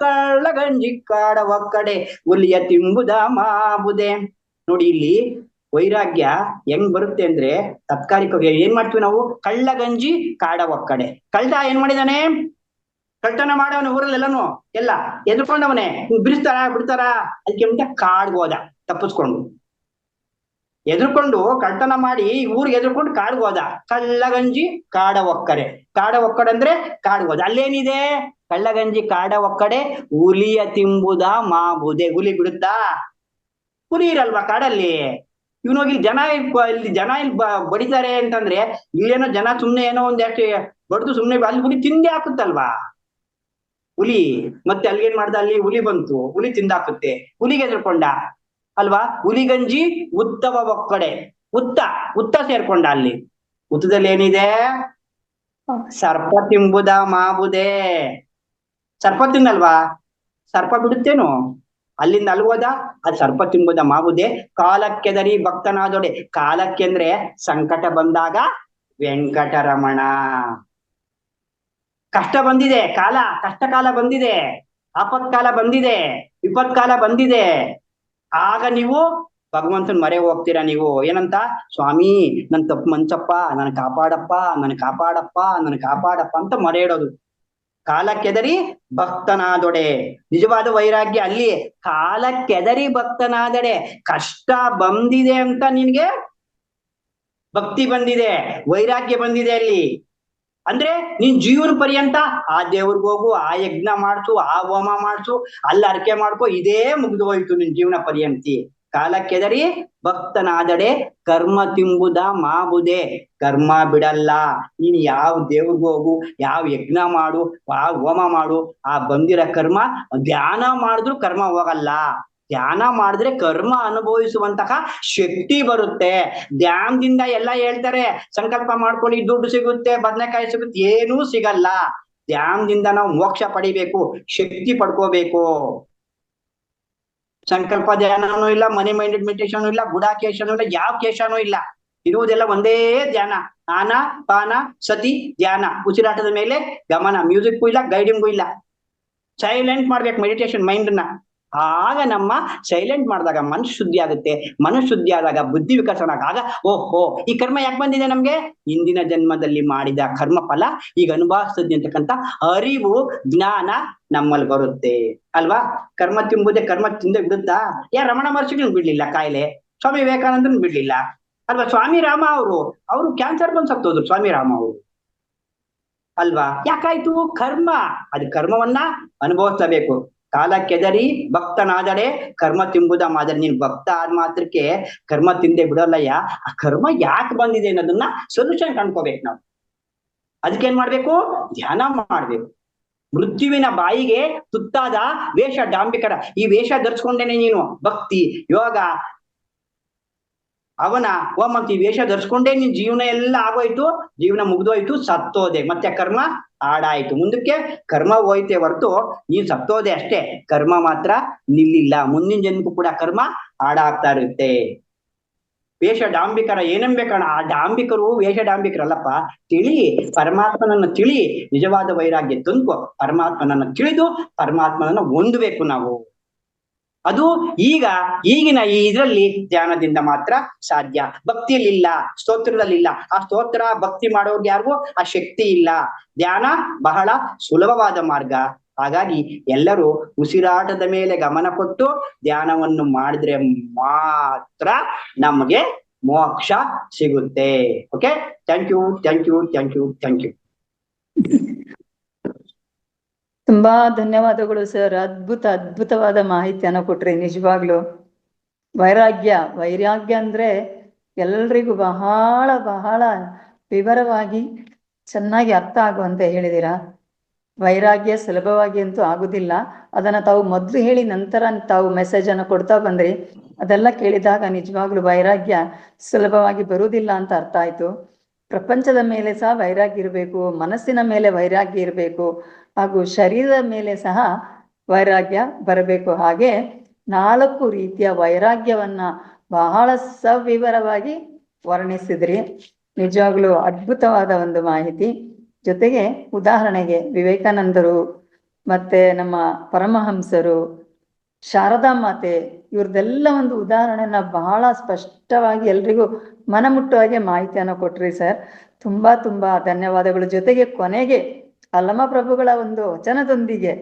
Speaker 1: ಕಳ್ಳಗಂಜಿ ಕಾಡ ಒಕ್ಕಡೆ ಹುಲಿಯ ತಿಂಬುದ ಮಾಬುದೆ. ನೋಡಿ ಇಲ್ಲಿ ವೈರಾಗ್ಯ ಹೆಂಗ್ ಬರುತ್ತೆ ಅಂದ್ರೆ ತಾತ್ಕಾಲಿಕವಾಗಿ ಏನ್ ಮಾಡ್ತೀವಿ ನಾವು, ಕಳ್ಳಗಂಜಿ ಕಾಡ ಒಕ್ಕಡೆ. ಕಳ್ಳ ಏನ್ ಮಾಡಿದಾನೆ, ಕಳ್ತನ ಮಾಡವನ ಊರಲ್ಲೆಲ್ಲನು ಎಲ್ಲ ಎದ್ಕೊಂಡವನೇ, ಬಿಡಿಸ್ತಾರ ಅದಕ್ಕೆ ಅಂತ ಕಾಡ್ಗೋದ ತಪ್ಪಿಸ್ಕೊಂಡು ಎದುರ್ಕೊಂಡು ಕಳ್ತನ ಮಾಡಿ ಊರಿಗೆ ಎದುರ್ಕೊಂಡು ಕಾಡ್ಗೋದ. ಕಳ್ಳಗಂಜಿ ಕಾಡ ಒಕ್ಕಡೆ, ಕಾಡ ಒಕ್ಕಡೆ ಅಂದ್ರೆ ಕಾಡ್ಗೋದ. ಅಲ್ಲೇನಿದೆ, ಕಳ್ಳಗಂಜಿ ಕಾಡ ಒಕ್ಕಡೆ ಹುಲಿಯ ತಿಂಬುದ ಮಾಬುದೆ. ಹುಲಿ ಬಿಡುತ್ತಾ, ಹುಲಿ ಇರಲ್ವಾ ಕಾಡಲ್ಲಿ. ಇವನೋಗಿ ಇಲ್ಲಿ ಜನ ಬಡಿತಾರೆ ಅಂತಂದ್ರೆ ಇಲ್ಲೇನೋ ಜನ ಸುಮ್ನೆ ಏನೋ ಒಂದಷ್ಟು ಬಡ್ದು ಸುಮ್ನೆ ಅಲ್ಲಿ ಹುಲಿ ತಿಂದೆ ಹಾಕುತ್ತಲ್ವಾ ಹುಲಿ. ಮತ್ತೆ ಅಲ್ಲಿಗೇನ್ ಮಾಡ್ದ, ಅಲ್ಲಿ ಹುಲಿ ಬಂತು, ಹುಲಿ ತಿಂದಾಕುತ್ತೆ, ಹುಲಿಗೆ ಎದುರ್ಕೊಂಡ ಅಲ್ವಾ. ಹುಲಿಗಂಜಿ ಉತ್ತವ ಒಕ್ಕಡೆ, ಉತ್ತ ಸೇರ್ಕೊಂಡ. ಅಲ್ಲಿ ಉತ್ತದಲ್ಲಿ ಏನಿದೆ, ಸರ್ಪ ತಿಂಬುದ ಮಾಬುದೆ. ಸರ್ಪ ತಿನ್ನಲ್ವಾ, ಸರ್ಪ ಬಿಡುತ್ತೇನು, ಅಲ್ಲಿಂದ ಅಲ್ಗೋದ, ಅದು ಸರ್ಪ ತಿಂಬುದ ಮಾಬುದೆ. ಕಾಲಕ್ಕೆದರಿ ಭಕ್ತನಾದೊಡೆ, ಕಾಲಕ್ಕೆ ಅಂದ್ರೆ ಸಂಕಟ ಬಂದಾಗ ವೆಂಕಟರಮಣ. ಕಷ್ಟ ಬಂದಿದೆ, ಕಷ್ಟ ಕಾಲ ಬಂದಿದೆ, ಆಪತ್ಕಾಲ ಬಂದಿದೆ, ವಿಪತ್ಕಾಲ ಬಂದಿದೆ, ಆಗ ನೀವು ಭಗವಂತನ ಮರೆ ಹೋಗ್ತೀರಾ. ನೀವು ಏನಂತ, ಸ್ವಾಮಿ ನನ್ ತಪ್ಪು ಮಂಚಪ್ಪ, ನನ್ ಕಾಪಾಡಪ್ಪ ಅಂತ ಮರೆ ಇಡೋದು. ಕಾಲಕ್ಕೆದರಿ ಭಕ್ತನಾದೊಡೆ, ನಿಜವಾದ ವೈರಾಗ್ಯ ಅಲ್ಲಿ. ಕಾಲಕ್ಕೆದರಿ ಭಕ್ತನಾದೊಡೆ, ಕಷ್ಟ ಬಂದಿದೆ ಅಂತ ನಿನ್ಗೆ ಭಕ್ತಿ ಬಂದಿದೆ, ವೈರಾಗ್ಯ ಬಂದಿದೆ ಅಲ್ಲಿ. ಅಂದ್ರೆ ನೀನ್ ಜೀವನ ಪರ್ಯಂತ ಆ ದೇವ್ರಿಗೋಗು, ಆ ಯಜ್ಞ ಮಾಡ್ಸು, ಆ ಹೋಮ ಮಾಡ್ಸು, ಅಲ್ಲಿ ಅರ್ಕೆ ಮಾಡ್ಕೊ, ಇದೇ ಮುಗ್ದು ಹೋಯ್ತು ನಿನ್ ಜೀವನ ಪರ್ಯಂತಿ. ಕಾಲಕ್ಕೆದರಿ ಭಕ್ತನಾದಡೆ ಕರ್ಮ ತಿಂಬುದ ಮಾಬುದೆ, ಕರ್ಮ ಬಿಡಲ್ಲ. ನೀನ್ ಯಾವ ದೇವ್ರಿಗೋಗು, ಯಾವ ಯಜ್ಞ ಮಾಡು, ಯಾವ ಹೋಮ ಮಾಡು, ಆ ಬಂದಿರೋ ಕರ್ಮ ಧ್ಯಾನ ಮಾಡಿದ್ರು ಕರ್ಮ ಹೋಗಲ್ಲ. ಧ್ಯಾನ ಮಾಡಿದ್ರೆ ಕರ್ಮ ಅನುಭವಿಸುವಂತಹ ಶಕ್ತಿ ಬರುತ್ತೆ. ಧ್ಯಾನದಿಂದ ಎಲ್ಲ ಹೇಳ್ತಾರೆ, ಸಂಕಲ್ಪ ಮಾಡ್ಕೊಳ್ಳಿ, ದುಡ್ಡು ಸಿಗುತ್ತೆ, ಬದನೆಕಾಯಿ ಸಿಗುತ್ತೆ, ಏನೂ ಸಿಗಲ್ಲ. ಧ್ಯಾನದಿಂದ ನಾವು ಮೋಕ್ಷ ಪಡಿಬೇಕು, ಶಕ್ತಿ ಪಡ್ಕೋಬೇಕು. ಸಂಕಲ್ಪ ಧ್ಯಾನನೂ ಇಲ್ಲ, ಮನಿ ಮೈಂಡೆಡ್ ಮೆಡಿಟೇಷನ್ ಇಲ್ಲ, ಗುಡಾಕೇಶನೂ ಇಲ್ಲ, ಯಾವ ಕೇಶನೂ ಇಲ್ಲ. ಇರುವುದೆಲ್ಲ ಒಂದೇ ಧ್ಯಾನ, ಆನ ಪಾನ ಸತಿ ಧ್ಯಾನ. ಉಸಿರಾಟದ ಮೇಲೆ ಗಮನ, ಮ್ಯೂಸಿಕ್ಗೂ ಇಲ್ಲ, ಗೈಡಿಂಗೂ ಇಲ್ಲ. ಸೈಲೆಂಟ್ ಮಾಡ್ಬೇಕು ಮೆಡಿಟೇಷನ್ ಮೈಂಡ್ನ. ಆಗ ನಮ್ಮ ಸೈಲೆಂಟ್ ಮಾಡಿದಾಗ ಮನಸ್ಸು ಶುದ್ಧಿ ಆಗುತ್ತೆ. ಮನಸ್ಸು ಶುದ್ಧಿ ಆದಾಗ ಬುದ್ಧಿ ವಿಕಸನ ಆಗ ಓಹೋ ಈ ಕರ್ಮ ಯಾಕೆ ಬಂದಿದೆ ನಮ್ಗೆ, ಹಿಂದಿನ ಜನ್ಮದಲ್ಲಿ ಮಾಡಿದ ಕರ್ಮ ಫಲ ಈಗ ಅನುಭವಿಸ್ತದೆ ಅಂತಕ್ಕಂಥ ಅರಿವು ಜ್ಞಾನ ನಮ್ಮಲ್ಲಿ ಬರುತ್ತೆ ಅಲ್ವಾ. ಕರ್ಮ ತಿಂಬುದೇ, ಕರ್ಮ ತಿಂದೆ ಬಿಡುತ್ತಾ. ರಮಣ ಮಹರ್ಷಿಗಳನ್ನ ಬಿಡ್ಲಿಲ್ಲ ಕಾಯಿಲೆ, ಸ್ವಾಮಿ ವಿವೇಕಾನಂದನ್ ಬಿಡ್ಲಿಲ್ಲ ಅಲ್ವಾ. ಸ್ವಾಮಿ ರಾಮ ಅವರು ಕ್ಯಾನ್ಸರ್ ಬಂದ್ ಸತ್ತೋದ್ರು ಸ್ವಾಮಿ ರಾಮ ಅವರು ಅಲ್ವಾ. ಯಾಕಾಯ್ತು, ಕರ್ಮ. ಅದು ಕರ್ಮವನ್ನ ಅನುಭವಿಸಬೇಕು. ಕಾಲಕ್ಕೆದರಿ ಭಕ್ತನಾದಡೆ ಕರ್ಮ ತಿಂಬುದ ಮಾದರಿ. ನೀನ್ ಭಕ್ತ ಆದ ಮಾತ್ರಕ್ಕೆ ಕರ್ಮ ತಿಂದೆ ಬಿಡಲ್ಲಯ್ಯ. ಆ ಕರ್ಮ ಯಾಕೆ ಬಂದಿದೆ ಅನ್ನೋದನ್ನ ಸೊಲ್ಯೂಷನ್ ಕಂಡ್ಕೋಬೇಕು ನಾವು. ಅದಕ್ಕೇನ್ ಮಾಡ್ಬೇಕು, ಧ್ಯಾನ ಮಾಡ್ಬೇಕು. ಮೃತ್ಯುವಿನ ಬಾಯಿಗೆ ತುತ್ತಾದ ವೇಷ ಡಾಂಬಿಕರ. ಈ ವೇಷ ಧರಿಸ್ಕೊಂಡೇನೆ ನೀನು ಭಕ್ತಿ ಯೋಗ ಅವನ ಹೋಮಂತಿ ವೇಷ ಧರಿಸ್ಕೊಂಡೇ ನಿನ್ ಜೀವನ ಎಲ್ಲ ಆಗೋಯ್ತು, ಜೀವನ ಮುಗ್ದೋಯ್ತು, ಸತ್ತೋದೆ. ಮತ್ತೆ ಕರ್ಮ ಆಡಾಯ್ತು, ಮುಂದಕ್ಕೆ ಕರ್ಮ ಹೋಯ್ತೆ ಹೊರತು ನೀನ್ ಸತ್ತೋದೆ ಅಷ್ಟೇ. ಕರ್ಮ ಮಾತ್ರ ನಿಲ್ಲಿಲ್ಲ, ಮುಂದಿನ ಜನ್ಮಕ್ಕೂ ಕೂಡ ಕರ್ಮ ಆಡಾಗ್ತಾ ಇರುತ್ತೆ. ವೇಷ ಡಾಂಬಿಕರ ಏನೆಂಬೇಕಣ, ಆ ಡಾಂಬಿಕರು ವೇಷ ಡಾಂಬಿಕರಲ್ಲಪ್ಪ. ತಿಳಿ ಪರಮಾತ್ಮನನ್ನು ತಿಳಿ, ನಿಜವಾದ ವೈರಾಗ್ಯ ತಂದ್ಕೋ. ಪರಮಾತ್ಮನನ್ನು ತಿಳಿದು ಪರಮಾತ್ಮನನ್ನು ಹೊಂದಬೇಕು ನಾವು. ಅದು ಈಗಿನ ಈ ಇದರಲ್ಲಿ ಧ್ಯಾನದಿಂದ ಮಾತ್ರ ಸಾಧ್ಯ. ಭಕ್ತಿಯಲ್ಲಿಲ್ಲ, ಸ್ತೋತ್ರದಲ್ಲಿಲ್ಲ. ಆ ಸ್ತೋತ್ರ ಭಕ್ತಿ ಮಾಡೋರ್ಗೆ ಯಾರಿಗೂ ಆ ಶಕ್ತಿ ಇಲ್ಲ. ಧ್ಯಾನ ಬಹಳ ಸುಲಭವಾದ ಮಾರ್ಗ. ಹಾಗಾಗಿ ಎಲ್ಲರೂ ಉಸಿರಾಟದ ಮೇಲೆ ಗಮನ ಕೊಟ್ಟು ಧ್ಯಾನವನ್ನು ಮಾಡಿದ್ರೆ ಮಾತ್ರ ನಮಗೆ ಮೋಕ್ಷ ಸಿಗುತ್ತೆ. Okay, thank you, thank you, thank you, thank you.
Speaker 3: ತುಂಬಾ ಧನ್ಯವಾದಗಳು ಸರ್. ಅದ್ಭುತವಾದ ಮಾಹಿತಿಯನ್ನು ಕೊಟ್ರಿ. ನಿಜವಾಗ್ಲು ವೈರಾಗ್ಯ ಅಂದ್ರೆ ಎಲ್ರಿಗೂ ಬಹಳ ಬಹಳ ವಿವರವಾಗಿ ಚೆನ್ನಾಗಿ ಅರ್ಥ ಆಗುವಂತೆ ಹೇಳಿದೀರಾ. ವೈರಾಗ್ಯ ಸುಲಭವಾಗಿ ಅಂತೂ ಆಗುದಿಲ್ಲ. ಅದನ್ನ ತಾವು ಮೊದ್ಲು ಹೇಳಿ ನಂತರ ತಾವು ಮೆಸೇಜ್ ಅನ್ನು ಕೊಡ್ತಾ ಬಂದ್ರಿ. ಅದೆಲ್ಲ ಕೇಳಿದಾಗ ನಿಜವಾಗ್ಲೂ ವೈರಾಗ್ಯ ಸುಲಭವಾಗಿ ಬರುವುದಿಲ್ಲ ಅಂತ ಅರ್ಥ ಆಯ್ತು. ಪ್ರಪಂಚದ ಮೇಲೆ ಸಹ ವೈರಾಗ್ಯ ಇರಬೇಕು, ಮನಸ್ಸಿನ ಮೇಲೆ ವೈರಾಗ್ಯ ಇರಬೇಕು, ಹಾಗೂ ಶರೀರದ ಮೇಲೆ ಸಹ ವೈರಾಗ್ಯ ಬರಬೇಕು. ಹಾಗೆ 4 ರೀತಿಯ ವೈರಾಗ್ಯವನ್ನ ಬಹಳ ಸವಿವರವಾಗಿ ವರ್ಣಿಸಿದ್ರಿ. ನಿಜವಾಗ್ಲೂ ಅದ್ಭುತವಾದ ಒಂದು ಮಾಹಿತಿ. ಜೊತೆಗೆ ಉದಾಹರಣೆಗೆ ವಿವೇಕಾನಂದರು, ಮತ್ತೆ ನಮ್ಮ ಪರಮಹಂಸರು, ಶಾರದಾ ಮಾತೆ, ಇವ್ರದೆಲ್ಲ ಒಂದು ಉದಾಹರಣೆನ ಬಹಳ ಸ್ಪಷ್ಟವಾಗಿ ಎಲ್ರಿಗೂ ಮನಮುಟ್ಟುವಾಗೆ ಮಾಹಿತಿಯನ್ನು ಕೊಟ್ರಿ ಸರ್. ತುಂಬಾ ತುಂಬಾ ಧನ್ಯವಾದಗಳು. ಜೊತೆಗೆ ಕೊನೆಗೆ ಅಲ್ಲಮ ಪ್ರಭುಗಳ ಒಂದು ವಚನದೊಂದಿಗೆ,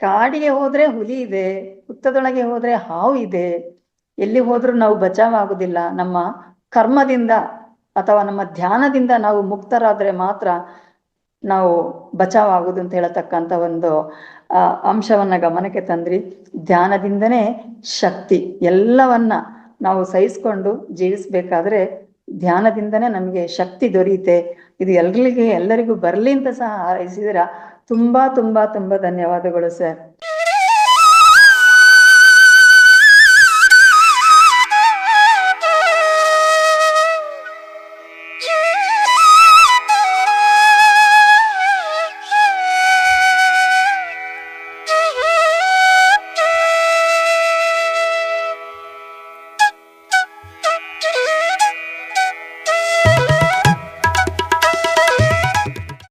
Speaker 3: ಕಾಡಿಗೆ ಹೋದ್ರೆ ಹುಲಿ ಇದೆ, ಹುತ್ತದೊಳಗೆ ಹೋದ್ರೆ ಹಾವು ಇದೆ, ಎಲ್ಲಿ ಹೋದ್ರೂ ನಾವು ಬಚಾವಾಗುದಿಲ್ಲ. ನಮ್ಮ ಕರ್ಮದಿಂದ ಅಥವಾ ನಮ್ಮ ಧ್ಯಾನದಿಂದ ನಾವು ಮುಕ್ತರಾದ್ರೆ ಮಾತ್ರ ನಾವು ಬಚಾವಾಗುದು ಅಂತ ಹೇಳತಕ್ಕಂಥ ಒಂದು ಅಂಶವನ್ನ ಗಮನಕ್ಕೆ ತಂದ್ರಿ. ಧ್ಯಾನದಿಂದನೇ ಶಕ್ತಿ. ಎಲ್ಲವನ್ನ ನಾವು ಸಹಿಸ್ಕೊಂಡು ಜೀವಿಸ್ಬೇಕಾದ್ರೆ ಧ್ಯಾನದಿಂದನೇ ನಮಗೆ ಶಕ್ತಿ ದೊರೆಯುತ್ತೆ. ಇದು ಎಲ್ಲರಿಗೂ ಬರ್ಲಿ ಅಂತ ಸಹ ಹಾರೈಸಿದಿರ. ತುಂಬಾ ತುಂಬಾ ತುಂಬಾ ಧನ್ಯವಾದಗಳು ಸರ್.